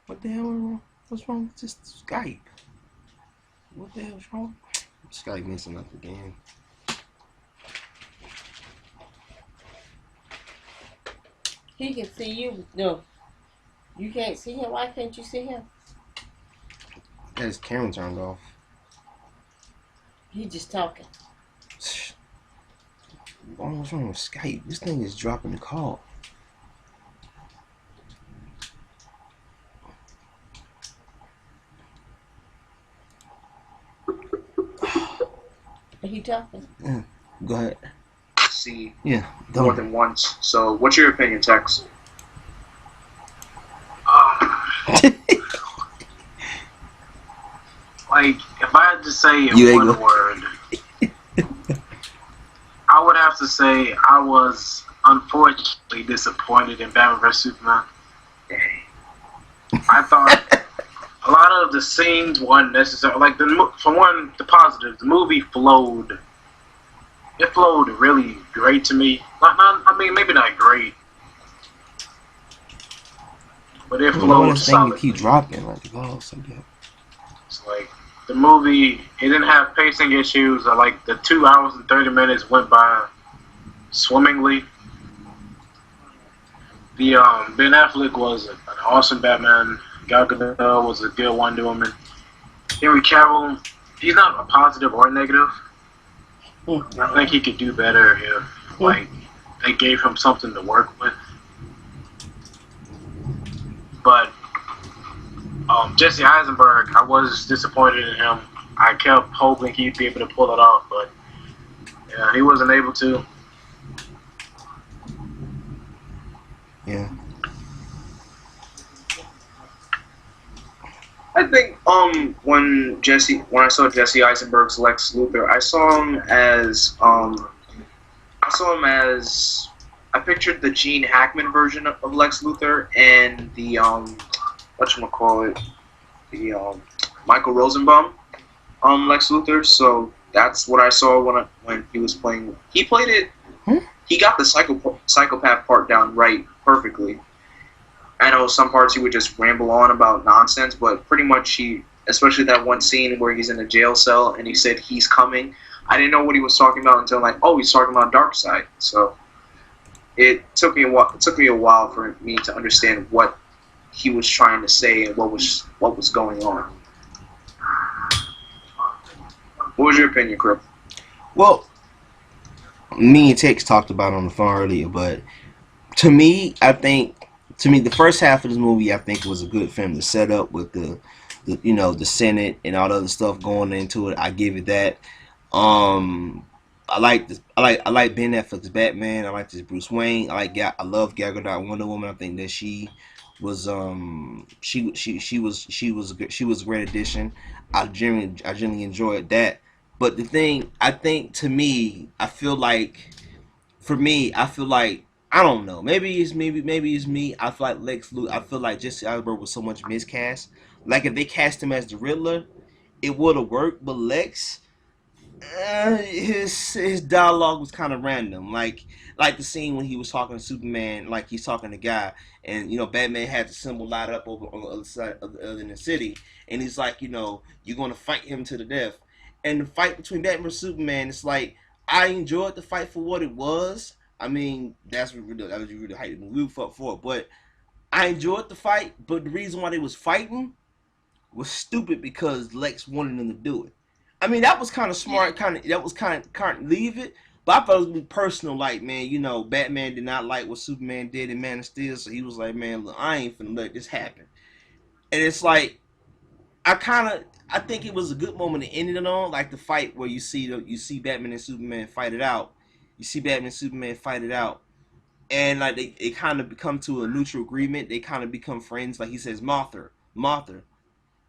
[SPEAKER 2] What the hell? What's wrong with this Skype? What the hell's wrong? Skype messing up again.
[SPEAKER 5] He can see you. No, you can't see him. Why can't you see him?
[SPEAKER 2] His camera turned off.
[SPEAKER 5] He just talking.
[SPEAKER 2] What's wrong with Skype? This thing is dropping the call.
[SPEAKER 5] Are you talking?
[SPEAKER 2] Yeah. Go ahead.
[SPEAKER 1] see
[SPEAKER 2] Yeah.
[SPEAKER 1] more than once. So, what's your opinion, Tex?
[SPEAKER 3] Like, if I had to say in
[SPEAKER 2] You ain't
[SPEAKER 3] one
[SPEAKER 2] go-
[SPEAKER 3] word, I would have to say I was unfortunately disappointed in Batman vs Superman. I thought a lot of the scenes weren't necessary. Like, for one, the positive, the movie flowed. It flowed really great to me. I mean, maybe not great, but it flowed
[SPEAKER 2] This thing to
[SPEAKER 3] solid.
[SPEAKER 2] keep dropping like oh so good.
[SPEAKER 3] It's like the movie, it didn't have pacing issues. Like the 2 hours and 30 minutes went by swimmingly. The Ben Affleck was an awesome Batman. Gal Gadot was a good Wonder Woman. Henry Cavill, he's not a positive or negative. I think he could do better if like they gave him something to work with. But Jesse Eisenberg, I was disappointed in him. I kept hoping he'd be able to pull it off, but yeah, he wasn't able to.
[SPEAKER 2] Yeah.
[SPEAKER 1] I think when I saw Jesse Eisenberg's Lex Luthor, I saw him as I pictured the Gene Hackman version of Lex Luthor and the whatchamacallit, the Michael Rosenbaum Lex Luthor. So that's what I saw when he was playing. He played it. He got the psychopath part down right perfectly. I know some parts he would just ramble on about nonsense, but pretty much especially that one scene where he's in a jail cell and he said he's coming. I didn't know what he was talking about until he's talking about Darkseid. So it took me a while for me to understand what he was trying to say and what was going on. What was your opinion, Crip?
[SPEAKER 2] Well, me and Tex talked about it on the phone earlier, but to me, the first half of this movie, I think, was a good film to set up with the Senate and all the other stuff going into it. I give it that. I like Ben Affleck's Batman. I like this Bruce Wayne. I love Gal Gadot Wonder Woman. I think that she was she was a great addition. I genuinely enjoyed that. But the thing, I think to me, I feel like for me, I feel like I don't know. Maybe it's me. I feel like Lex Luthor. I feel like Jesse Eisenberg was so much miscast. Like if they cast him as the Riddler, it would have worked. But Lex, his dialogue was kind of random. Like the scene when he was talking to Superman, like he's talking to Guy, and Batman had the symbol light up over on the other side of the city, and he's like, you're gonna fight him to the death. And the fight between Batman and Superman, it's like I enjoyed the fight for what it was. I mean, that was really hype we fought for, but I enjoyed the fight. But the reason why they was fighting was stupid because Lex wanted them to do it. I mean, that was kind of smart. That was kind of leave it. But I thought it was personal. Like, man, Batman did not like what Superman did in Man of Steel, so he was like, man, look, I ain't finna let this happen. And it's like I think it was a good moment to end it on, like the fight where you see Batman and Superman fight it out. You see Batman and Superman fight it out, and like they kind of come to a neutral agreement. They kind of become friends. Like he says, Martha,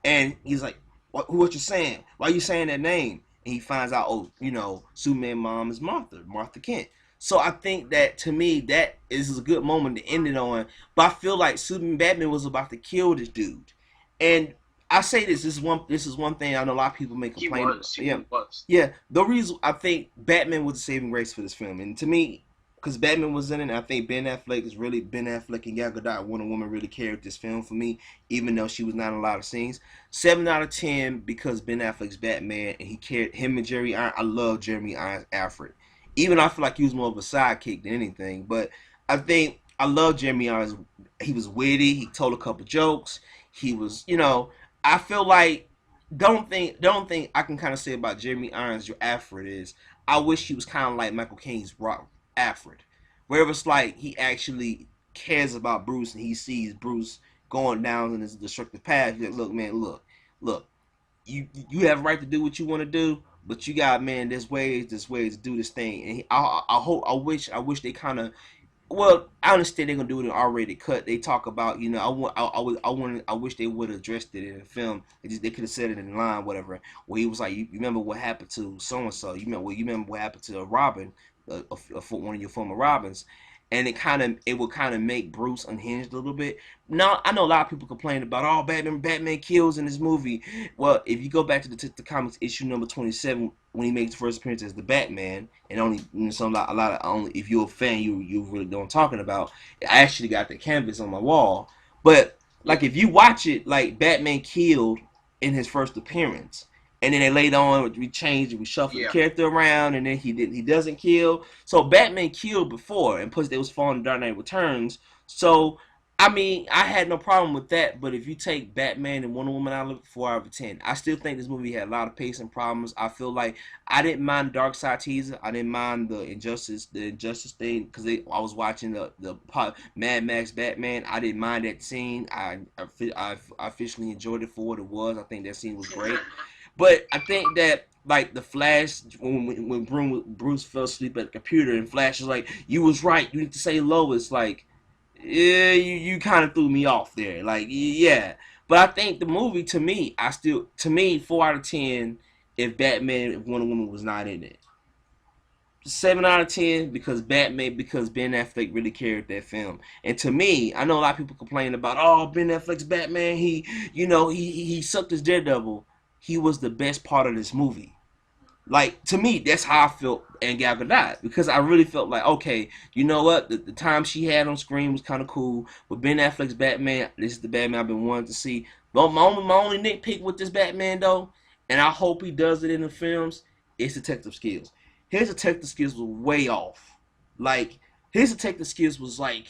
[SPEAKER 2] and he's like, what you saying? Why are you saying that name? And he finds out, oh, Superman mom is Martha Kent. So I think that to me that is a good moment to end it on. But I feel like Superman Batman was about to kill this dude, and I say this is one thing I know a lot of people may complain about. Yeah. The reason I think Batman was the saving grace for this film, and to me, because Batman was in it, and I think Ben Affleck and Gal Gadot, Wonder Woman, really carried this film for me, even though she was not in a lot of scenes. 7 out of 10 because Ben Affleck's Batman, and he carried him and Jeremy Irons. I love Jeremy Irons Alfred, even though I feel like he was more of a sidekick than anything. But I think I love Jeremy Irons. He was witty. He told a couple jokes. He was, I feel like don't think I can kind of say about Jeremy Irons your Alfred is I wish he was kind of like Michael Caine's Rock Alfred, where it's like he actually cares about Bruce and he sees Bruce going down in this destructive path. He's like, look, man, look, you have a right to do what you want to do, but you got, man, there's ways to do this thing. And I wish they kind of, well, I understand they're gonna do it in R-rated cut. They talk about, I wish they would have addressed it in the film. They could have said it in line, whatever. Where he was like, you remember what happened to so and so? You remember what happened to Robin, one of your former Robins, and it would kind of make Bruce unhinged a little bit. Now I know a lot of people complain about, oh, Batman kills in this movie. Well, if you go back to the comics issue number 27 when he makes the first appearance as the Batman, and only a lot of only if you're a fan you really know what I'm talking about. I actually got the canvas on my wall, but like if you watch it, like Batman killed in his first appearance. And then they later on we changed, we shuffled the character around, and then he doesn't kill. So Batman killed before, and plus they was following Dark Knight Returns. So I mean, I had no problem with that. But if you take Batman and Wonder Woman out of it, 4 out of 10. I still think this movie had a lot of pacing problems. I feel like I didn't mind Darkseid teaser. I didn't mind the injustice thing because I was watching the Mad Max Batman. I didn't mind that scene. I officially enjoyed it for what it was. I think that scene was great. But I think that like the Flash, when Bruce fell asleep at the computer, and Flash is like, "You was right. You need to say Lois." Like, yeah, you kind of threw me off there. Like, yeah. But I think the movie, to me, 4 out of 10. If Wonder Woman was not in it, 7 out of 10 because Ben Affleck really carried that film. And to me, I know a lot of people complain about, oh, Ben Affleck's Batman. He sucked his Daredevil. He was the best part of this movie. Like, to me, that's how I felt in Gal Gadot. Because I really felt like, okay, you know what? The time she had on screen was kind of cool. But Ben Affleck's Batman, this is the Batman I've been wanting to see. But my only nitpick with this Batman, though, and I hope he does it in the films, is detective skills. His detective skills were way off. Like, his detective skills was, like,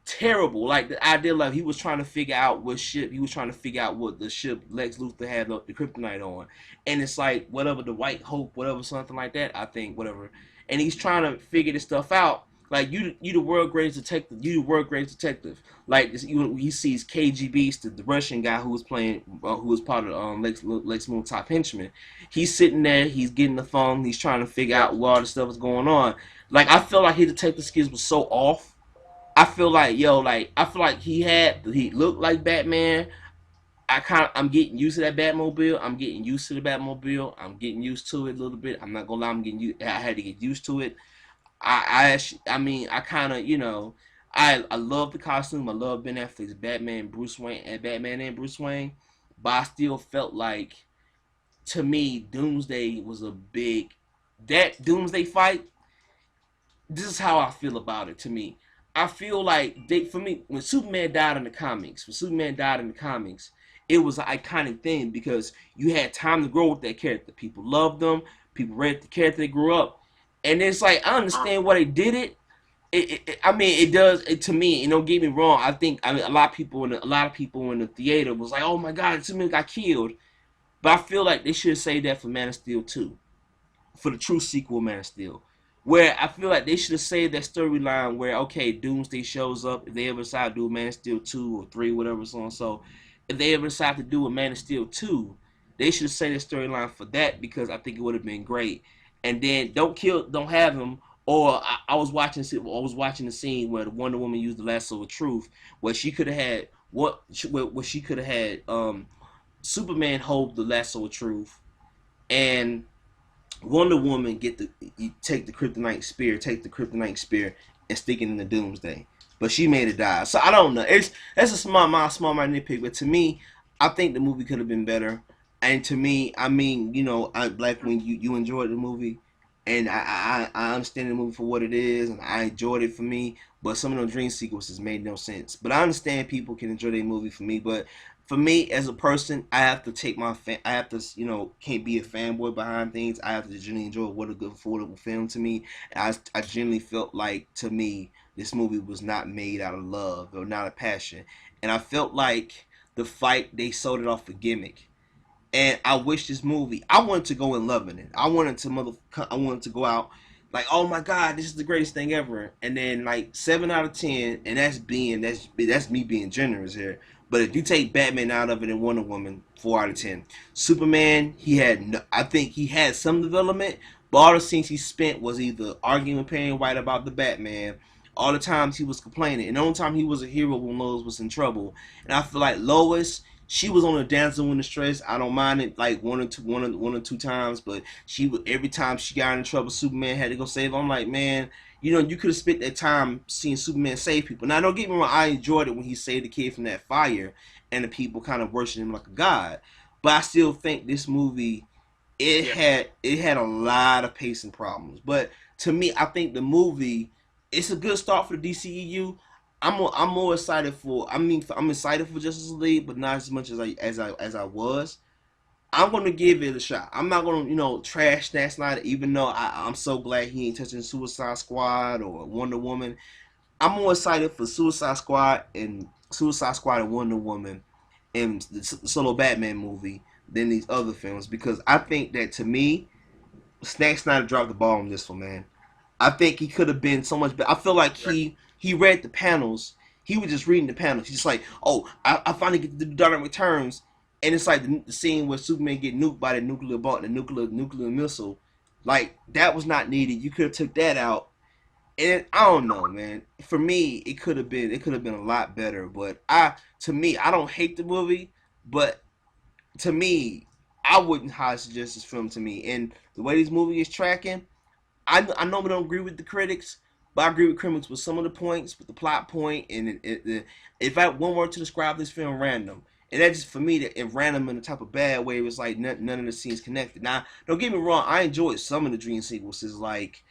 [SPEAKER 2] terrible. Like the idea, like he was trying to figure out what the ship Lex Luthor had the kryptonite on, and it's like whatever the White Hope, whatever, something like that. I think whatever, and he's trying to figure this stuff out. Like you the world greatest detective. You the world greatest detective. Like this, he sees KGB, the Russian guy who was playing, who was part of Lex Luthor's top henchman. He's sitting there. He's getting the phone. He's trying to figure out what all the stuff is going on. Like I feel like his detective skills was so off. I feel like he looked like Batman, I'm getting used to that Batmobile. I'm getting used to the Batmobile. I'm getting used to it a little bit. I'm not gonna lie. I had to get used to it. I mean, I kind of, I love the costume. I love Ben Affleck's Batman, Bruce Wayne, and Batman and Bruce Wayne. But I still felt like, to me, Doomsday was a big. That Doomsday fight, this is how I feel about it. To me, I feel like for me, when Superman died in the comics, it was an iconic thing because you had time to grow with that character. People loved them. People read the character. They grew up, and it's like I understand why they did it. I mean, it does. To me, and don't get me wrong. I mean, a lot of people in the theater was like, "Oh my God, Superman got killed," but I feel like they should say that for Man of Steel too, for the true sequel, Man of Steel, where I feel like they should have saved that storyline where, okay, Doomsday shows up, if they ever decide to do a Man of Steel 2 or 3, whatever, so on. So if they ever decide to do a Man of Steel 2, they should have saved the storyline for that because I think it would have been great. And then don't have him. Or I was watching the scene where the Wonder Woman used the lasso of truth, where she could have had Superman hold the lasso of truth, and Wonder Woman take the kryptonite spear and stick it in the Doomsday. But she made it die. So I don't know. That's a small nitpick. But to me, I think the movie could have been better. And to me, I mean, Black, when you enjoyed the movie, and I understand the movie for what it is, and I enjoyed it for me. But some of those dream sequences made no sense. But I understand people can enjoy their movie for me, but for me as a person, I have to can't be a fanboy behind things. I have to genuinely enjoy what a good, affordable film to me. And I genuinely felt like, to me, this movie was not made out of love or not a passion. And I felt like the fight, they sold it off a gimmick. And I wish this movie, I wanted to go in loving it. I wanted to go out like, oh my God, this is the greatest thing ever. And then like 7 out of 10, and that's me being generous here. But if you take Batman out of it and Wonder Woman, 4 out of 10. Superman, I think he had some development, but all the scenes he spent was either arguing with Perry White about the Batman. All the times he was complaining, and the only time he was a hero when Lois was in trouble. And I feel like Lois, she was on a damsel in distress. I don't mind it like one or two times, but every time she got in trouble, Superman had to go save her. I'm like, man, you could have spent that time seeing Superman save people. Now, don't get me wrong, I enjoyed it when he saved the kid from that fire, and the people kind of worshiped him like a god. But I still think this movie, it had a lot of pacing problems. But to me, I think the movie, it's a good start for the DCEU. I'm more excited I'm excited for Justice League, but not as much as I was. I'm gonna give it a shot. I'm not gonna trash Zack Snyder, even though I'm so glad he ain't touching Suicide Squad or Wonder Woman. I'm more excited for Suicide Squad and Wonder Woman and the solo Batman movie than these other films, because I think that, to me, Zack Snyder dropped the ball on this one, man. I think he could have been so much better. I feel like he read the panels. He was just reading the panels. He's just like, oh, I finally get the Dark Returns, and it's like the scene where Superman get nuked by the nuclear bomb, the nuclear missile. Like, that was not needed. You could have took that out. And I don't know, man. For me, it could have been a lot better. But to me, I don't hate the movie, but to me, I wouldn't highly suggest this film to me. And the way this movie is tracking, I normally don't agree with the critics, but I agree with critics with some of the points, with the plot point, and if I had one word to describe this film, random. And that's just for me, that it random in the type of bad way. It was like none of the scenes connected. Now, don't get me wrong, I enjoyed some of the dream sequences, like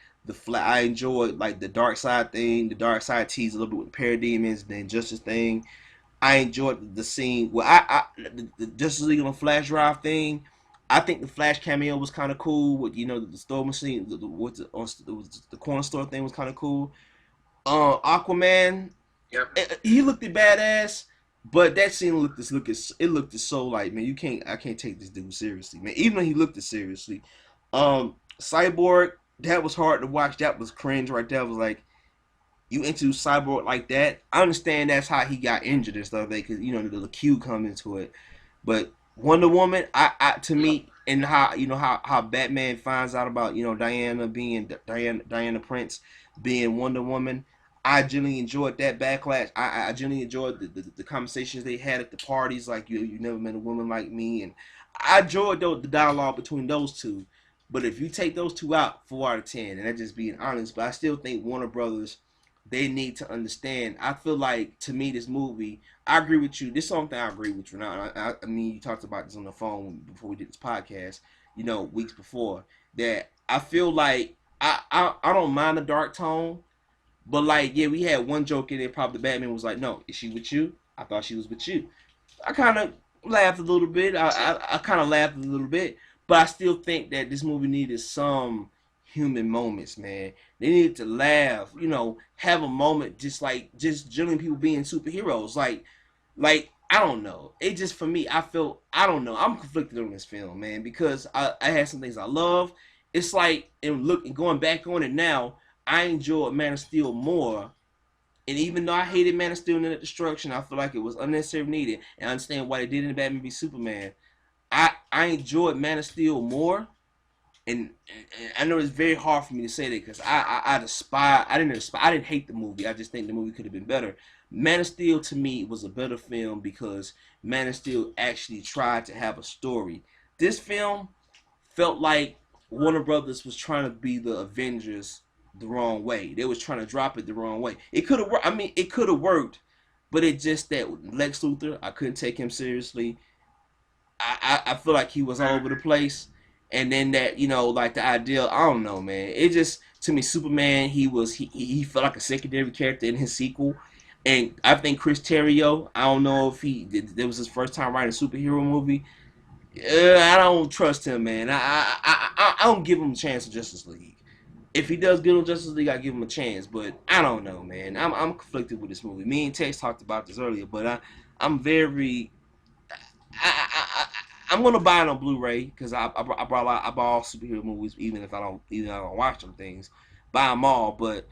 [SPEAKER 2] I enjoyed like the Dark Side thing, the Dark Side tease a little bit with the Parademons, the Injustice thing. I enjoyed the scene where the Justice League on Flash Drive thing. I think the Flash cameo was kind of cool. With the store machine, the corner store thing was kind of cool. Aquaman,
[SPEAKER 1] Yep.
[SPEAKER 2] he looked at badass, but that scene looked so like, man, I can't take this dude seriously, man. Even though he looked it seriously. Cyborg, that was hard to watch. That was cringe right there. I was like, you into Cyborg like that? I understand that's how he got injured and stuff, because the Q come into it, but Wonder Woman, to me, and how Batman finds out about Diana Prince being Wonder Woman, I genuinely enjoyed that backlash. I genuinely enjoyed the conversations they had at the parties, like you never met a woman like me, and I enjoyed the dialogue between those two. But if you take those two out, 4 out of 10, and that's just being honest. But I still think Warner Brothers, they need to understand. I feel like, to me, this movie, I agree with you. This is something I agree with you now. I mean, you talked about this on the phone before we did this podcast, weeks before, that I feel like I don't mind the dark tone, but like, yeah, we had one joke in there. Probably the Batman was like, "No, is she with you? I thought she was with you." I kind of laughed a little bit. I kind of laughed a little bit, but I still think that this movie needed some human moments, man. They needed to laugh, have a moment, just generally people being superheroes, like I don't know. It just, for me, I don't know. I'm conflicted on this film, man, because I had some things I love. It's like, and going back on it now, I enjoyed Man of Steel more. And even though I hated Man of Steel and the Destruction, I feel like it was unnecessarily needed. And I understand why they did it in Batman v Superman. I enjoyed Man of Steel more. And I know it's very hard for me to say that, because I didn't hate the movie. I just think the movie could have been better. Man of Steel, to me, was a better film because Man of Steel actually tried to have a story. This film felt like Warner Brothers was trying to be the Avengers the wrong way. They was trying to drop it the wrong way. It could have worked. I mean, it could have worked, but it just that Lex Luthor, I couldn't take him seriously. I feel like he was all over the place. And then that, like the idea, I don't know, man. It just, to me, Superman, he felt like a secondary character in his sequel. And I think Chris Terrio, I don't know if that was his first time writing a superhero movie. I don't trust him, man. I don't give him a chance in Justice League. If he does good on Justice League, I give him a chance. But I don't know, man. I'm conflicted with this movie. Me and Tex talked about this earlier, but I'm very. I'm gonna buy it on Blu-ray because I bought all superhero movies, even if I don't watch them things. Buy them all, but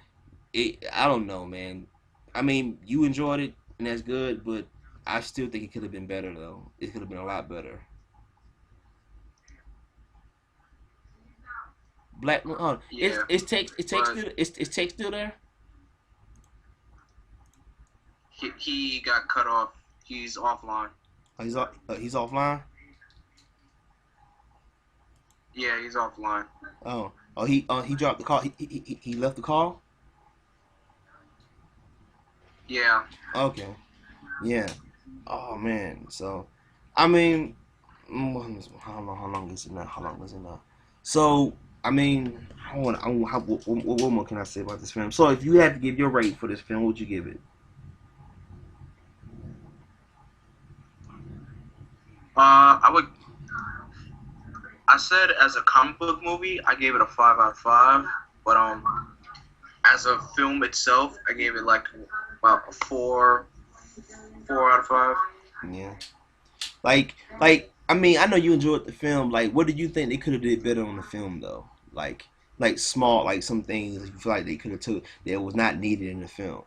[SPEAKER 2] I don't know, man. I mean, you enjoyed it and that's good, but I still think it could have been better though. It could have been a lot better. Black,
[SPEAKER 1] Yeah,
[SPEAKER 2] it's Take still there.
[SPEAKER 1] he got cut off. He's offline.
[SPEAKER 2] Oh, he's offline.
[SPEAKER 1] Yeah, he's offline.
[SPEAKER 2] He dropped the call. He left the call.
[SPEAKER 1] Yeah.
[SPEAKER 2] Okay. Yeah. Oh man. So, I mean, how long is it now? How long is it now? So, I mean, what more can I say about this film? So, if you had to give your rate for this film, what would you give it?
[SPEAKER 1] I said as a comic book movie, I gave it a 5 out of 5. But as a film itself, I gave it like about a 4 out of 5.
[SPEAKER 2] Yeah. Like, I mean, I know you enjoyed the film. Like, what do you think they could have did better on the film though? Like small, like some things you feel like they could have took that was not needed in the film.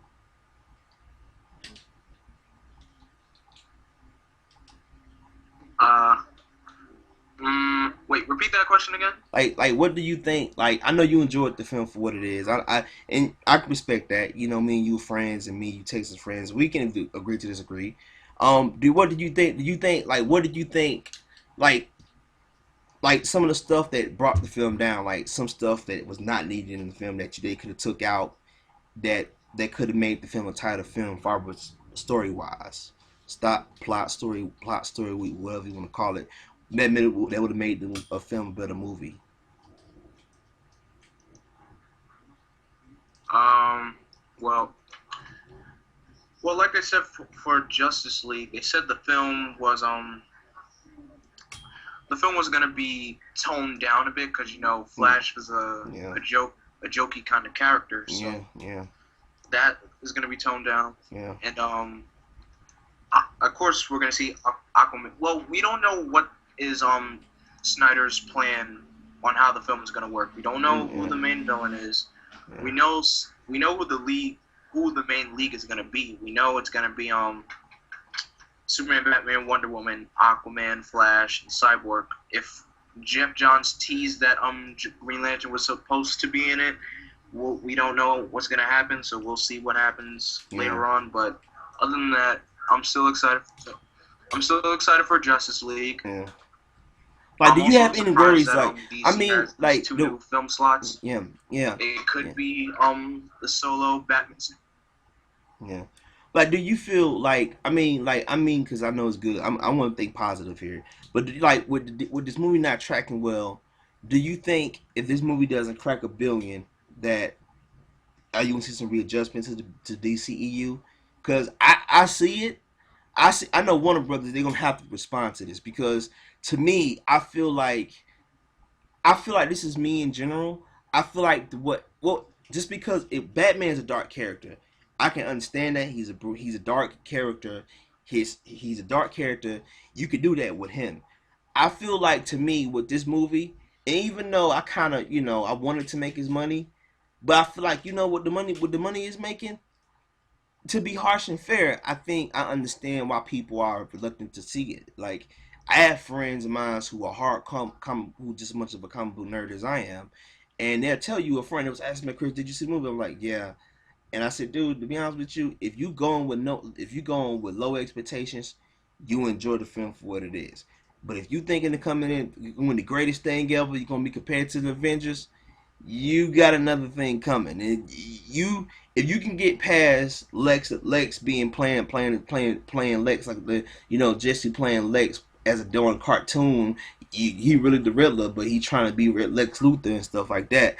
[SPEAKER 1] Wait, repeat that question again.
[SPEAKER 2] Like, what do you think? Like, I know you enjoyed the film for what it is. I can respect that. Me and you friends, and me, you Texas friends. We can agree to disagree. What did you think? Do you think what did you think? Like some of the stuff that brought the film down, like some stuff that was not needed in the film that they could have took out, that could have made the film a tighter film, far as story wise, plot story, whatever you want to call it. That would have made a film a better movie.
[SPEAKER 1] Well, like I said for Justice League, they said the film was gonna be toned down a bit because Flash was a jokey kind of character. So that is gonna be toned down.
[SPEAKER 2] Yeah.
[SPEAKER 1] And of course we're gonna see Aquaman. Well, we don't know what is Snyder's plan on how the film is gonna work. We don't know who the main villain is. Yeah. We know who the main league is gonna be. We know it's gonna be Superman, Batman, Wonder Woman, Aquaman, Flash, and Cyborg. If Jeff Johns teased that Green Lantern was supposed to be in it, we don't know what's gonna happen, so we'll see what happens later on. But other than that, I'm still excited. I'm still excited for Justice League.
[SPEAKER 2] Yeah. Like, do you have any worries? Like, I mean, like
[SPEAKER 1] two new film slots.
[SPEAKER 2] Yeah.
[SPEAKER 1] It could be the solo Batman.
[SPEAKER 2] Yeah. Like, do you feel like because I know it's good. I want to think positive here, but like with this movie not tracking well, do you think if this movie doesn't crack $1 billion, that are you gonna see some readjustments to DCEU? Because I see it. I know Warner Brothers, they're gonna have to respond to this because to me, I feel like this is me in general. I feel like just because if Batman's a dark character, I can understand that he's a dark character. He's a dark character. You could do that with him. I feel like to me with this movie, and even though I kind of I wanted to make his money, but I feel like what the money is making, to be harsh and fair, I think I understand why people are reluctant to see it. Like, I have friends of mine who are who just as much of a comic book nerd as I am, and they'll tell you a friend that was asking me, Chris, did you see the movie? I'm like, yeah. And I said, dude, to be honest with you, if you going with low expectations, you enjoy the film for what it is. But if you thinking of coming in when the greatest thing ever, you're gonna be compared to the Avengers, you got another thing coming. And if you can get past Lex being playing Lex like Jesse playing Lex as a doing cartoon, he really the Riddler, but he trying to be Lex Luthor and stuff like that.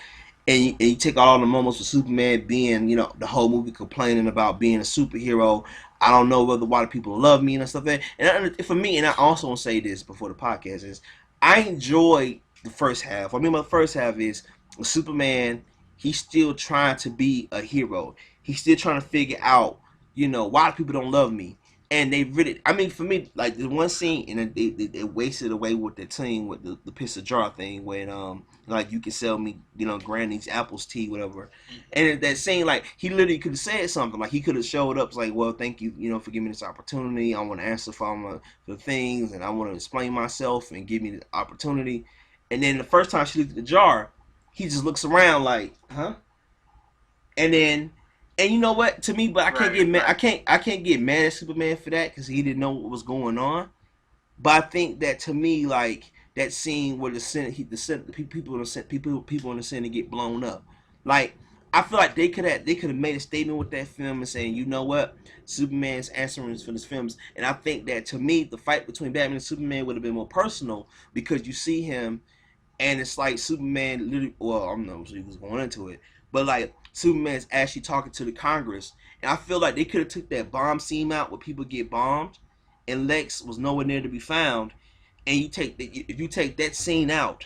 [SPEAKER 2] And you take all the moments of Superman being, the whole movie complaining about being a superhero. I don't know whether a lot of people love me and stuff like that. And for me, and I also want to say this before the podcast is, I enjoy the first half. I mean, my first half is Superman. He's still trying to be a hero. He's still trying to figure out, why people don't love me. And they really, I mean, for me, like the one scene, and they wasted away with the team with the pistol jar thing when like you can sell me Granny's apples tea whatever, and that scene like he literally could have said something like he could have showed up like, well, thank you for giving me this opportunity. I want to answer for the things and I want to explain myself and give me the opportunity. And then the first time she looked at the jar, he just looks around like, huh? And then, and you know what? To me, but I can't get mad. I can't get mad at Superman for that because he didn't know what was going on. But I think that to me, like that scene where the Senate, people in the Senate, people in the Senate get blown up. Like, I feel like they could have made a statement with that film and saying, you know what, Superman's answering for this films. And I think that to me, the fight between Batman and Superman would have been more personal because you see him. And it's like Superman literally, well, I don't know if he was going into it, but like Superman's actually talking to the Congress. And I feel like they could have took that bomb scene out where people get bombed and Lex was nowhere near to be found. And if you take that scene out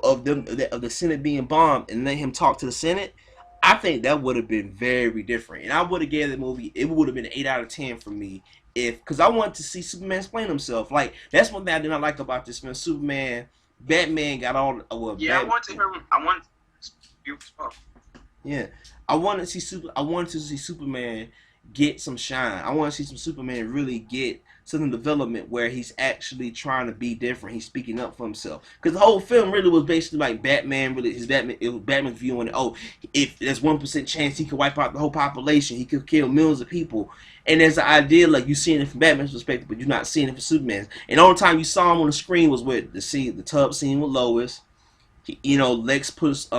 [SPEAKER 2] of the Senate being bombed and let him talk to the Senate, I think that would have been very different. And I would have gave the movie, it would have been an 8 out of 10 for me because I wanted to see Superman explain himself. Like, that's one thing I did not like about this film. Batman got all. Well,
[SPEAKER 1] yeah, I want to hear. I want.
[SPEAKER 2] Yeah, I wanted to see Superman get some shine. I want to see some Superman really get some development where he's actually trying to be different. He's speaking up for himself. Because the whole film really was basically like Batman. Really, it was Batman's view on it. Oh, if there's 1% chance he could wipe out the whole population, he could kill millions of people. And there's an idea like you seeing it from Batman's perspective, but you're not seeing it from Superman's. And the only time you saw him on the screen was with the tub scene with Lois. Lex puts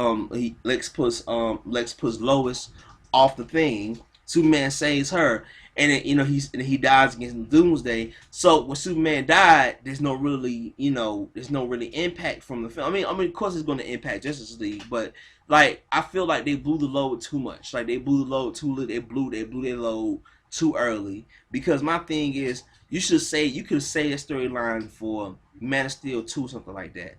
[SPEAKER 2] Lois off the thing. Superman saves her, and then, he dies against Doomsday. So when Superman died, there's no really impact from the film. I mean, of course it's going to impact Justice League, but like I feel like they blew the load too much. Like they blew the load too little. They blew their load too early. Because my thing is, you could have saved a storyline for Man of Steel 2, something like that.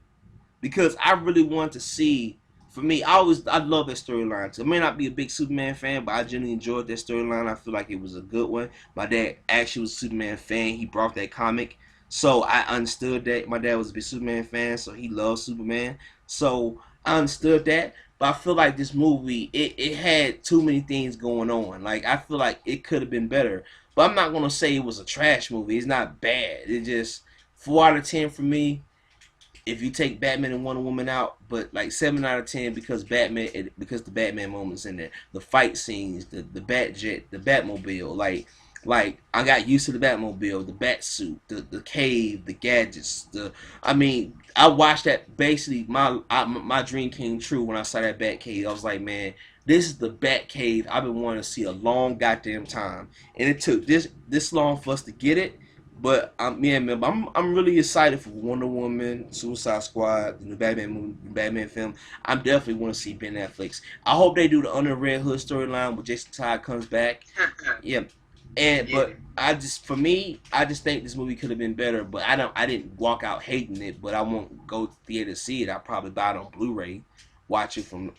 [SPEAKER 2] Because I really want to see. For me, I love that storyline. I may not be a big Superman fan, but I genuinely enjoyed that storyline. I feel like it was a good one. My dad actually was a Superman fan. He brought that comic, so I understood that. My dad was a big Superman fan, so he loves Superman. So I understood that. But I feel like this movie, it had too many things going on. Like, I feel like it could have been better. But I'm not going to say it was a trash movie. It's not bad. It just, 4 out of 10 for me. if you take Batman and Wonder Woman out, but like 7 out of 10 because because the Batman moments in there, the fight scenes, the Batjet, the Batmobile, like I got used to the Batmobile, the Batsuit, the cave, the gadgets. I mean, I watched that basically. My dream came true when I saw that Batcave. I was like, man, this is the Batcave I've been wanting to see a long goddamn time, and it took this long for us to get it. But man, I'm really excited for Wonder Woman, Suicide Squad, the Batman movie, Batman film. I definitely want to see Ben Affleck. I hope they do the Under Red Hood storyline where Jason Todd comes back. Yeah, but for me, I just think this movie could have been better. But I didn't walk out hating it. But I won't go to theater to see it. I'll probably buy it on Blu-ray, watch from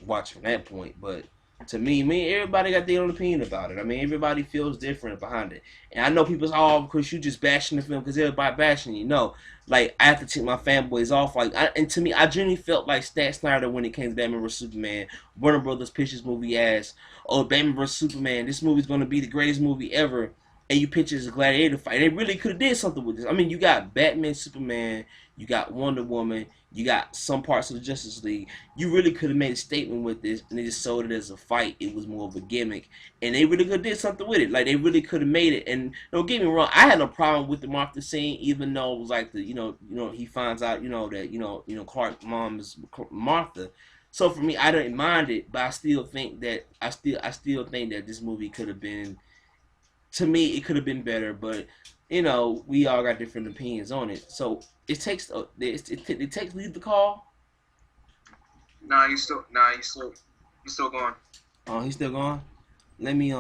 [SPEAKER 2] that point. But to me, everybody got their own opinion about it. I mean, everybody feels different behind it. And I know people's because you just bashing the film because everybody bashing you. No, like I have to take my fanboys off. And to me, I genuinely felt like Zack Snyder when it came to Batman vs Superman. Warner Brothers pitched this movie as, oh, Batman vs Superman, this movie's gonna be the greatest movie ever. And you pitch it as a gladiator fight. And they really could have did something with this. I mean, you got Batman, Superman, you got Wonder Woman, you got some parts of the Justice League. You really could have made a statement with this, and they just sold it as a fight. It was more of a gimmick, and they really could have did something with it. Like they really could have made it. And don't get me wrong, I had no problem with the Martha scene, even though it was like he finds out that Clark's mom is Martha. So for me, I didn't mind it, but I still think that this movie could have been. To me, it could have been better, but we all got different opinions on it. So it takes leave the call.
[SPEAKER 1] He's still going.
[SPEAKER 2] Oh, he's still gone. Let me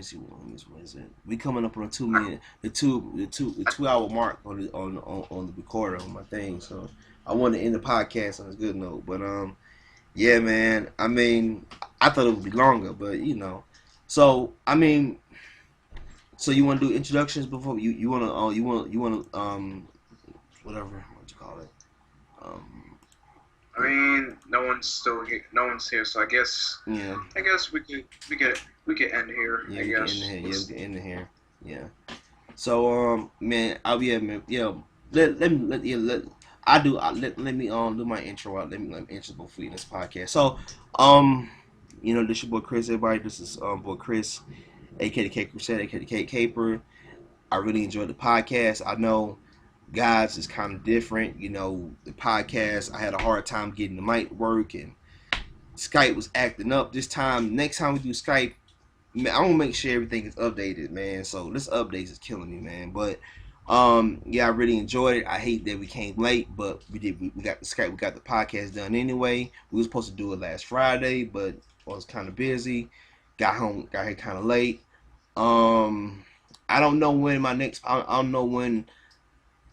[SPEAKER 2] see what is it? We coming up on a 2 minute, the 2 hour mark on the recorder on my thing. So I want to end the podcast on a good note, but yeah, man. I mean, I thought it would be longer, but so I mean. So you want to do introductions before you want to whatever what you call it.
[SPEAKER 1] I mean, no one's here, so I guess we could end here.
[SPEAKER 2] Yeah,
[SPEAKER 1] I guess.
[SPEAKER 2] We can end it here. Yeah. So man, let me do my intro out. Let me intro before you this podcast. So this your boy Chris. Everybody, this is boy Chris. aka the Caped Crusader, aka the Caper. I really enjoyed the podcast. I know, guys, it's kind of different. The podcast, I had a hard time getting the mic work, and Skype was acting up this time. Next time we do Skype, man, I want to make sure everything is updated, man. So this update is killing me, man. But yeah, I really enjoyed it. I hate that we came late, but we got the Skype, we got the podcast done anyway. We were supposed to do it last Friday, but I was kind of busy. Got here kind of late. I don't know when I don't know when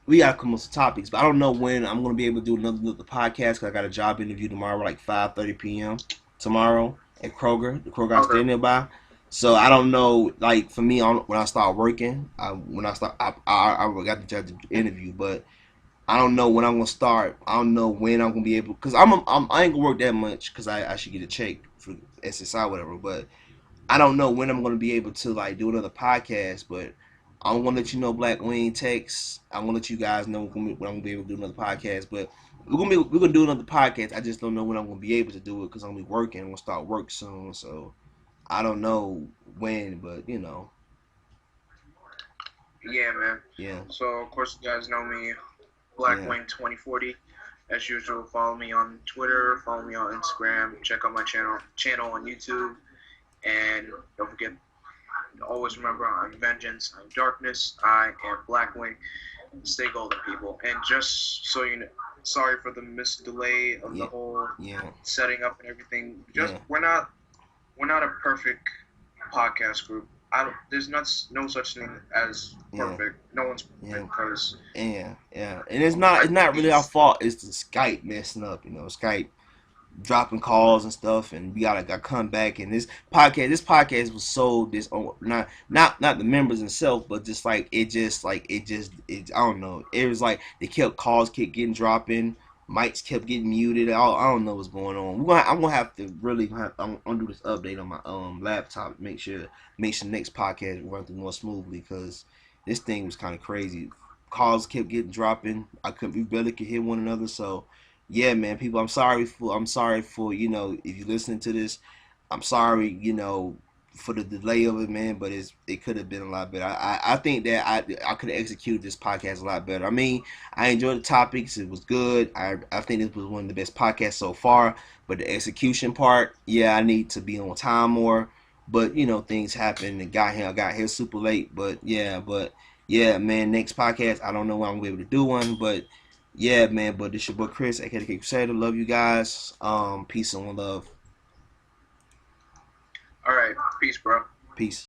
[SPEAKER 2] we gotta come up with topics, but I don't know when I'm gonna be able to do another podcast because I got a job interview tomorrow, like 5:30 p.m. tomorrow at Kroger, the Kroger I stay nearby. So I don't know, like for me, when I start working, I got the job interview, but I don't know when I'm gonna start. I don't know when I'm gonna be able, because I ain't gonna work that much because I should get a check for SSI whatever, but I don't know when I'm gonna be able to do another podcast. But I'm gonna let you know, Black Wing Text. I'm gonna let you guys know when I'm gonna be able to do another podcast. But we're gonna do another podcast. I just don't know when I'm gonna be able to do it because I'm gonna be working. I'm gonna start work soon, so I don't know when. But
[SPEAKER 1] Yeah, man.
[SPEAKER 2] Yeah.
[SPEAKER 1] So of course you guys know me, Black Wing 2040. As usual, follow me on Twitter, follow me on Instagram, check out my channel on YouTube. And don't forget, always remember, I'm vengeance, I'm darkness, I am Blackwing. Stay golden, people. And just so you know, sorry for the missed delay of the whole setting up and everything. We're not a perfect podcast group. There's no such thing as perfect. No one's perfect because
[SPEAKER 2] and it's not really our fault. It's the Skype messing up. Skype dropping calls and stuff, and we gotta come back. And this podcast was sold not the members themselves, but just I don't know. It was like calls kept getting dropping, mics kept getting muted. I don't know what's going on. I'm gonna have to really I'm gonna do this update on my laptop, make sure the next podcast will run through more smoothly, because this thing was kind of crazy. calls kept getting dropping. We barely could hear one another. So yeah, man, people, I'm sorry for if you're listening to this, I'm sorry for the delay of it, man. But it could have been a lot better. I think that I could have executed this podcast a lot better. I mean, I enjoyed the topics. It was good. I think this was one of the best podcasts so far. But the execution part, yeah, I need to be on time more. But things happen and I got here super late. But yeah, man, next podcast, I don't know when I'm gonna be able to do one, but yeah, man, but this your boy Chris, aka Caped Crusader. Love you guys. Peace and one love.
[SPEAKER 1] All right, peace, bro.
[SPEAKER 2] Peace.